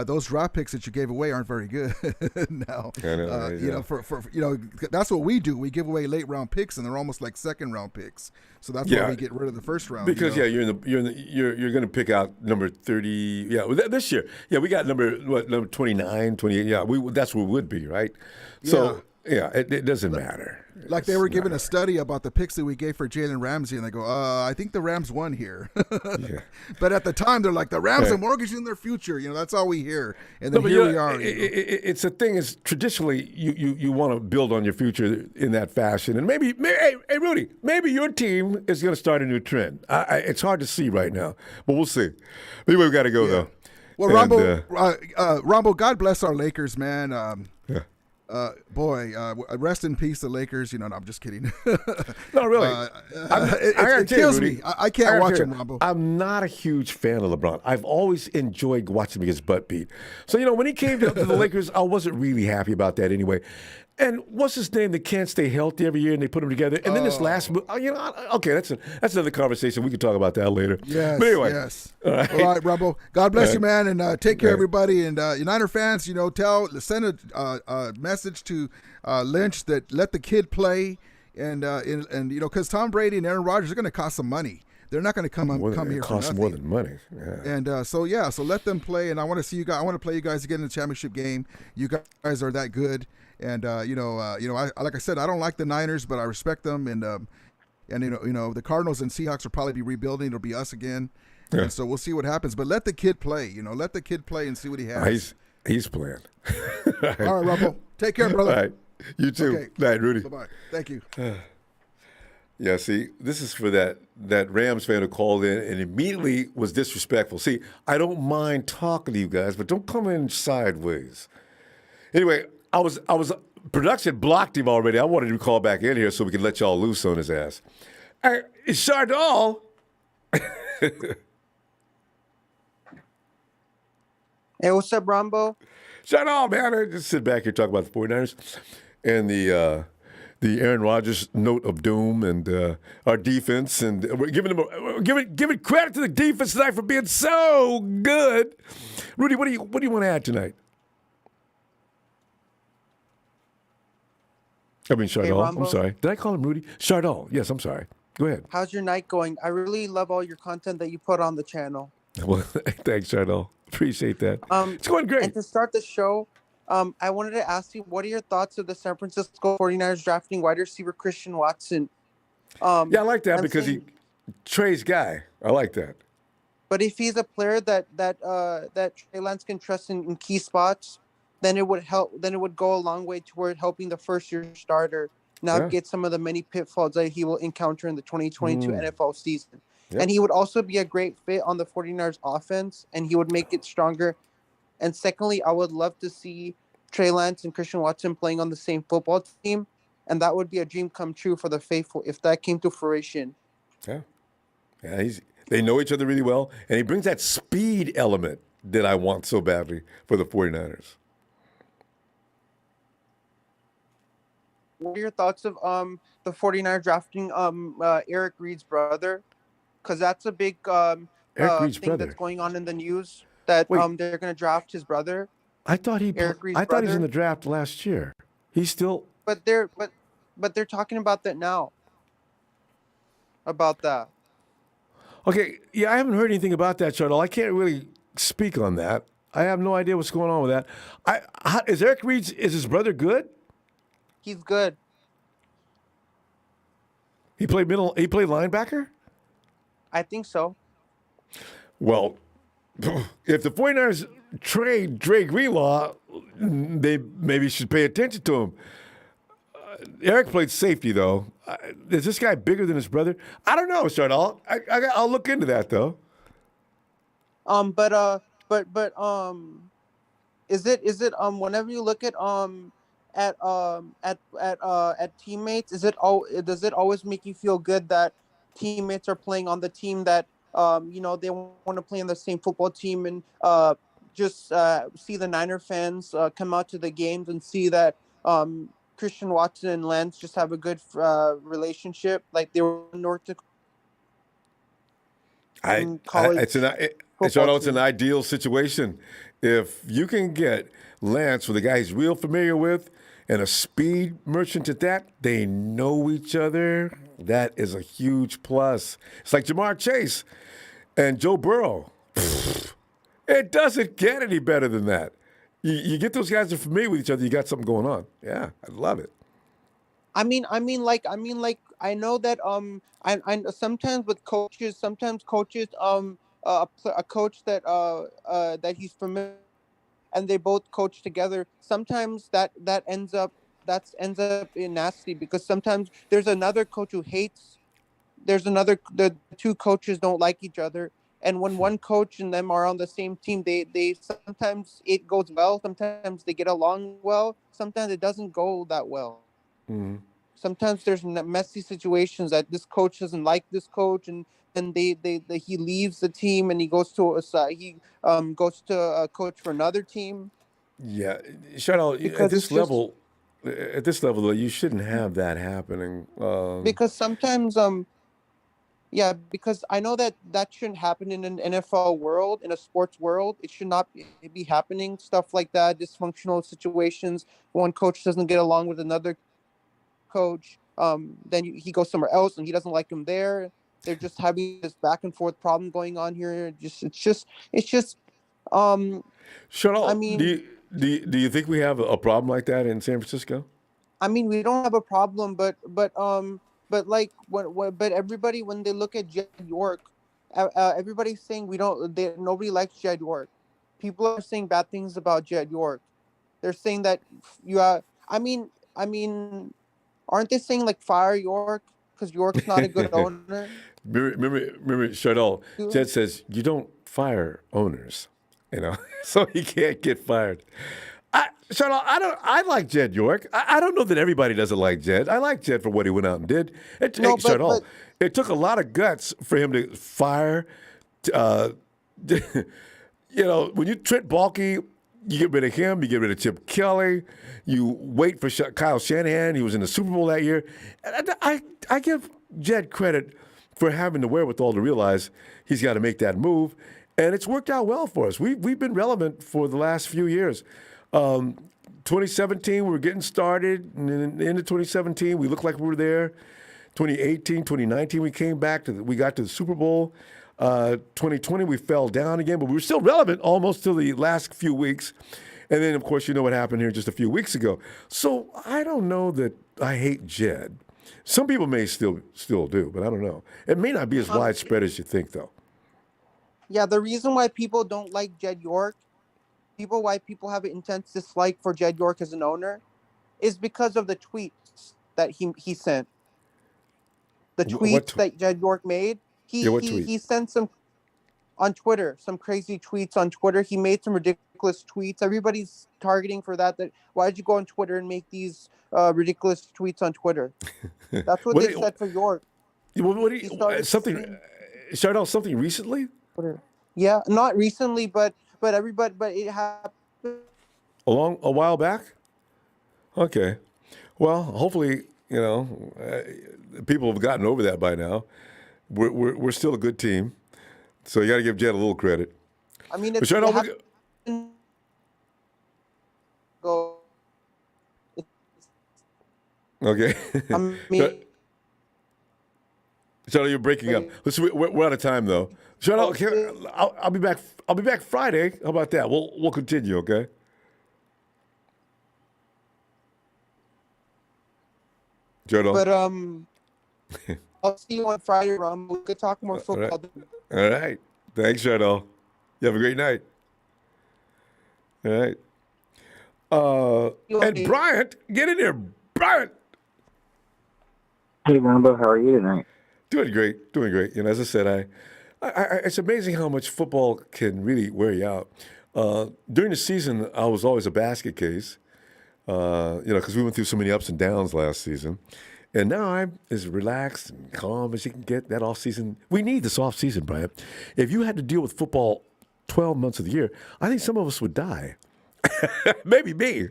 those draft picks that you gave away aren't very good now. I know, that's what we do. We give away late round picks, and they're almost like second round picks. So that's why we get rid of the first round. Because you're going to pick out number 30. Yeah, this year. Yeah, we got number 29, 28. Yeah, that's what we would be, right? So it doesn't matter. Like they were giving a study about the picks that we gave for Jalen Ramsey, and they go, I think the Rams won here. But at the time, they're like, the Rams are mortgaging their future. That's all we hear. And then here we are. It's the thing is, traditionally, you want to build on your future in that fashion. And maybe hey, Rudy, maybe your team is going to start a new trend. It's hard to see right now, but we'll see. Anyway, we've got to go, though. Well, Ronbo, God bless our Lakers, man. Rest in peace, the Lakers. No, I'm just kidding. No, really. It kills me. I can't watch him, Ronbo. I'm not a huge fan of LeBron. I've always enjoyed watching him get his butt beat. So, when he came to the Lakers, I wasn't really happy about that anyway. And what's his name that can't stay healthy every year, and they put him together? And then this last move, okay, that's another conversation. We can talk about that later. Yes, but anyway. Yes. All right, Ronbo. God bless you, man, and take care, everybody. And Niner fans, send a message to Lynch that let the kid play, and because Tom Brady and Aaron Rodgers are going to cost some money. They're not going to come here for nothing. It costs more than money. Yeah. And so let them play. And I want to see you guys. I want to play you guys again in the championship game. You guys are that good. And like I said, I don't like the Niners, but I respect them. And the Cardinals and Seahawks will probably be rebuilding. It'll be us again. Yeah. And so we'll see what happens. But let the kid play. Let the kid play and see what he has. He's playing. All right, Ronbo. Take care, brother. All right. You too. Okay. Night, Rudy. Bye-bye. Thank you. Yeah, see, this is for that Rams fan who called in and immediately was disrespectful. See, I don't mind talking to you guys, but don't come in sideways. Anyway, production blocked him already. I wanted him to call back in here so we could let y'all loose on his ass. Hey, it's Chardol. Hey, what's up, Ronbo? Shut up, man. I just sit back here talk about the 49ers and the Aaron Rodgers note of doom and our defense, and we're giving credit to the defense tonight for being so good. Rudy, what do you want to add tonight? I mean, Chardol. Hey, I'm Ronbo. sorry. Did I call him Rudy? Chardol. Yes, I'm sorry. Go ahead. How's your night going? I really love all your content that you put on the channel. Well, thanks, Chardol. Appreciate that. It's going great. And to start the show, I wanted to ask you, what are your thoughts of the San Francisco 49ers drafting wide receiver Christian Watson? Yeah, I like that because Trey's guy. I like that. But if he's a player that Trey Lance can trust in key spots, then it would help. Then it would go a long way toward helping the first-year starter navigate some of the many pitfalls that he will encounter in the 2022 NFL season. Yep. And he would also be a great fit on the 49ers offense, and he would make it stronger. And secondly, I would love to see Trey Lance and Christian Watson playing on the same football team, and that would be a dream come true for the faithful if that came to fruition. Yeah. They know each other really well, and he brings that speed element that I want so badly for the 49ers. What are your thoughts of the 49ers drafting Eric Reed's brother? Because that's a big thing that's going on in the news that they're going to draft his brother. I thought he was in the draft last year. He's still. But they're talking about that now. About that. Okay, yeah, I haven't heard anything about that, Charles. I can't really speak on that. I have no idea what's going on with that. Is Eric Reed's his brother good? He's good. He played linebacker? I think so. Well, if the 49ers trade Dre Greenlaw, they maybe should pay attention to him. Eric played safety, though. Is this guy bigger than his brother? I don't know, Chardol. I'll look into that, though. Is it whenever you look at teammates, does it always make you feel good that teammates are playing on the team that they want to play on the same football team, and just see the Niner fans come out to the games and see that Christian Watson and Lance just have a good relationship, like they were in North Dakota. It's an ideal situation. If you can get Lance with a guy he's real familiar with and a speed merchant at that, they know each other. That is a huge plus. It's like Jamar Chase and Joe Burrow. It doesn't get any better than that. You get those guys that are familiar with each other, you got something going on. Yeah, I love it. I mean, I know that I sometimes with coaches, a coach that he's familiar, and they both coach together. Sometimes that ends up in nasty, because sometimes there's another coach who hates. The two coaches don't like each other, and when one coach and them are on the same team, they sometimes it goes well. Sometimes they get along well. Sometimes it doesn't go that well. Mm-hmm. Sometimes there's messy situations that this coach doesn't like this coach, and he leaves the team and he goes to a coach for another team. Yeah, Charlotte, at this level, though, you shouldn't have that happening. Because sometimes, because I know that shouldn't happen in an NFL world, in a sports world. It should not be happening. Stuff like that, dysfunctional situations. One coach doesn't get along with another coach. Then he goes somewhere else and he doesn't like him there. They're just having this back and forth problem going on here. It's just. Charlotte, I mean, do you think we have a problem like that in San Francisco? I mean, we don't have a problem, but everybody, when they look at Jed York, everybody's saying nobody likes Jed York. People are saying bad things about Jed York. They're saying that I mean, aren't they saying like fire York because York's not a good owner? Remember, Chardol, Jed says you don't fire owners, so he can't get fired. Chardol, I like Jed York. I don't know that everybody doesn't like Jed. I like Jed for what he went out and did. It took a lot of guts for him to fire you know, when you Trent Baalke, you get rid of him, you get rid of Chip Kelly, you wait for Kyle Shanahan. He was in the Super Bowl that year. And I give Jed credit for having the wherewithal to realize he's got to make that move, and it's worked out well for us. We've been relevant for the last few years. 2017, we were getting started, and in the end of 2017, we looked like we were there. 2018, 2019, we came back we got to the Super Bowl. 2020, we fell down again, but we were still relevant almost till the last few weeks. And then, of course, you know what happened here just a few weeks ago. So I don't know that I hate Jed. Some people may still do, but I don't know. It may not be as widespread as you think, though. Yeah, the reason why people don't like Jed York, why people have an intense dislike for Jed York as an owner, is because of the tweets that he sent. The tweets that Jed York made. He sent some on Twitter, some crazy tweets on Twitter. He made some ridiculous tweets. Everybody's targeting for that. Why'd you go on Twitter and make these ridiculous tweets on Twitter? That's what they said for York. Started out something recently? Yeah, not recently, but it happened a while back. Okay, well, hopefully, you know, people have gotten over that by now. We're still a good team, so you got to give Jed a little credit. I mean, okay. Charlie, you're breaking up. Listen, we're out of time though. Charlie, I'll be back. I'll be back Friday. How about that? We'll continue. Okay. Jordan. But I'll see you on Friday, Ron. We could talk more football. All right. Thanks, Jordan. You have a great night. All right. And Bryant, get in there, Bryant. Hey, Ronbo, how are you tonight? Doing great. You know, as I said, it's amazing how much football can really wear you out. During the season, I was always a basket case, you know, because we went through so many ups and downs last season. And now I'm as relaxed and calm as you can get that off season. We need this off season, Brian. If you had to deal with football 12 months of the year, I think some of us would die. Maybe me.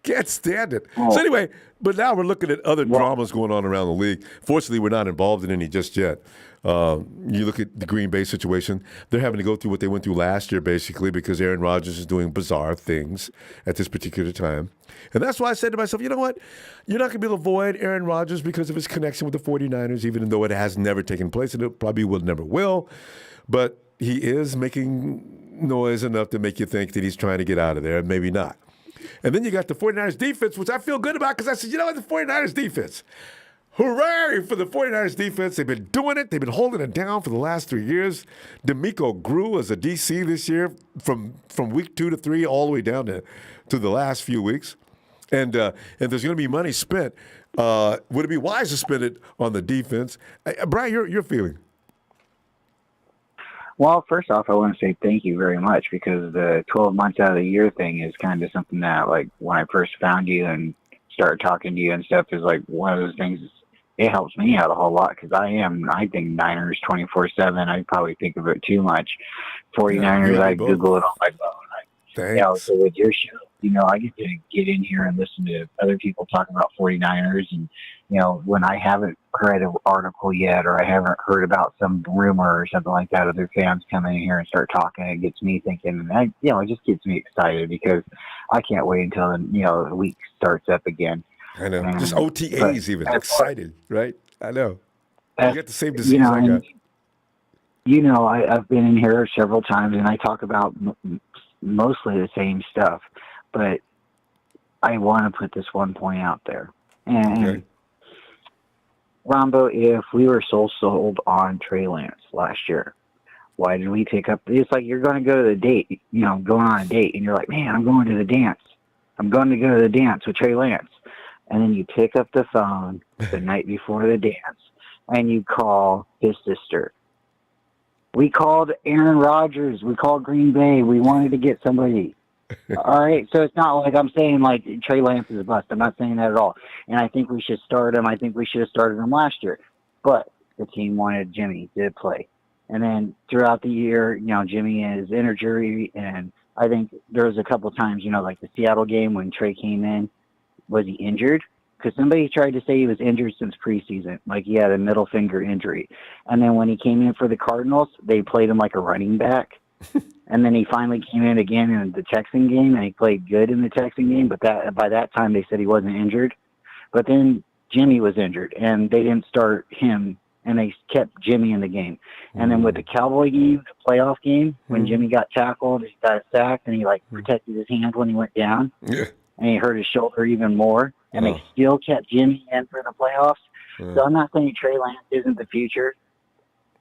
Can't stand it. So anyway, but now we're looking at other dramas going on around the league. Fortunately, we're not involved in any just yet. You look at the Green Bay situation. They're having to go through what they went through last year, basically, because Aaron Rodgers is doing bizarre things at this particular time. And that's why I said to myself, you know what? You're not going to be able to avoid Aaron Rodgers because of his connection with the 49ers, even though it has never taken place, and it probably never will. But he is making noise enough to make you think that he's trying to get out of there, and maybe not. And then you got the 49ers defense, which I feel good about because I said, you know what, the 49ers defense. Hooray for the 49ers defense. They've been doing it. They've been holding it down for the last 3 years. DeMeco grew as a DC this year from week 2 to 3 all the way down to the last few weeks. And there's going to be money spent. Would it be wise to spend it on the defense? Brian, your feeling? Well, first off, I want to say thank you very much because the 12 months out of the year thing is kind of something that, like, when I first found you and started talking to you and stuff, is like one of those things. It helps me out a whole lot because I think Niners 24/7. I probably think of it too much. 49ers, I Google it on my phone. You know, so with your show, you know, I get to get in here and listen to other people talk about 49ers. And, you know, when I haven't read an article yet or I haven't heard about some rumor or something like that, other fans come in here and start talking. It gets me thinking, and it just gets me excited because I can't wait until, the week starts up again. I know. Just OTAs even. Excited, right? I know. You get the same disease I got. I've been in here several times and I talk about mostly the same stuff, but I want to put this one point out there. And Ronbo, if we were sold on Trey Lance last year, why did we take up? It's like you're going to go to the date, going on a date, and you're like, man, I'm going to the dance. I'm going to go to the dance with Trey Lance. And then you pick up the phone the night before the dance, and you call his sister. We called Aaron Rodgers. We called Green Bay. We wanted to get somebody. All right, so it's not like I'm saying like Trey Lance is a bust. I'm not saying that at all. And I think we should start him. I think we should have started him last year. But the team wanted Jimmy to play. And then throughout the year, Jimmy is injury, and I think there was a couple times, like the Seattle game when Trey came in, was he injured? Because somebody tried to say he was injured since preseason, like he had a middle finger injury. And then when he came in for the Cardinals, they played him like a running back. And then he finally came in again in the Texan game, and he played good in the Texan game. But by that time, they said he wasn't injured. But then Jimmy was injured, and they didn't start him, and they kept Jimmy in the game. And then with the Cowboy game, the playoff game, when Jimmy got tackled, he got sacked, and he protected his hand when he went down, and he hurt his shoulder even more. And they still kept Jimmy in for the playoffs. So I'm not saying Trey Lance isn't the future,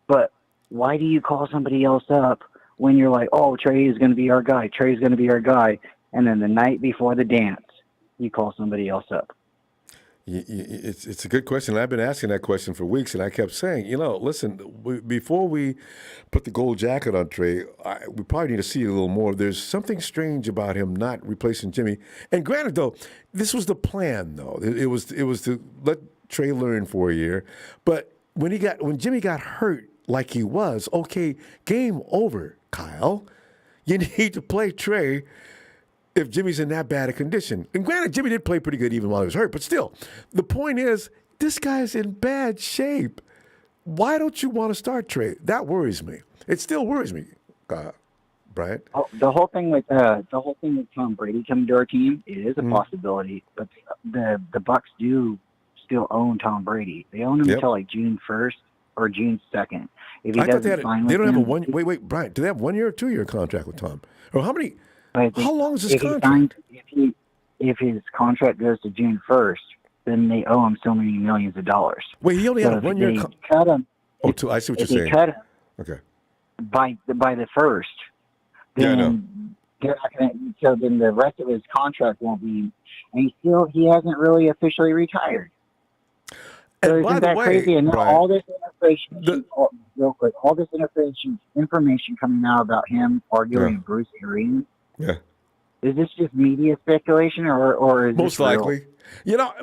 but why do you call somebody else up when you're like, oh, Trey is going to be our guy, Trey's going to be our guy, and then the night before the dance, you call somebody else up? It's a good question. I've been asking that question for weeks, and I kept saying, listen, before we put the gold jacket on Trey, we probably need to see a little more. There's something strange about him not replacing Jimmy. And granted, though, this was the plan, though. It was to let Trey learn for a year. But when Jimmy got hurt like he was, okay, game over, Kyle. You need to play Trey if Jimmy's in that bad a condition. And granted, Jimmy did play pretty good even while he was hurt, but still, the point is, this guy's in bad shape. Why don't you want to start Trey? That worries me. It still worries me, Bryant. Oh, the whole thing with Tom Brady coming to our team, it is a possibility, but the Bucs do still own Tom Brady. They own him until like June 1st or June 2nd. If he doesn't sign with them, wait, Bryant, do they have 1 year or 2 year contract with Tom? Or how many? How long is his contract? If his contract goes to June 1st, then they owe him so many millions of dollars. Wait, he only had a 1 year contract. Cut him. I see what you're saying. Cut him, okay. By the first, then they're not going to. So then the rest of his contract won't be. And he hasn't really officially retired. So and by the way, crazy? And Brian, all this real quick, all this information coming out about him arguing with Bruce Arians. Yeah. Is this just media speculation or is most this real? likely?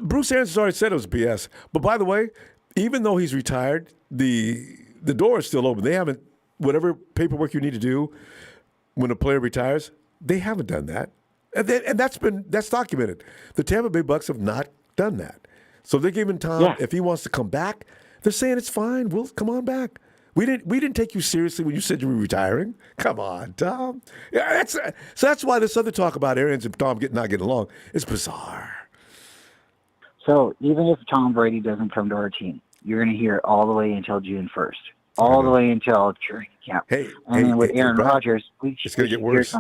Bruce Arians has already said it was BS. But by the way, even though he's retired, the door is still open. They haven't, whatever paperwork you need to do when a player retires, they haven't done that. And that's documented. The Tampa Bay Bucs have not done that. So they're giving Tom, if he wants to come back, they're saying it's fine. We'll come on back. We didn't take you seriously when you said you were retiring. Come on, Tom. Yeah, that's why this other talk about Arians and Tom not getting along is bizarre. So even if Tom Brady doesn't come to our team, you're going to hear it all the way until June 1st, all the way until training camp. And with Aaron Rodgers, it's going to get worse.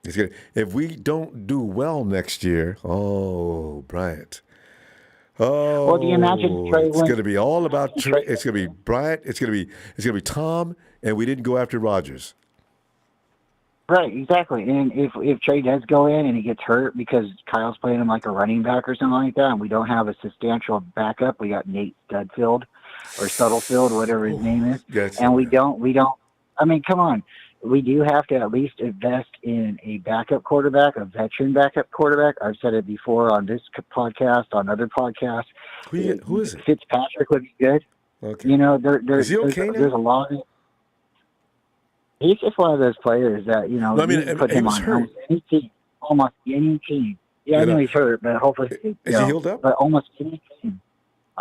If we don't do well next year, Bryant. Oh, well, do you imagine Trey it's going to be all about Trey. It's going to be Bryant. It's going to be Tom, and we didn't go after Rodgers. Right, exactly. And if Trey does go in and he gets hurt because Kyle's playing him like a running back or something like that, and we don't have a substantial backup, we got Nate Studfield or Stuttlefield, whatever his name is, and we don't. I mean, come on. We do have to at least invest in a backup quarterback, a veteran backup quarterback. I've said it before on this podcast, on other podcasts. Who is it? Fitzpatrick would be good. Okay. Is he okay there's a lot of. He's just one of those players that you put him on almost any team. Yeah, I know he's hurt, but hopefully is he healed up? But almost any team.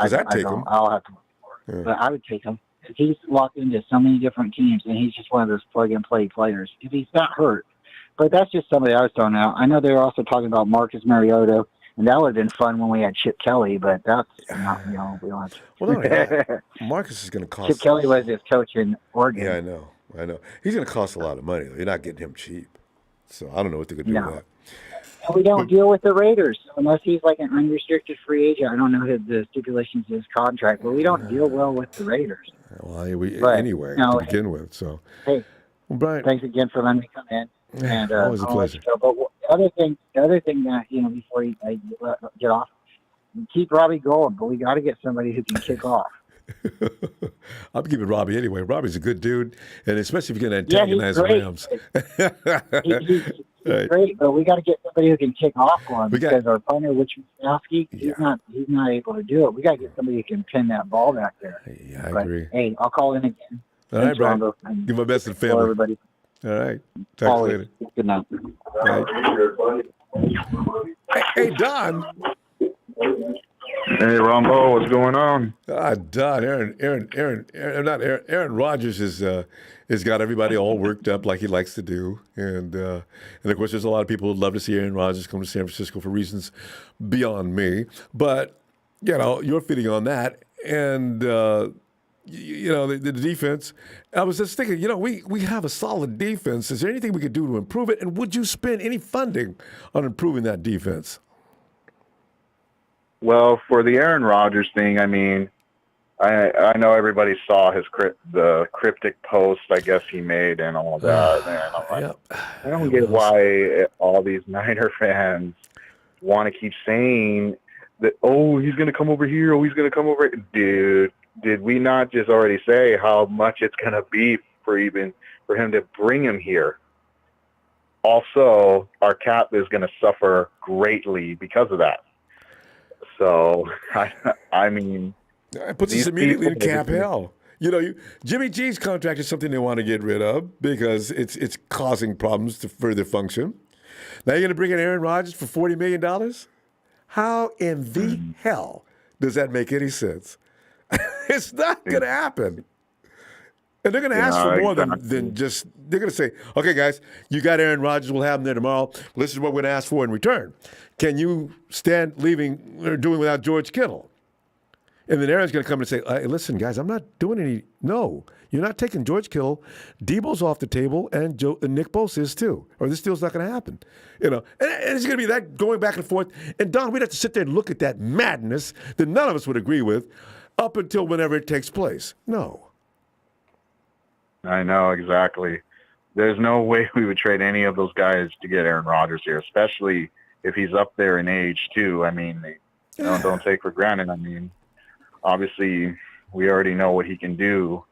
Does that take him? I'll have to look for it, but I would take him. He's locked into so many different teams, and he's just one of those plug-and-play players. If he's not hurt, but that's just somebody I was throwing out. I know they were also talking about Marcus Mariota, and that would have been fun when we had Chip Kelly, but that's not, we don't have to. Well, Marcus is going to cost. Chip Kelly was his coach in Oregon. Yeah, I know. He's going to cost a lot of money. You're not getting him cheap, so I don't know what they're going to do with that. And we don't deal with the Raiders unless he's like an unrestricted free agent. I don't know the stipulations of his contract, but we don't deal well with the Raiders. Well, anyway, to begin with. So, hey, Brian, thanks again for letting me come in. And always a pleasure. But the other thing that before I get off, keep Robbie going, but we got to get somebody who can kick off. I'm keeping Robbie anyway. Robbie's a good dude, and especially if you're going to antagonize Rams. He's great, but we got to get somebody who can kick off for him because our punter, Wichowski, he's not able to do it. We got to get somebody who can pin that ball back there. Yeah, I agree. Hey, I'll call in again. All right, Brian. Give my best to the family. Everybody. All right. Talk to you later. Good night. All right. Hey, Don. Hey, Ronbo, what's going on? Don, Aaron Rodgers has got everybody all worked up like he likes to do, and of course, there's a lot of people who'd love to see Aaron Rodgers come to San Francisco for reasons beyond me. But you're feeding on that, and the defense. I was just thinking, we have a solid defense. Is there anything we could do to improve it? And would you spend any funding on improving that defense? Well, for the Aaron Rodgers thing, I mean, I know everybody saw the cryptic post I guess he made and all that. And I'm like, I don't get why all these Niner fans want to keep saying that, oh, he's going to come over here, oh, he's going to come over. Dude, did we not just already say how much it's going to be for him to bring him here? Also, our cap is going to suffer greatly because of that. So, I mean, it puts us immediately in cap hell. Jimmy G's contract is something they want to get rid of because it's causing problems to further function. Now you're going to bring in Aaron Rodgers for $40 million? How in the hell does that make any sense? It's not going to happen. And they're going to ask for more than just, they're going to say, okay, guys, you got Aaron Rodgers, we'll have him there tomorrow. This is what we're going to ask for in return. Can you stand leaving or doing without George Kittle? And then Aaron's going to come and say, hey, listen, guys, I'm not doing any. No, you're not taking George Kittle. Debo's off the table, and Nick Bosa is too. Or this deal's not going to happen. And it's going to be that going back and forth. And, Don, we'd have to sit there and look at that madness that none of us would agree with up until whenever it takes place. No. I know, exactly. There's no way we would trade any of those guys to get Aaron Rodgers here, especially if he's up there in age, too. I mean, don't take for granted. I mean, obviously, we already know what he can do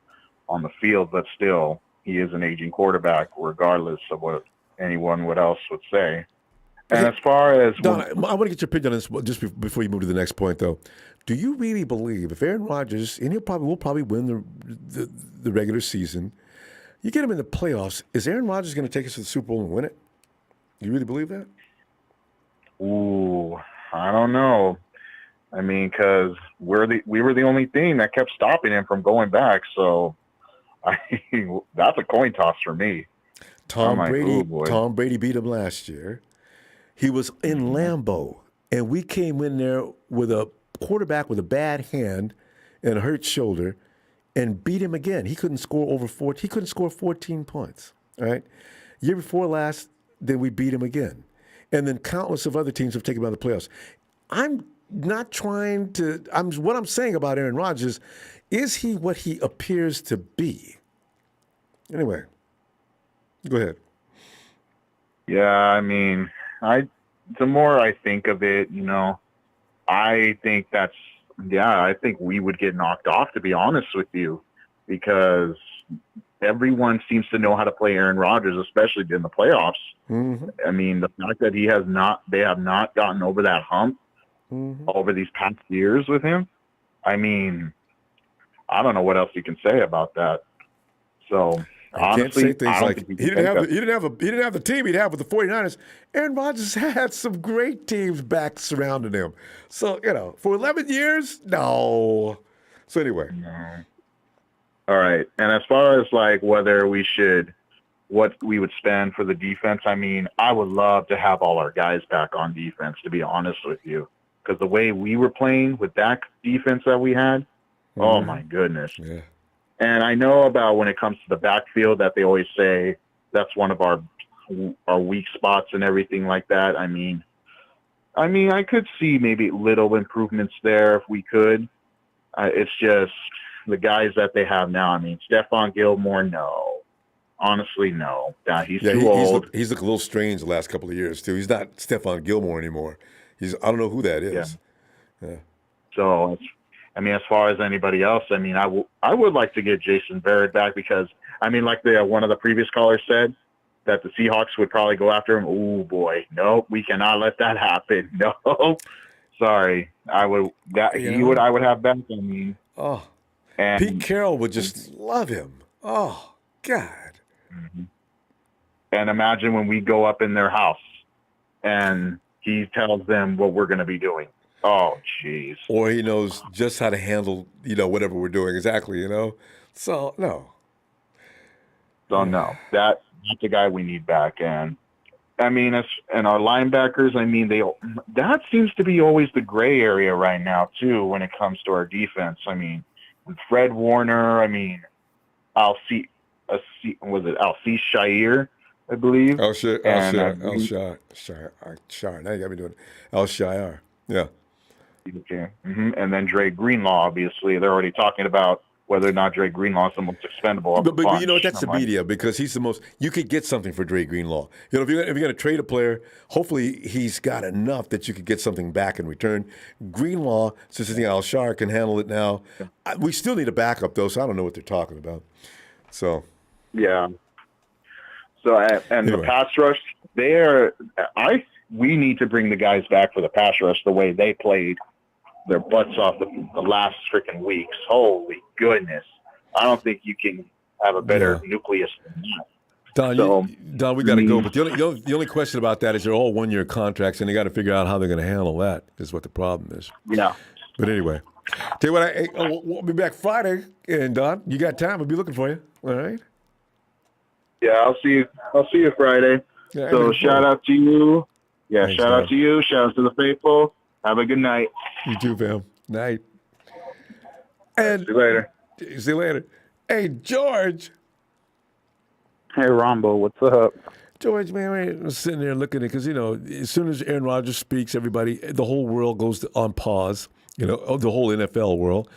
on the field, but still, he is an aging quarterback, regardless of what anyone else would say. And as far as... Don, I want to get your opinion on this just before you move to the next point, though. Do you really believe if Aaron Rodgers, and will probably win the regular season, you get him in the playoffs, is Aaron Rodgers going to take us to the Super Bowl and win it? Do you really believe that? Ooh, I don't know. I mean, because we were the only team that kept stopping him from going back. So, that's a coin toss for me. Tom Brady beat him last year. He was in Lambeau, and we came in there with a quarterback with a bad hand and a hurt shoulder, and beat him again. He couldn't score He couldn't score 14 points. All right, year before last, then we beat him again, and then countless of other teams have taken him out of the playoffs. I'm not trying to. What I'm saying about Aaron Rodgers is he what he appears to be. Anyway, go ahead. Yeah, I mean, the more I think of it, I think I think we would get knocked off, to be honest with you, because everyone seems to know how to play Aaron Rodgers, especially in the playoffs. Mm-hmm. I mean, the fact that they have not gotten over that hump over these past years with him. I mean, I don't know what else you can say about that. So honestly, can't say things like he didn't have the team he'd have with the 49ers. Aaron Rodgers had some great teams back surrounding him. So, for 11 years, no. So anyway. No. All right. And as far as whether what we would spend for the defense, I mean, I would love to have all our guys back on defense, to be honest with you. Because the way we were playing with that defense that we had, oh my goodness. Yeah. And I know about when it comes to the backfield that they always say that's one of our weak spots and everything like that. I mean, I could see maybe little improvements there if we could. It's just the guys that they have now. I mean, Stephon Gilmore, no. Honestly, no. He's too old. He's looked a little strange the last couple of years, too. He's not Stephon Gilmore anymore. I don't know who that is. Yeah. So, as far as anybody else, I would like to get Jason Barrett back because, like one of the previous callers said, that the Seahawks would probably go after him. Oh boy, no, we cannot let that happen. No, sorry, I would have back. And Pete Carroll would just love him. Oh, God. Mm-hmm. And imagine when we go up in their house and he tells them what we're going to be doing. Oh, jeez. Or he knows just how to handle, whatever we're doing exactly, So, no. So, no. That's the guy we need back. And, I mean, and our linebackers, I mean, that seems to be always the gray area right now, too, when it comes to our defense. I mean, with Fred Warner, I mean, was it Alcice Shire, I believe? Shire. Now you got me doing it. Shire. Yeah. Okay. Mm-hmm. And then Dre Greenlaw, obviously. They're already talking about whether or not Dre Greenlaw is the most expendable of the bunch. But you know what? That's the media, because he's the most. You could get something for Dre Greenlaw. If you're going to trade a player, hopefully he's got enough that you could get something back in return. Greenlaw, since Al-Shar can handle it now. We still need a backup, though, so I don't know what they're talking about. So. Yeah. So, and the pass rush, we need to bring the guys back for the pass rush the way they played their butts off the last freaking weeks. Holy goodness. I don't think you can have a better nucleus than that. Don, we got to go. But the only question about that is they're all one-year contracts, and they got to figure out how they're going to handle that is what the problem is. Yeah. But anyway, tell you what, we'll be back Friday, and Don, you got time. We'll be looking for you. All right? Yeah, I'll see you Friday. Yeah, so shout out to you. Yeah, Thanks, shout out to you. Shout out to the faithful. Have a good night. You too, fam. Night. And see you later. See you later. Hey, George. Hey, Ronbo, what's up? George, man, we're sitting there looking at it because, as soon as Aaron Rodgers speaks, the whole world goes on pause, the whole NFL world.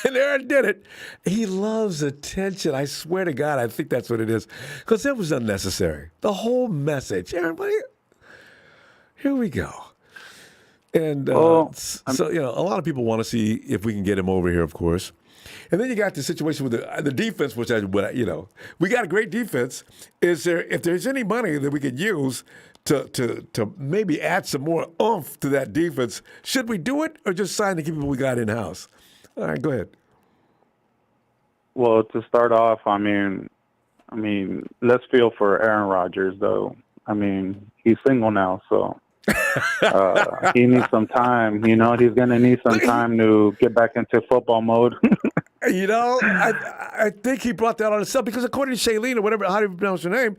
And Aaron did it. He loves attention. I swear to God, I think that's what it is. Because that was unnecessary. The whole message. Aaron, here we go. And so, a lot of people want to see if we can get him over here, of course. And then you got the situation with the defense, which we got a great defense. If there's any money that we could use to maybe add some more oomph to that defense, should we do it or just sign the people we got in-house? All right, go ahead. Well, to start off, I mean, let's feel for Aaron Rodgers, though. I mean, he's single now, so he needs some time. He's going to need some time to get back into football mode. I think he brought that on himself because according to Shailene, or whatever, how do you pronounce her name,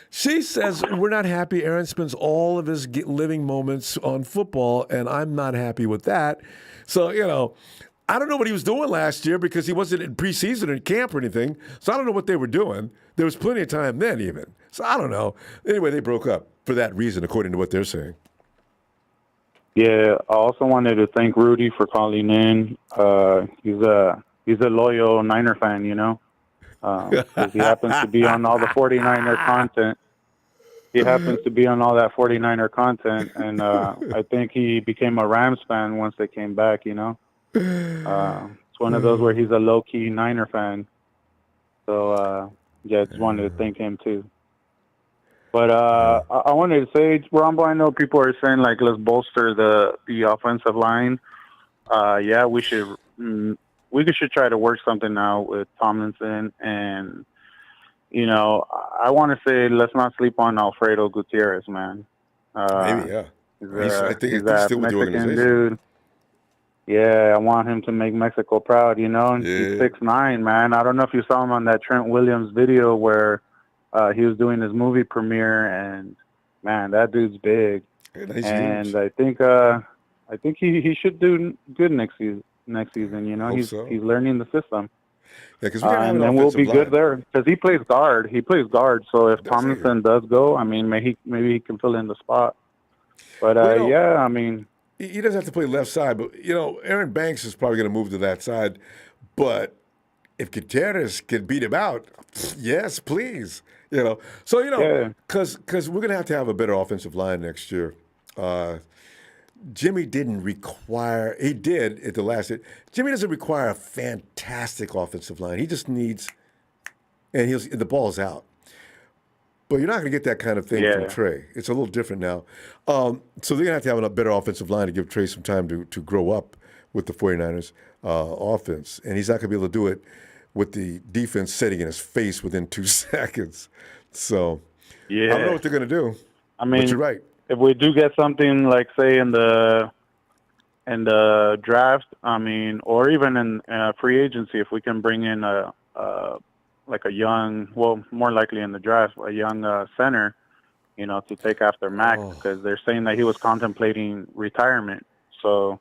she says, we're not happy. Aaron spends all of his living moments on football, and I'm not happy with that. So, I don't know what he was doing last year because he wasn't in preseason or camp or anything. So I don't know what they were doing. There was plenty of time then even. So I don't know. Anyway, they broke up for that reason, according to what they're saying. Yeah, I also wanted to thank Rudy for calling in. He's a loyal Niner fan, 'cause he happens to be on all the 49er content. He happens to be on all that 49er content, and I think he became a Rams fan once they came back, It's one of those where he's a low-key Niner fan. So, I just wanted to thank him, too. But I wanted to say, Ronbo, I know people are saying, let's bolster the offensive line. Yeah, we should try to work something out with Tomlinson. And, I want to say let's not sleep on Alfredo Gutierrez, man. Maybe, yeah. I think he's that still with the Mexican organization. dude. Yeah, I want him to make Mexico proud, and he's 6'9", man. I don't know if you saw him on that Trent Williams video where he was doing his movie premiere, and man, that dude's big. And huge. I think he should do good next season. He's learning the system. Yeah, because and then we'll be good there because he plays guard. So if Tomlinson does go, maybe he can fill in the spot. But he doesn't have to play left side, but Aaron Banks is probably going to move to that side. But if Gutierrez can beat him out, yes, please. So because we're going to have a better offensive line next year. Jimmy didn't require. He did at the last. Jimmy doesn't require a fantastic offensive line. He just needs, and the ball's out. But you're not going to get that kind of thing from Trey. It's a little different now. So they're going to have a better offensive line to give Trey some time to grow up with the 49ers offense. And he's not going to be able to do it with the defense setting in his face within 2 seconds. So Yeah. I don't know what they're going to do. I mean, but you're right. If we do get something like, say, in the draft, I mean, or even in free agency, if we can bring in a young, well, more likely in the draft, a young center, to take after Mac, because they're saying that he was contemplating retirement. So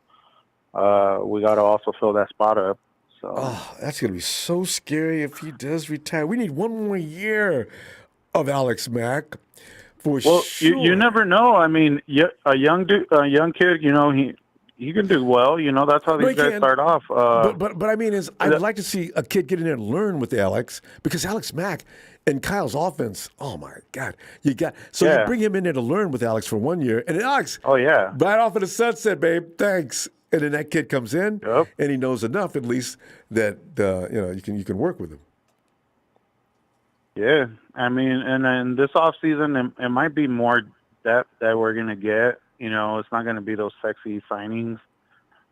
we got to also fill that spot up. So that's going to be so scary if he does retire. We need one more year of Alex Mack for sure. You never know. I mean, a young kid, he can do well. That's how these guys start off. But I mean, I'd like to see a kid get in there and learn with Alex, because Alex Mack and Kyle's offense. Oh my God, you bring him in there to learn with Alex for 1 year, and then Alex, right off in the sunset, babe. Thanks. And then that kid comes in, and he knows enough at least that you can work with him. Yeah, I mean, and then this off season, it might be more depth that we're gonna get. It's not gonna be those sexy signings,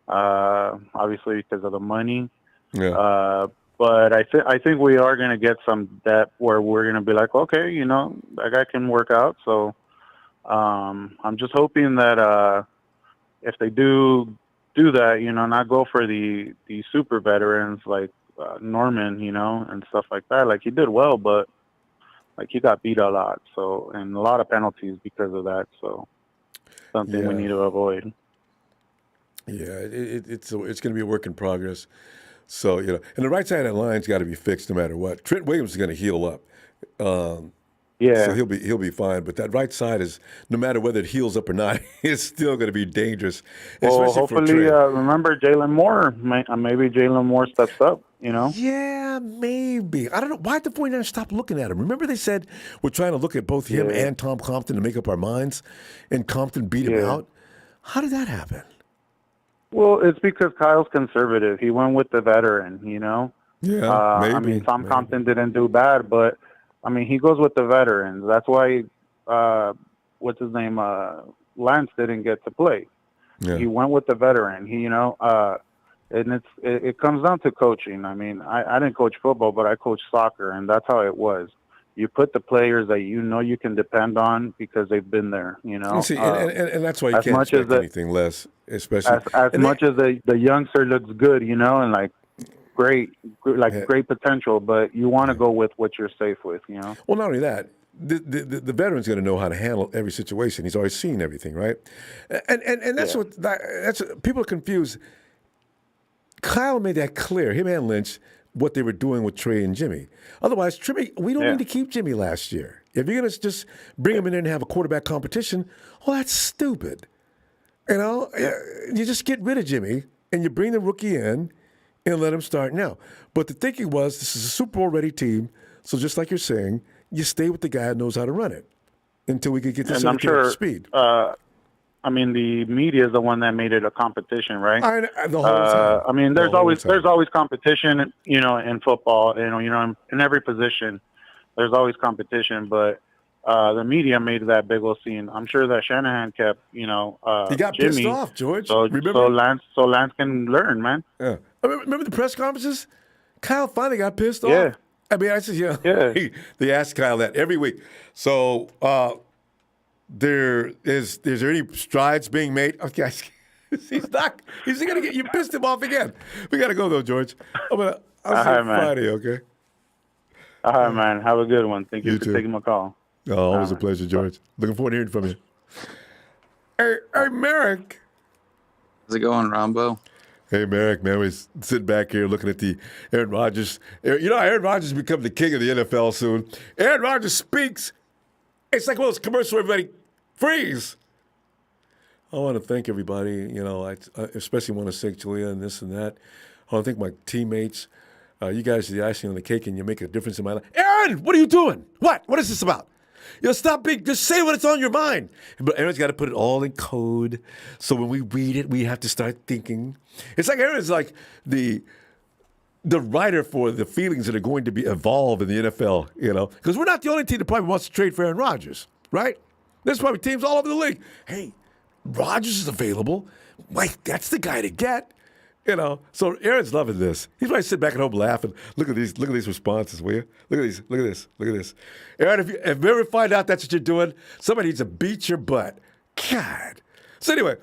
obviously because of the money. Yeah. But I think we are gonna get some depth where we're gonna be like, okay, that guy can work out. So I'm just hoping that if they do that, not go for the super veterans like Norman, and stuff like that. Like, he did well, but like, he got beat a lot, and a lot of penalties because of that. So something we need to avoid. Yeah, it's going to be a work in progress. So and the right side of that line's got to be fixed no matter what. Trent Williams is going to heal up. So he'll be fine. But that right side is, no matter whether it heals up or not, it's still going to be dangerous. Well, hopefully, remember Jalen Moore. Maybe Jalen Moore steps up. Yeah, maybe. I don't know. Why did the 49ers stop looking at him? Remember they said we're trying to look at both him and Tom Compton to make up our minds, and Compton beat him out? How did that happen? Well, it's because Kyle's conservative. He went with the veteran, Yeah, maybe. I mean, Tom Compton didn't do bad, but, I mean, he goes with the veterans. That's why, what's his name, Lance didn't get to play. Yeah. He went with the veteran. And it comes down to coaching. I mean, I didn't coach football, but I coached soccer, and that's how it was. You put the players that you can depend on because they've been there. See, and that's why you can't expect anything less, especially as much as the youngster looks good, and like great potential, but you want to go with what you're safe with. Well, not only that. The veteran's going to know how to handle every situation. He's always seen everything, right? And that's that's what people are confused. Kyle made that clear, him and Lynch, what they were doing with Trey and Jimmy. Otherwise, we don't need to keep Jimmy last year. If you're going to just bring him in there and have a quarterback competition, well, that's stupid. You just get rid of Jimmy and you bring the rookie in and let him start now. But the thinking was, this is a Super Bowl ready team, so just like you're saying, you stay with the guy who knows how to run it until we could get this up to speed. I mean, the media is the one that made it a competition, right? The whole time. I mean, there's always competition, in football. In every position, there's always competition. But the media made that big old scene. I'm sure that Shanahan kept, he got Jimmy, pissed off, George. So Lance can learn, man. Yeah. Remember the press conferences? Kyle finally got pissed off. Yeah. I mean, I said, they asked Kyle that every week. So. Is there any strides being made? Okay, he's not. He's going to get you pissed him off again. We got to go though, George. I'll see you Friday, okay? All right, man. Have a good one. Thank you for taking my call. Oh, always a pleasure, George. Looking forward to hearing from you. Hey, Merrick. How's it going, Ronbo? Hey, Merrick, man, we sit back here looking at the Aaron Rodgers. Aaron Rodgers become the king of the NFL soon. Aaron Rodgers speaks. It's like one of those commercials where everybody freeze. I want to thank everybody. I especially want to thank Julia and this and that. I want to thank my teammates. You guys are the icing on the cake, and you make a difference in my life. Aaron, what are you doing? What? What is this about? Stop being. Just say what's on your mind. But Aaron's got to put it all in code. So when we read it, we have to start thinking. It's like Aaron's like the writer for the feelings that are going to be evolved in the NFL, because we're not the only team that probably wants to trade for Aaron Rodgers, right? There's probably teams all over the league. Hey, Rodgers is available. Mike, that's the guy to get. So Aaron's loving this. He's probably sitting back at home laughing. Look at these responses, will you? Look at this. Aaron, if you ever find out that's what you're doing, somebody needs to beat your butt. God. So anyway,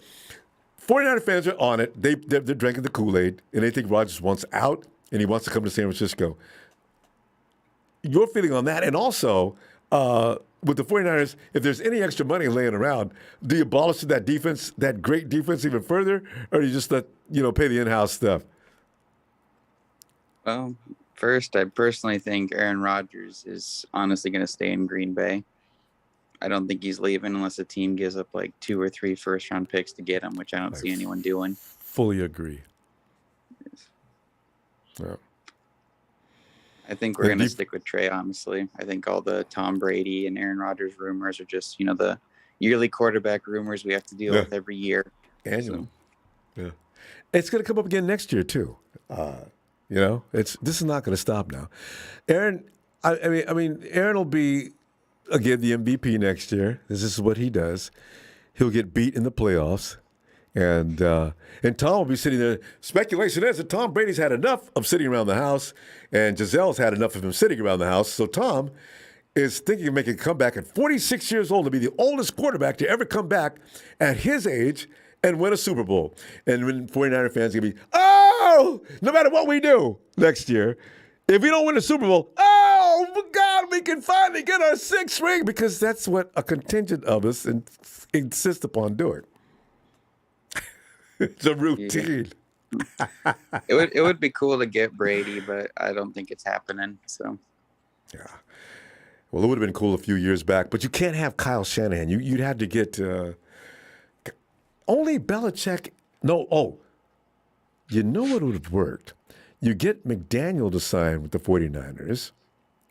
49er fans are on it. They're drinking the Kool-Aid, and they think Rodgers wants out, and he wants to come to San Francisco. Your feeling on that, and also with the 49ers, if there's any extra money laying around, do you abolish that defense, that great defense, even further, or do you just let pay the in-house stuff? Well, first, I personally think Aaron Rodgers is honestly going to stay in Green Bay. I don't think he's leaving unless the team gives up like 2 or 3 first-round picks to get him, which I don't see anyone doing. Fully agree. Yeah. I think we're going to stick with Trey, honestly. I think all the Tom Brady and Aaron Rodgers rumors are just, the yearly quarterback rumors we have to deal with every year. Annual. Yeah. It's going to come up again next year, too. This is not going to stop now. Aaron, I mean, Aaron will be, again, the MVP next year. This is what he does. He'll get beat in the playoffs. And Tom will be sitting there. Speculation is that Tom Brady's had enough of sitting around the house, and Gisele's had enough of him sitting around the house. So Tom is thinking of making a comeback at 46 years old to be the oldest quarterback to ever come back at his age and win a Super Bowl. And when 49er fans are going to be, no matter what we do next year, if we don't win the Super Bowl, God, we can finally get our 6th ring, because that's what a contingent of us insist upon doing. It's a routine. Yeah. It would be cool to get Brady, but I don't think it's happening. So, yeah. Well, it would have been cool a few years back, but you can't have Kyle Shanahan. You'd have to get only Belichick. No, you know what would have worked? You get McDaniel to sign with the 49ers,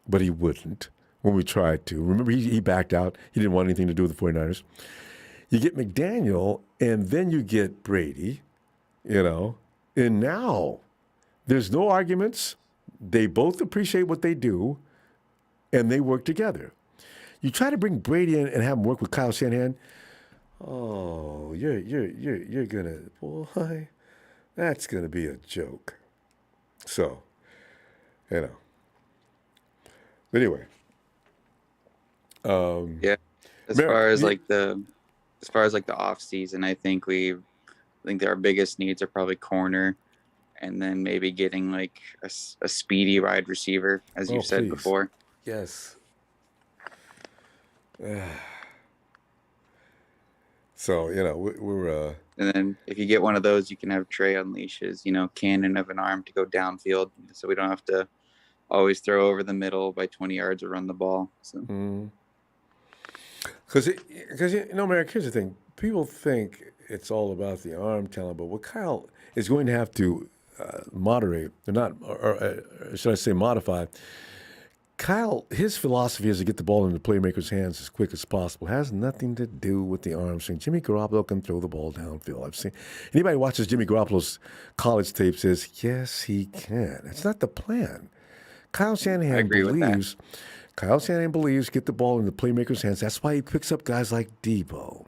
but he wouldn't when we tried to. Remember, he backed out. He didn't want anything to do with the 49ers. You get McDaniel, and then you get Brady, and now there's no arguments. They both appreciate what they do, and they work together. You try to bring Brady in and have him work with Kyle Shanahan. Oh, you're gonna, boy, that's gonna be a joke. So, Anyway. Yeah. As far as the off season, I think our biggest needs are probably corner, and then maybe getting like a speedy wide receiver, as you said before. Yes. So we're. And then if you get one of those, you can have Trey unleash his cannon of an arm to go downfield, so we don't have to always throw over the middle by 20 yards or run the ball. So. Because Merrick, here's the thing. People think it's all about the arm talent, but what Kyle is going to have to moderate, or should I say modify, Kyle, his philosophy is to get the ball in the playmaker's hands as quick as possible. It has nothing to do with the arm swing. Jimmy Garoppolo can throw the ball downfield. I've seen anybody who watches Jimmy Garoppolo's college tape says, yes, he can. That's not the plan. Kyle Shanahan believes get the ball in the playmaker's hands. That's why he picks up guys like Debo.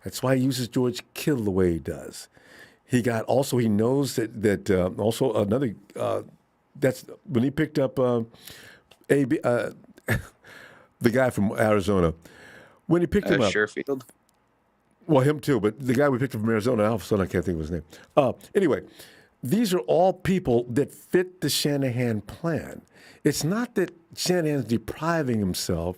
That's why he uses George Kittle the way he does. He knows that also another that's when he picked up the guy from Arizona. When he picked him up, Sherfield. Well, him too, but the guy we picked up from Arizona, all of a sudden I can't think of his name. Anyway, these are all people that fit the Shanahan plan. It's not that Shanahan's depriving himself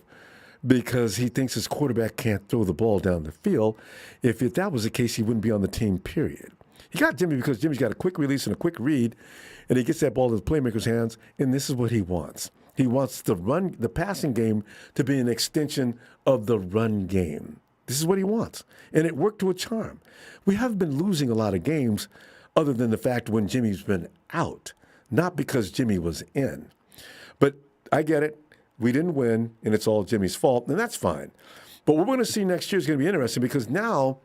because he thinks his quarterback can't throw the ball down the field. If that was the case, he wouldn't be on the team, period. He got Jimmy because Jimmy's got a quick release and a quick read, and he gets that ball to the playmaker's hands, and this is what he wants. He wants the passing game to be an extension of the run game. This is what he wants, and it worked to a charm. We haven't been losing a lot of games other than the fact when Jimmy's been out, not because Jimmy was in. But I get it. We didn't win, and it's all Jimmy's fault, and that's fine. But what we're going to see next year is going to be interesting because now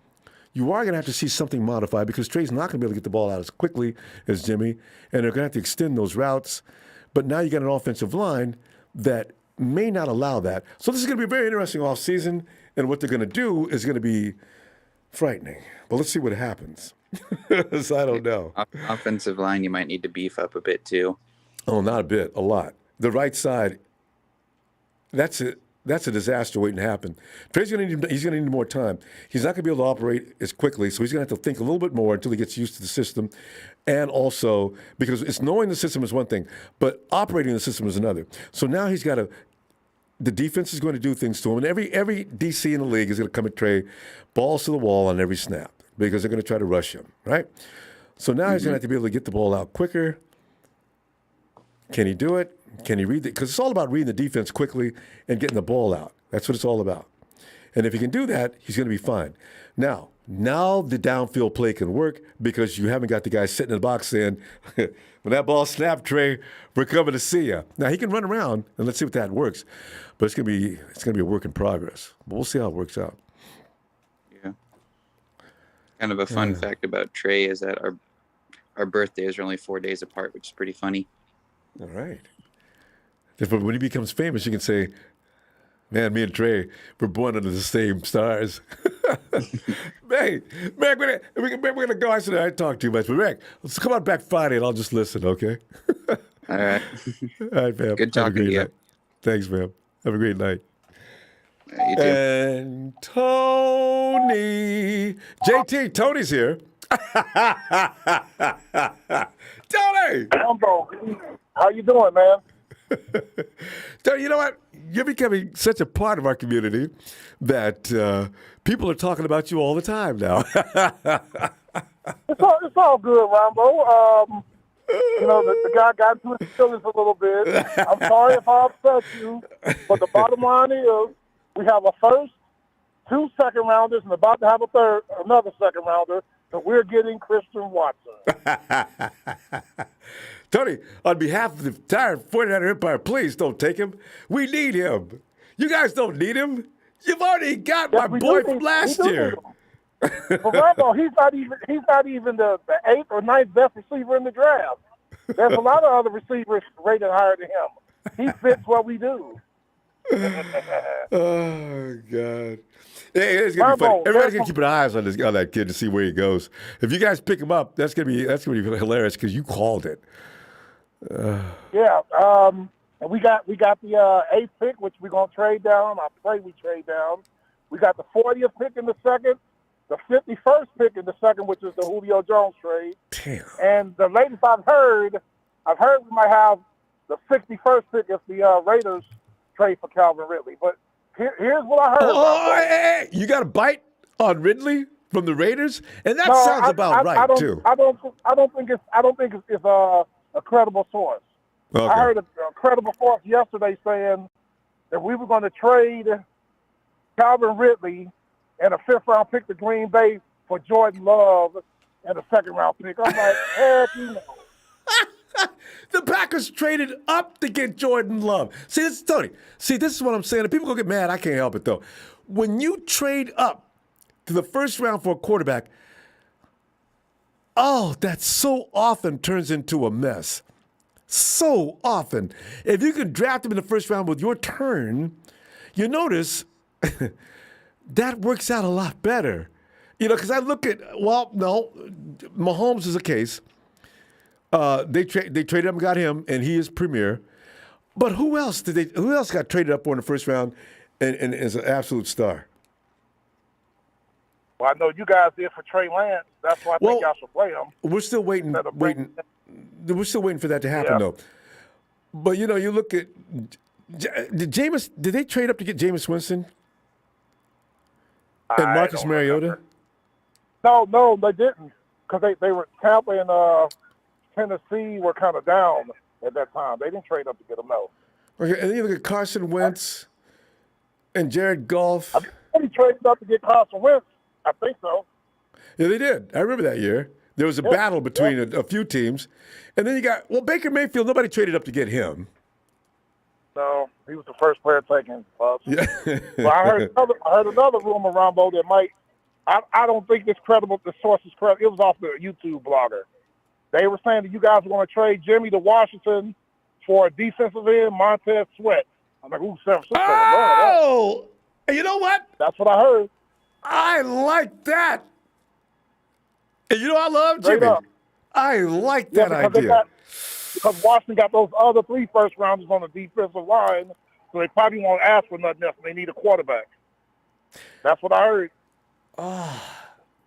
you are going to have to see something modified because Trey's not going to be able to get the ball out as quickly as Jimmy, and they're going to have to extend those routes. But now you got an offensive line that may not allow that. So this is going to be a very interesting offseason, and what they're going to do is going to be frightening. But let's see what happens. So I don't know. Offensive line, you might need to beef up a bit too. Oh, not a bit, a lot. The right side, that's it. That's a disaster waiting to happen. Trey's going to need more time. He's not going to be able to operate as quickly, so he's going to have to think a little bit more until he gets used to the system. And also, because it's knowing the system is one thing, but operating the system is another. So now he's got to, the defense is going to do things to him, and every DC in the league is going to come at Trey, balls to the wall on every snap, because they're going to try to rush him, right? So now he's going to have to be able to get the ball out quicker. Can he do it? Can he read it? Because it's all about reading the defense quickly and getting the ball out. That's what it's all about. And if he can do that, he's going to be fine. Now the downfield play can work because you haven't got the guy sitting in the box saying, when that ball snapped, Trey, we're coming to see you. Now, he can run around, and let's see if that works. But it's going to be a work in progress. But we'll see how it works out. Yeah. Kind of a fun fact about Trey is that our birthdays are only 4 days apart, which is pretty funny. All right. But when he becomes famous, you can say, man, me and Trey were born under the same stars. Hey, Mac, we're going to go. I said, I talk too much. But, Mac, let's come on back Friday, and I'll just listen, okay? All right. All right, fam. Good talking to you. Night. Thanks, fam. Have a great night. You too. And Tony. JT, Tony's here. Tony! Ronbo, how you doing, man? Tony, you know what? You're becoming such a part of our community that people are talking about you all the time now. It's all good, Ronbo. The guy got into his feelings a little bit. I'm sorry if I upset you, but the bottom line is we have a first, 2 second rounders, and about to have another second rounder, and we're getting Christian Watson. Tony, on behalf of the entire 49er Empire, please don't take him. We need him. You guys don't need him. You've already got my boy from last year. But Ronbo, he's not even the 8th or 9th best receiver in the draft. There's a lot of other receivers rated higher than him. He fits what we do. Oh God. Hey, it's gonna be funny. Everybody's gonna keep an eye on that kid to see where he goes. If you guys pick him up, that's gonna be hilarious because you called it. Yeah, and we got the 8th pick, which we're gonna trade down. I pray we trade down. We got the 40th pick in the second, the 51st pick in the second, which is the Julio Jones trade. Damn. And the latest I've heard we might have the 61st pick if the Raiders trade for Calvin Ridley. But here's what I heard. Hey, you got a bite on Ridley from the Raiders, and that sounds about right too. I don't think it's a credible source. Okay. I heard a credible source yesterday saying that we were going to trade Calvin Ridley and a 5th round pick to Green Bay for Jordan Love and a 2nd round pick. I'm like, heck, you know. The Packers traded up to get Jordan Love. See, this is Tony. See, this is what I'm saying. If people go get mad, I can't help it, though. When you trade up to the 1st round for a quarterback, that so often turns into a mess. So often. If you can draft him in the 1st round with your turn, you notice that works out a lot better. Because I look at, Mahomes is a case. They traded up and got him, and he is premier. But who else got traded up for in the 1st round and is an absolute star? Well, I know you guys did for Trey Lance. That's why I think y'all should play him. We're still waiting. We're still waiting for that to happen, though. But you look at did they trade up to get Jameis Winston and Marcus Mariota? No, they didn't, because they were Tampa and Tennessee were kind of down at that time. They didn't trade up to get him, no. Okay, and then you look at Carson Wentz and Jared Goff. I think they traded up to get Carson Wentz. I think so. Yeah, they did. I remember that year. There was a battle between a few teams. And then you got, Baker Mayfield, nobody traded up to get him. No, he was the first player taken. Yeah. Well, I heard another rumor, Ronbo, that might, I don't think it's credible. The source is credible. It was off the YouTube blogger. They were saying that you guys were going to trade Jimmy to Washington for a defensive end, Montez Sweat. I'm like, ooh, San Francisco. Oh! You know what? That's what I heard. I like that. And you know I love Jimmy. I like that idea. Because Washington got those other 3 first-rounders on the defensive line, so they probably won't ask for nothing else. They need a quarterback. That's what I heard.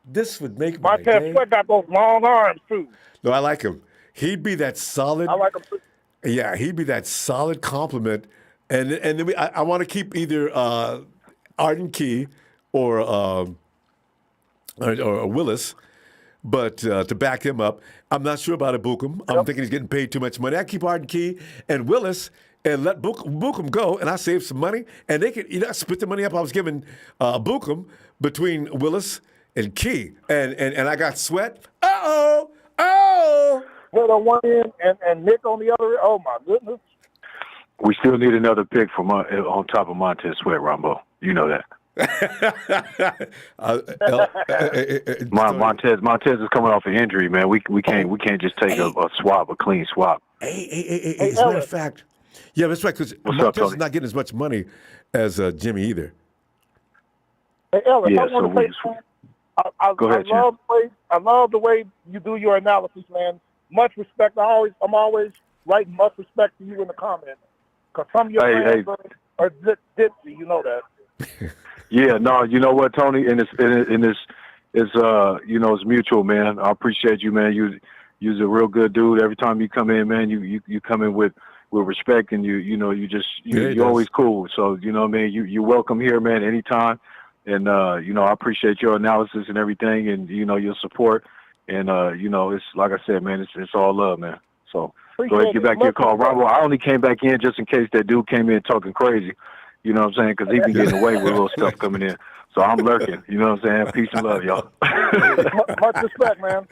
This would make my day. Montez Sweat got those long arms, too. No, I like him. He'd be that solid. I like him, too. Yeah, he'd be that solid compliment. And then I want to keep either Arden Key or Willis, but to back him up. I'm not sure about Bukum. I'm thinking he's getting paid too much money. I keep Arden Key and Willis and let Bukum go, and I save some money. And they could, split the money up I was giving Bukum between Willis and Key. And I got Sweat. Oh! Sweat on one end and Nick on the other. Oh, my goodness. We still need another pick on top of Montez Sweat, Ronbo. You know that. Montez is coming off an injury, man. We can't just take a clean swap. Hey, as a matter of fact, yeah, that's right. Because Montez is not getting as much money as Jimmy either. Hey, Ellis, yeah, I want to say, go ahead, I love the way you do your analysis, man. Much respect. I'm always writing much respect to you in the comments. Because some of your fans are ditzy, you know that. Yeah, no, you know what, Tony, and it's it's mutual, man. I appreciate you, man. You're a real good dude. Every time you come in, man, you come in with respect, and you're always cool. So you know what I mean. You're welcome here, man, anytime. And I appreciate your analysis and everything, and your support. And it's like I said, man, it's all love, man. So go ahead, get back to your call, Ronbo. I only came back in just in case that dude came in talking crazy. You know what I'm saying? Because he been getting away with little stuff coming in. So I'm lurking. You know what I'm saying? Peace and love, y'all. Much respect, man.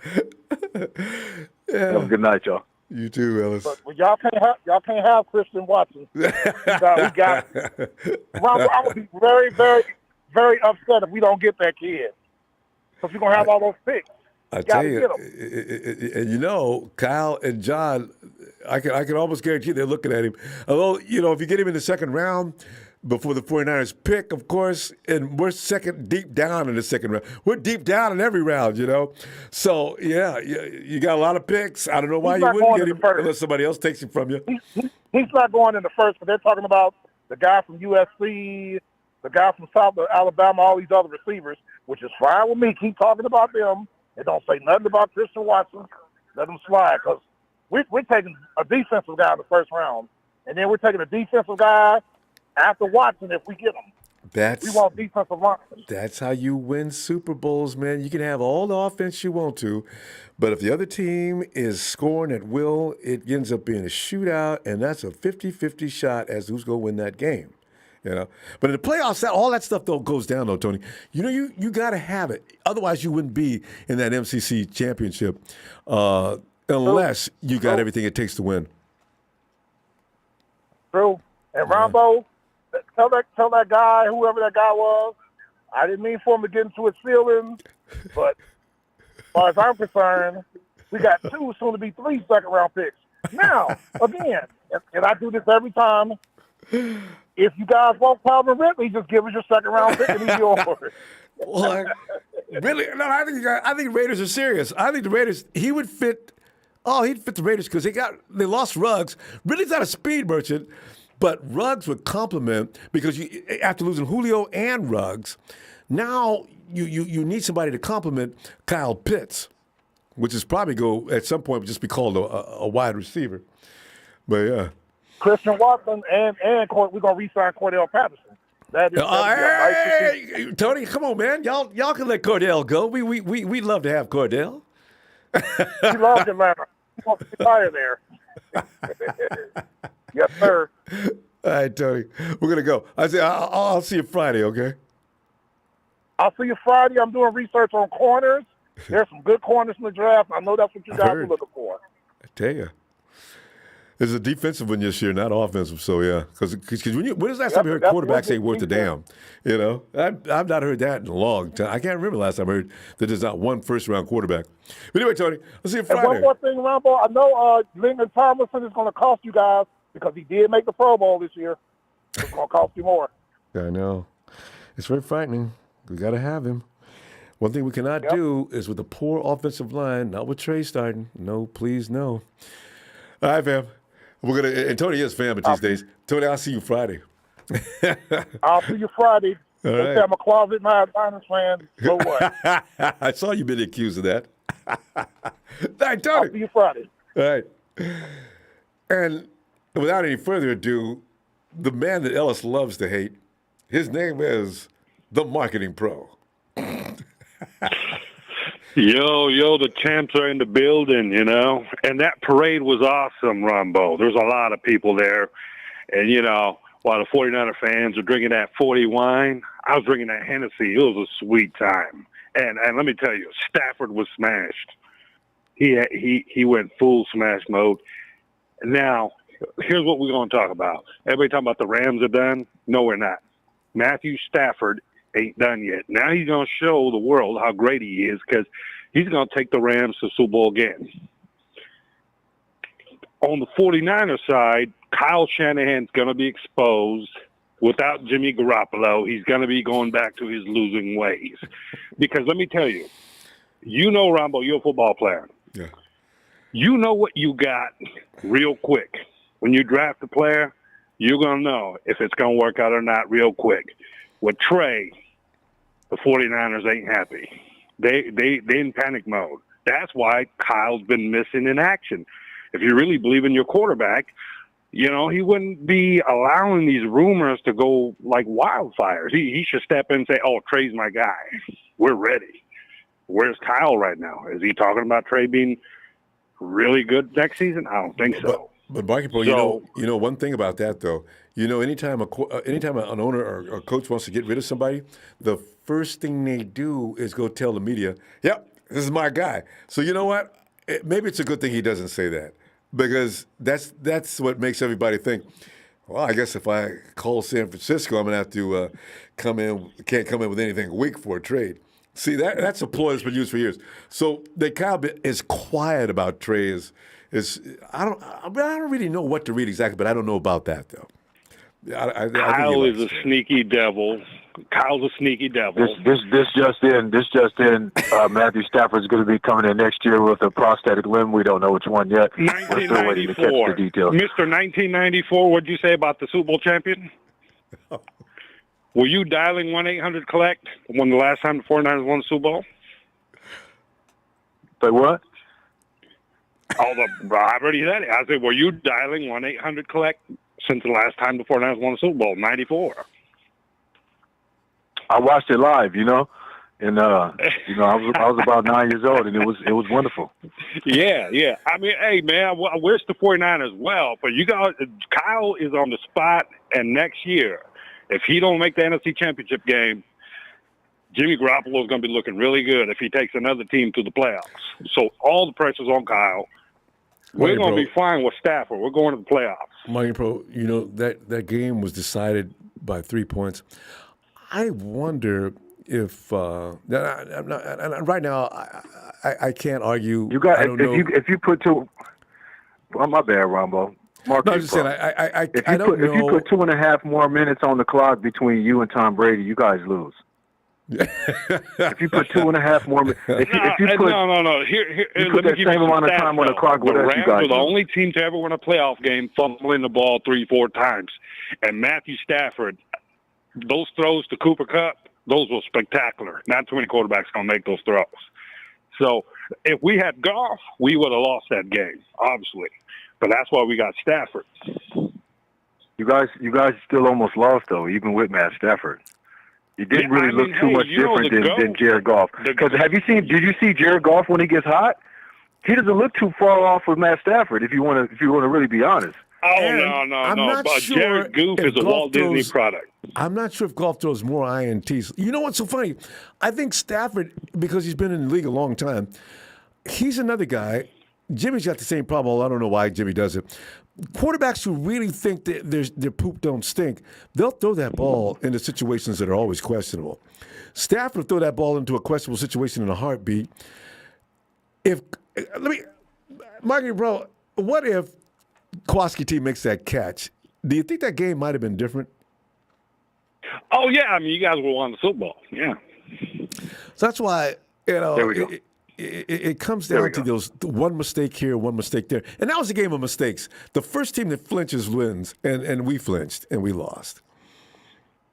Yeah. Have a good night, y'all. You too, Ellis. But y'all can't have Christian Watson. we got Ronbo, I would be very, very, very upset if we don't get that kid. Because we're gonna have all those picks. I tell you, and Kyle and John, I can almost guarantee they're looking at him. Although, if you get him in the second round before the 49ers pick, of course, and we're deep down in the second round. We're deep down in every round, So, yeah, you got a lot of picks. I don't know why you wouldn't get him unless somebody else takes him from you. He's not going in the first, but they're talking about the guy from USC, the guy from South Alabama, all these other receivers, which is fine with me. Keep talking about them. They don't say nothing about Christian Watson. Let them slide, because we're taking a defensive guy in the first round, and then we're taking a defensive guy after Watson if we get him. We want defensive linemen. That's how you win Super Bowls, man. You can have all the offense you want to, but if the other team is scoring at will, it ends up being a shootout, and that's a 50-50 shot as to who's going to win that game. But in the playoffs, all that stuff goes down, though, Tony. You got to have it. Otherwise, you wouldn't be in that MCC championship unless you got everything it takes to win. True. And Ronbo, tell that guy, whoever that guy was, I didn't mean for him to get into his feelings, but as far as I'm concerned, we got 2, soon to be 3 second-round picks. Now, again, and I do this every time, if you guys want Calvin Ridley, just give us your second-round pick and he's yours. Well, really? No, I think Raiders are serious. I think the Raiders, he would fit. Oh, he'd fit the Raiders because they lost Ruggs. Ridley's not a speed merchant, but Ruggs would complement because after losing Julio and Ruggs, now you need somebody to complement Kyle Pitts, which is probably at some point just be called a wide receiver. But yeah. Christian Watson and we're gonna re-sign Cordell Patterson. That is hey, Tony, come on, man! Y'all can let Cordell go. We love to have Cordell. He loves Atlanta. He wants to retire there. Yes, sir. All right, Tony, we're gonna go. I'll see you Friday, okay? I'll see you Friday. I'm doing research on corners. There's some good corners in the draft. I know that's what you guys are looking for. I tell you. There's a defensive one this year, not offensive. So, yeah. Because when is the last time you heard quarterbacks say worth a damn? I've not heard that in a long time. I can't remember the last time I heard that there's not one first-round quarterback. But anyway, Tony, I'll see you Friday. And one more thing, Ronbo. I know Lyndon Tomlinson is going to cost you guys because he did make the Pro Bowl this year. It's going to cost you more. I know. It's very frightening. We got to have him. One thing we cannot do is with a poor offensive line, not with Trey starting. No, please, no. All right, fam. We're gonna. And Tony is family these days. Tony, I'll see you Friday. I'll see you Friday. All They right. say I'm a closet Niners fan. So what? I saw you been accused of that. All right, Tony. I'll see you Friday. All right. And without any further ado, the man that Ellis loves to hate, his name is the Marketing Pro. Yo, the champs are in the building, you know. And that parade was awesome, Ronbo. There's a lot of people there. And, you know, while the 49er fans are drinking that 40 wine, I was drinking that Hennessy. It was a sweet time. And let me tell you, Stafford was smashed. He went full smash mode. Now, here's what we're going to talk about. Everybody talking about the Rams are done? No, we're not. Matthew Stafford ain't done yet. Now he's going to show the world how great he is because he's going to take the Rams to the Super Bowl again. On the 49er side, Kyle Shanahan's going to be exposed. Without Jimmy Garoppolo, he's going to be going back to his losing ways. Because let me tell you, you know, Ronbo, you're a football player. Yeah. You know what you got real quick. When you draft a player, you're going to know if it's going to work out or not real quick. With Trey, the 49ers ain't happy. They in panic mode. That's why Kyle's been missing in action. If you really believe in your quarterback, you know, he wouldn't be allowing these rumors to go like wildfires. He should step in and say, oh, Trey's my guy. We're ready. Where's Kyle right now? Is he talking about Trey being really good next season? I don't think so. But Marky Pro, you know one thing about that though. You know, anytime an owner or coach wants to get rid of somebody, the first thing they do is go tell the media, "Yep, this is my guy." So you know what? Maybe it's a good thing he doesn't say that because that's what makes everybody think. Well, I guess if I call San Francisco, I'm gonna have to can't come in with anything weak for a trade. See, that's a ploy that's been used for years. So that Kyle is quiet about Trey is I don't really know what to read exactly, but I don't know about that though. I Kyle is a sneaky devil. Kyle's a sneaky devil. This just in. Matthew Stafford's going to be coming in next year with a prosthetic limb. We don't know which one yet. We're still waiting to catch the details. Mr. 1994, what'd you say about the Super Bowl champion? Were you dialing 1-800-COLLECT when the last time the 49ers won the Super Bowl? Say what? I already said it. I said, were you dialing 1-800-COLLECT since the last time the 49ers won the Super Bowl, 94? I watched it live, you know, and I was about 9 years old, and it was wonderful. Yeah. I mean, hey man, I wish the 49ers well, but Kyle is on the spot, and next year, if he don't make the NFC Championship game, Jimmy Garoppolo is going to be looking really good if he takes another team to the playoffs. So all the pressure's on Kyle. We're going to be fine with Stafford. We're going to the playoffs. Marty Pro, you know, that game was decided by 3 points. I wonder if right now I can't argue. You got I don't know. if you put two. Well, my bad, Rombo. Mark, no, I'm just saying. I don't know. If you put 2.5 more minutes on the clock between you and Tom Brady, you guys lose. If you put 2.5 more minutes, if you put no. Here, you put that same amount of time on the clock with us, you guys. The Rams are the only team to ever win a playoff game fumbling the ball 3-4 times, and Matthew Stafford. Those throws to Cooper Kupp, those were spectacular. Not too many quarterbacks going to make those throws. So if we had Goff, we would have lost that game, obviously. But that's why we got Stafford. You guys still almost lost, though, even with Matt Stafford. He didn't really look too much different than Jared Goff. Because did you see Jared Goff when he gets hot? He doesn't look too far off with Matt Stafford, if you want to really be honest. Oh, no. But sure Jared Goff is a Walt Disney product. I'm not sure if Goff throws more INTs. You know what's so funny? I think Stafford, because he's been in the league a long time, he's another guy. Jimmy's got the same problem. I don't know why Jimmy does it. Quarterbacks who really think that their poop don't stink, they'll throw that ball into situations that are always questionable. Stafford will throw that ball into a questionable situation in a heartbeat. Marky Bro, what if Kowalski team makes that catch? Do you think that game might have been different? Oh, yeah. I mean, you guys will won the Super Bowl. Yeah. So that's why, There we go. it comes down to those one mistake here, one mistake there. And that was a game of mistakes. The first team that flinches wins, and we flinched, and we lost.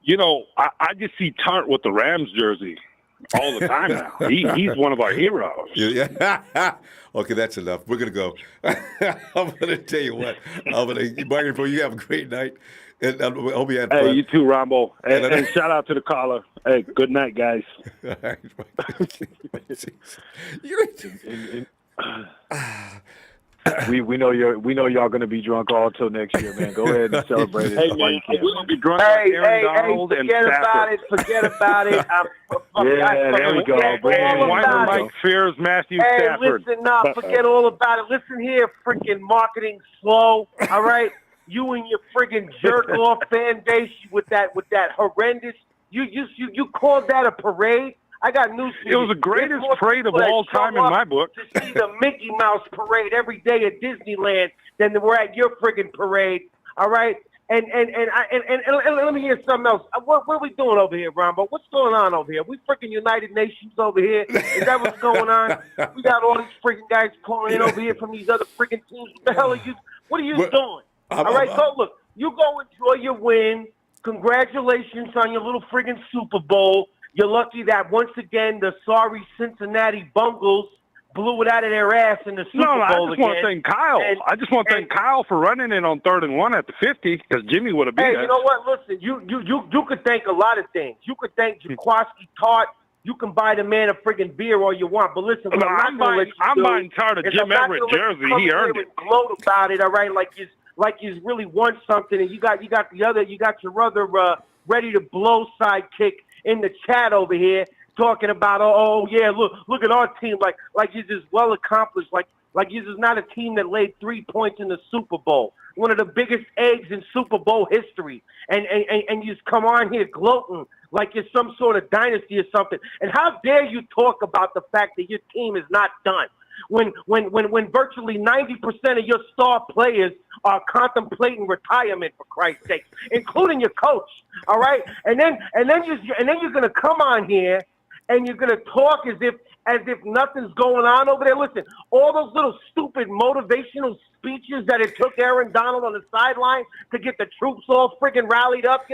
You know, I just see Tart with the Rams jersey all the time now. He's one of our heroes. Yeah. Okay, that's enough. We're going to go. I'm going to tell you what. Microphone, you have a great night. And I hope you had fun. Hey, you too, Ronbo. And shout out to the caller. Hey, good night, guys. All right. We know y'all gonna be drunk all till next year, man. Go ahead and celebrate it. Hey, man, we're gonna be drunk like Aaron Donald and Forget about it. there we go. Weiner, Mike Fears, Matthew Stafford. Listen up. Forget all about it. Listen here, freaking marketing slow. All right, you and your friggin' jerk off fan base with that horrendous. You called that a parade? I got news for you. It was the greatest parade of all time in my book. To see the Mickey Mouse parade every day at Disneyland than we're at your friggin' parade. All right? And let me hear something else. What are we doing over here, Ronbo? What's going on over here? We freaking United Nations over here. Is that what's going on? We got all these freaking guys calling in over here from these other freaking teams. What the hell are you? What are you doing? All right, so look, you go enjoy your win. Congratulations on your little friggin' Super Bowl. You're lucky that once again the sorry Cincinnati Bungles blew it out of their ass in the Super Bowl again. I just want to thank Kyle. I just want to thank Kyle for running it on 3rd and 1 at the 50 because Jimmy would have beat us. Hey, you know what? Listen, you could thank a lot of things. You could thank Jaquaski Tart. You can buy the man a friggin' beer all you want, but listen, I'm buying Tart a Jim Everett jersey. He earned it. Gloat about it, all right? Like he's really won something, and you got your other ready to blow sidekick in the chat over here talking about, oh yeah, look at our team, like you're just well accomplished, like you're just not a team that laid 3 points in the Super Bowl, one of the biggest eggs in Super Bowl history, and you just come on here gloating like you're some sort of dynasty or something. And how dare you talk about the fact that your team is not done? When virtually 90% of your star players are contemplating retirement, for Christ's sake, including your coach. All right, and then you're gonna come on here and you're gonna talk as if nothing's going on over there. Listen, all those little stupid motivational speeches that it took Aaron Donald on the sideline to get the troops all friggin' rallied up,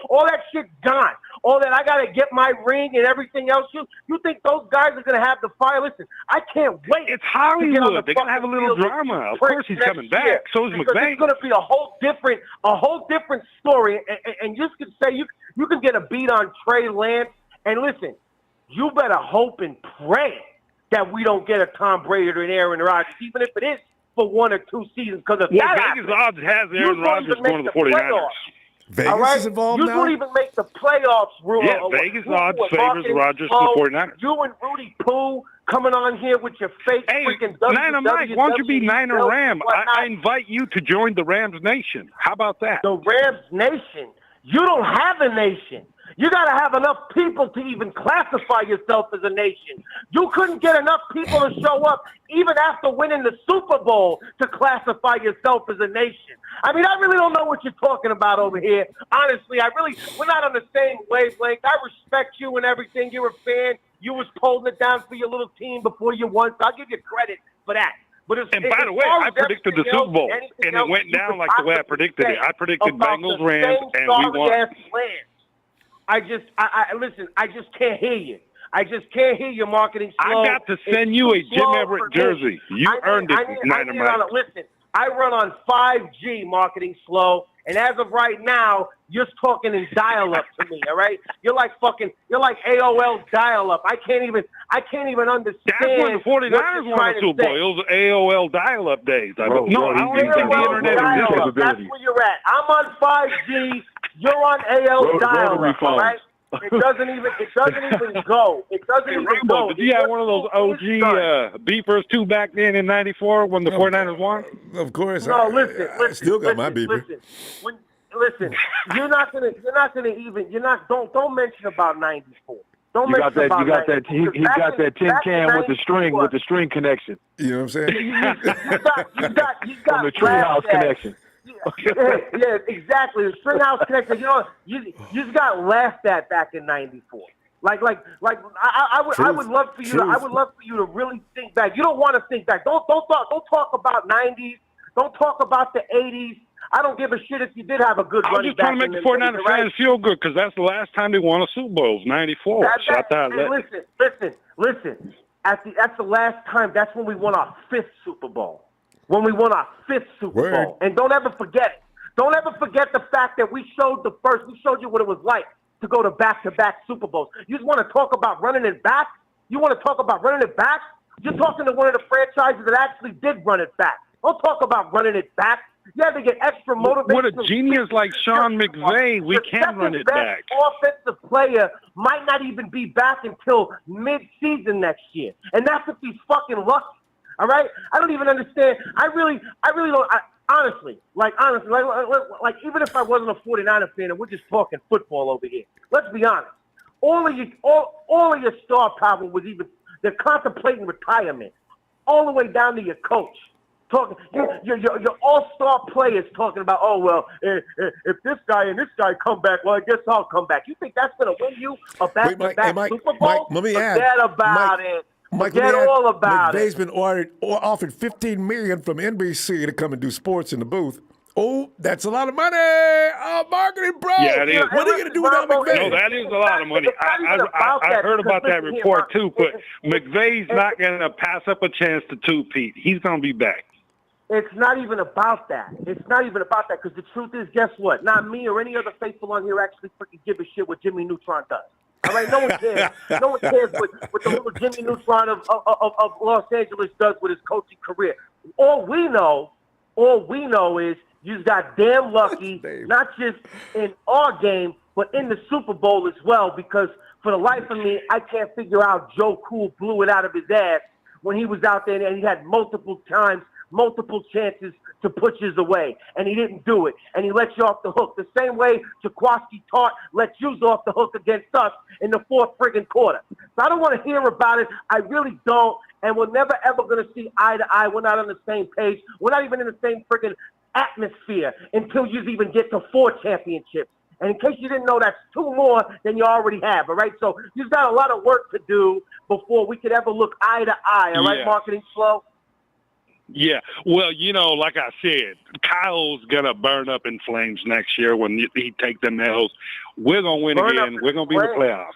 all that shit's gone. All that I gotta get my ring and everything else. You think those guys are gonna have the fire? Listen, I can't wait. It's Hollywood. They're gonna have a little drama. Of course, he's coming back. So is McVay. It's gonna be a whole different story. And you could say you can get a beat on Trey Lance. And listen, you better hope and pray that we don't get a Tom Brady or an Aaron Rodgers, even if it is for 1 or 2 seasons. Because Vegas odds has Aaron Rodgers going to the 49ers. Vegas is involved now? You don't even make the playoffs, Rule. Yeah, Vegas odds favors Rodgers to the 49ers. You and Rudy Poo coming on here with your fake freaking Niner Mike, why don't you be Niner Ram? I invite you to join the Rams Nation. How about that? The Rams Nation? You don't have a nation. You got to have enough people to even classify yourself as a nation. You couldn't get enough people to show up even after winning the Super Bowl to classify yourself as a nation. I mean, I really don't know what you're talking about over here. Honestly, we're not on the same wavelength. I respect you and everything. You're a fan. You was holding it down for your little team before you won, so I'll give you credit for that. And by the way, I predicted the Super Bowl, and it went down like the way I predicted it. I predicted Bengals, Rams, and we won. Listen, I just can't hear you. I just can't hear your marketing slow. I got to send you a Jim Everett jersey. You earned it, Niner Mike. Listen, I run on 5G marketing slow, and as of right now, you're talking in dial-up to me, all right? You're like AOL dial-up. I can't even understand. That's when the 49ers won the Super Bowl. It was AOL dial-up days. I don't even think the internet is capability. That's where you're at. I'm on 5G. You're on AOL dial-up, all right? It doesn't even go. It doesn't even go. Did you have one of those OG beepers too back then in '94 when the 49ers won? Of course. No, listen. I still got my beeper. Listen. Don't mention about '94. He got that tin can with the string connection. You know what I'm saying? You got from the treehouse connection. Yeah, exactly. The string house connection. You just got laughed at back in '94. I would love for you to really think back. You don't want to think back. Don't talk about 90s. Don't talk about the 80s. I don't give a shit if you did have a good running back. I'm just trying to make the 49ers fans feel good because that's the last time they won a Super Bowl, 94. Listen. That's the last time. That's when we won our 5th Super Bowl. When we won our 5th Super Bowl. And don't ever forget it. Don't ever forget the fact that we showed you what it was like to go to back-to-back Super Bowls. You just want to talk about running it back? You want to talk about running it back? You're talking to one of the franchises that actually did run it back. Don't talk about running it back. You have to get extra motivation. With a genius like Sean McVay, we can run it back. Offensive player might not even be back until mid-season next year. And that's if he's fucking lucky. All right? I don't even understand. I really don't. Honestly, even if I wasn't a 49er fan and we're just talking football over here, let's be honest. All of your star power was they're contemplating retirement, all the way down to your coach. Talking, your all-star players talking about, if this guy and this guy come back, well, I guess I'll come back. You think that's going to win you a back-to-back Super Bowl? Let me add. Forget about it. Mike, Forget all about McVay's been offered $15 million from NBC to come and do sports in the booth. Oh, that's a lot of money. Oh, marketing, bro. Yeah, it is. What are you going to do without McVay? No, that is a lot of money. I heard about that report, too, but McVay's not going to pass up a chance to two-peat. He's going to be back. It's not even about that. It's not even about that because the truth is, guess what? Not me or any other faithful on here actually freaking give a shit what Jimmy Neutron does. All right? No one cares. No one cares what the little Jimmy Neutron of Los Angeles does with his coaching career. All we know is you got damn lucky, not just in our game, but in the Super Bowl as well, because for the life of me, I can't figure out Joe Cool blew it out of his ass when he was out there and he had multiple chances to push his away, and he didn't do it, and he let you off the hook. The same way Jaquaski Tart let you off the hook against us in the 4th friggin' quarter. So I don't want to hear about it. I really don't, and we're never, ever going to see eye to eye. We're not on the same page. We're not even in the same friggin' atmosphere until you even get to 4 championships. And in case you didn't know, that's 2 more than you already have, all right? So you've got a lot of work to do before we could ever look eye to eye, all right, Marketing Flow? Yeah, well, like I said, Kyle's going to burn up in flames next year when he take them L's. We're going to win again. We're going to be in the playoffs.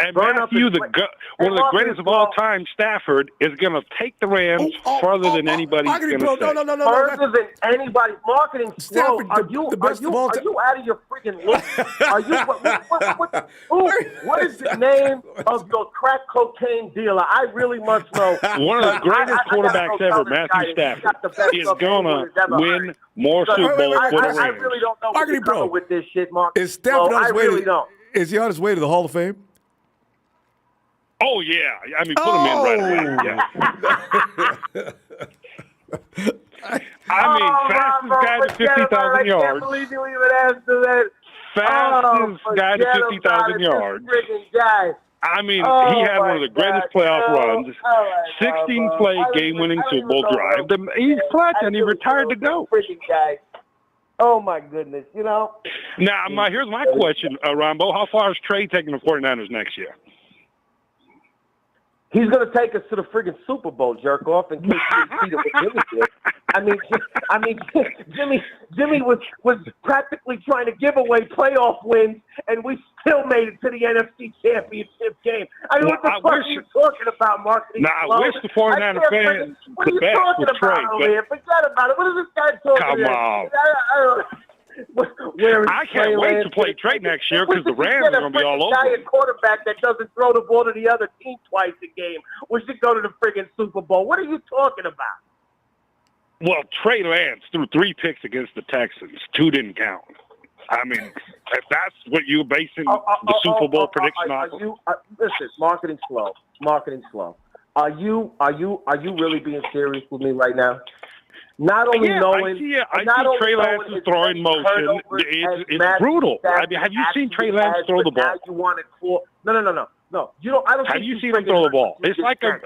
And Matthew, one of the greatest of all time, Stafford, is going to take the Rams further than anybody's going to say. No. Further than anybody. Marketing Stafford, are you out of your freaking loop? Are you? What is the name of your crack cocaine dealer? I really must know. One of the greatest quarterbacks ever, Matthew Stafford, is going to win more Super Bowls for the Rams. I really don't know what you're doing with this shit, Mark. Is Stafford on his way? Is he on his way to the Hall of Fame? Oh, yeah. I mean, put him in right away. Yeah. Fastest guy to 50,000 yards. I can't believe you even asked that. Fastest guy to 50,000 yards. I mean, he had one of the greatest playoff runs. 16-play game-winning Super Bowl drive. He's clutch, and he retired to go. Oh, my goodness. Now, here's my question, Ronbo. How far is Trey taking the 49ers next year? He's going to take us to the friggin' Super Bowl, jerk off, in case you didn't see what Jimmy did. I mean, Jimmy was practically trying to give away playoff wins, and we still made it to the NFC Championship game. I mean, what the fuck are you talking about, Marketing? I wish the 49er fans the best with Trey. Forget about it. What is this guy talking about? Come on. I can't wait to play Trey next year because the Rams are going to be all over. A quarterback that doesn't throw the ball to the other team twice a game. We should go to the friggin' Super Bowl. What are you talking about? Well, Trey Lance threw 3 picks against the Texans. 2 didn't count. I mean, if that's what you're basing the Super Bowl prediction on. Listen, Marketing Slow. Are you really being serious with me right now? Not only knowing, I see Trey Lance is throwing motion. It's brutal. I mean, have you seen Trey Lance throw the ball? No. You don't. I don't. Have you seen him throw the ball? It's like a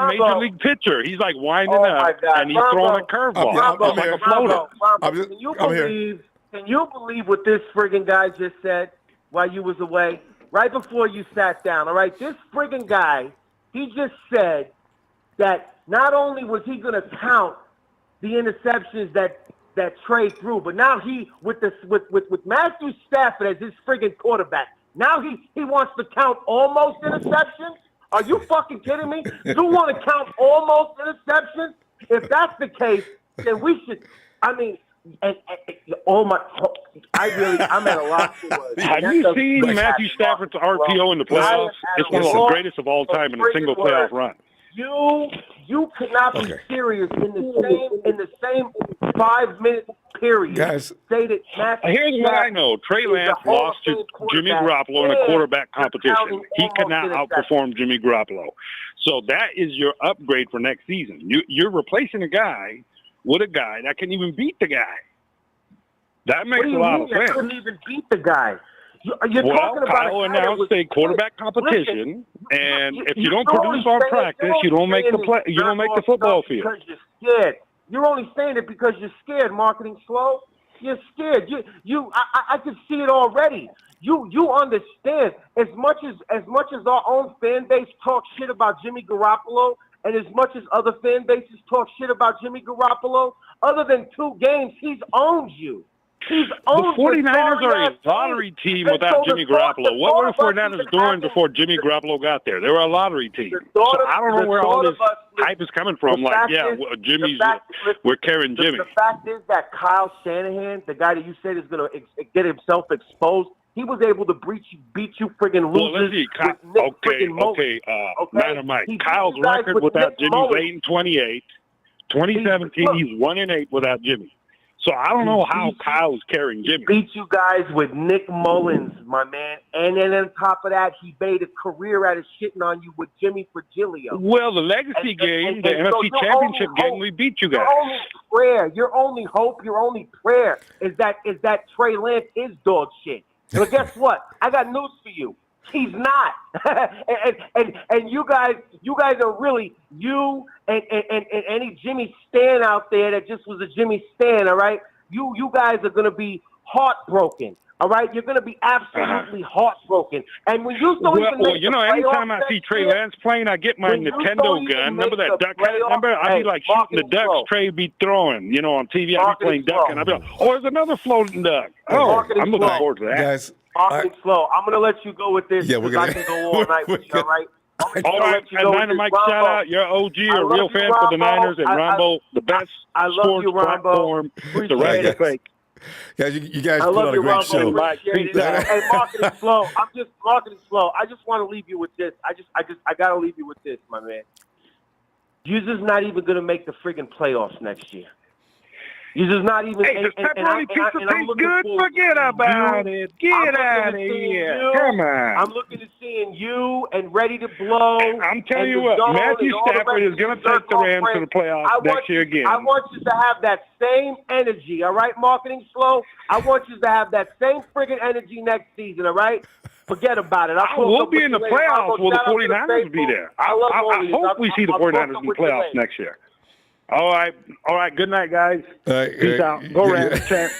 major league pitcher. He's like winding up and he's throwing a curveball. It's like a floater. Can you believe what this friggin' guy just said while you was away? right before you sat down, all right? This friggin' guy, he just said that not only was he going to count the interceptions that Trey threw, but now he, with Matthew Stafford as his friggin' quarterback, now he wants to count almost interceptions? Are you fucking kidding me? You want to count almost interceptions? If that's the case, then we should, I mean, I'm at a loss for words. Have you seen Matthew Stafford's RPO in the playoffs? It's one of the greatest of all time in a single playoff run. You could not be serious in the same 5-minute period. Guys, say that Matthew here's what I know: Trey Lance lost to Jimmy Garoppolo in a quarterback competition. He cannot outperform Jimmy Garoppolo. So that is your upgrade for next season. You're replacing a guy with a guy that can even beat the guy. That makes a lot of sense. That couldn't even beat the guy. You're talking about Kyle announced a quarterback competition, and if you don't produce on practice, you don't make the play. You don't make the football field. Because you're scared. You're only saying it because you're scared. Marketing slow. You're scared. I can see it already. You understand as much as our own fan base talks shit about Jimmy Garoppolo, and as much as other fan bases talk shit about Jimmy Garoppolo, other than 2 games, he's owned you. The 49ers are a lottery team without Jimmy Garoppolo. What were the 49ers doing before Jimmy Garoppolo got there? They were a lottery team. So I don't know where all this hype is coming from. Like, we're carrying Jimmy. The fact is that Kyle Shanahan, the guy that you said is going to get himself exposed, he was able to beat you friggin' losers. Well, let's see. Matter Mike. Kyle's record without Jimmy is 8-28. 2017, he's 1-8 without Jimmy. So I don't know how Kyle's carrying Jimmy. Beat you guys with Nick Mullins, my man. And then on top of that, he made a career out of shitting on you with Jimmy Fragilio. Well, the legacy game, the NFC Championship game, we beat you guys. Your only hope, your only prayer is that Trey Lance is dog shit. But guess what? I got news for you. He's not. and you guys are really, you and any Jimmy Stan out there that just was a Jimmy Stan, all right? You guys are going to be heartbroken, all right? You're going to be absolutely heartbroken. And when you don't anytime I see Trey Lance playing, I get my Nintendo gun. Remember that duck? Remember, I'd be like shooting the ducks Trey be throwing, on TV. I'd be playing duck, and I'd be like, there's another floating duck. Oh, I'm looking forward to that. Guys, Marketing slow. I'm going to let you go with this because I can go all night with you, all right? All right, Niner Mike, shout out. You're OG, a real fan for the Niners, and Ronbo, the best sports platform. The right fake. Guys, you guys put on a great show. Hey, marketing slow. I'm just marketing slow. I just want to leave you with this. I got to leave you with this, my man. You're just not even going to make the friggin' playoffs next year. You're just not even. Hey, does pepperoni pizza taste good? Forget about it. Get out of here. Come on. I'm looking to seeing you and ready to blow. I'm telling you what, Matthew Stafford is going to take the Rams to the playoffs next year again. I want you to have that same energy, all right, marketing slow? I want you to have that same friggin' energy next season, all right? Forget about it. We'll be in the playoffs. Will the 49ers be there? I hope we see the 49ers in the playoffs next year. All right. Good night, guys. Peace out. Go Rams, champ.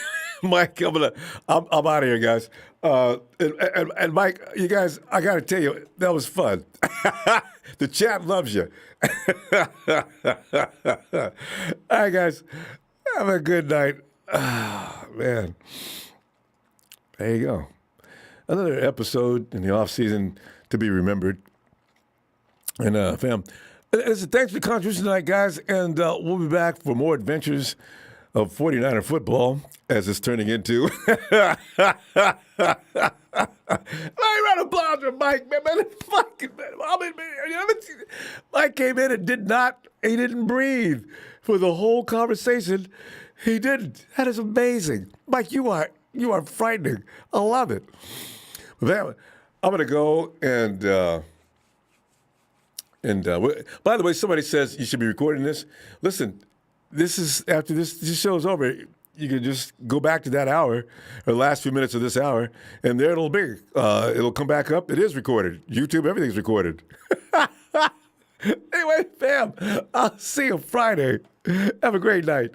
Mike, I'm out of here, guys. And Mike, you guys, I got to tell you, that was fun. The chat loves you. All right, guys, have a good night. Man, there you go. Another episode in the off season to be remembered. And fam. Listen, thanks for the contribution tonight, guys, and we'll be back for more adventures of 49er football as it's turning into. I ran a blouse with Mike, man. Fucking man. Mike came in and he didn't breathe for the whole conversation. He didn't. That is amazing. Mike, you are frightening. I love it. I'm going to go and by the way, somebody says you should be recording this. Listen, this is after this show's over. You can just go back to that hour, or the last few minutes of this hour, and there it'll be. It'll come back up. It is recorded. YouTube, everything's recorded. Anyway, fam, I'll see you Friday. Have a great night.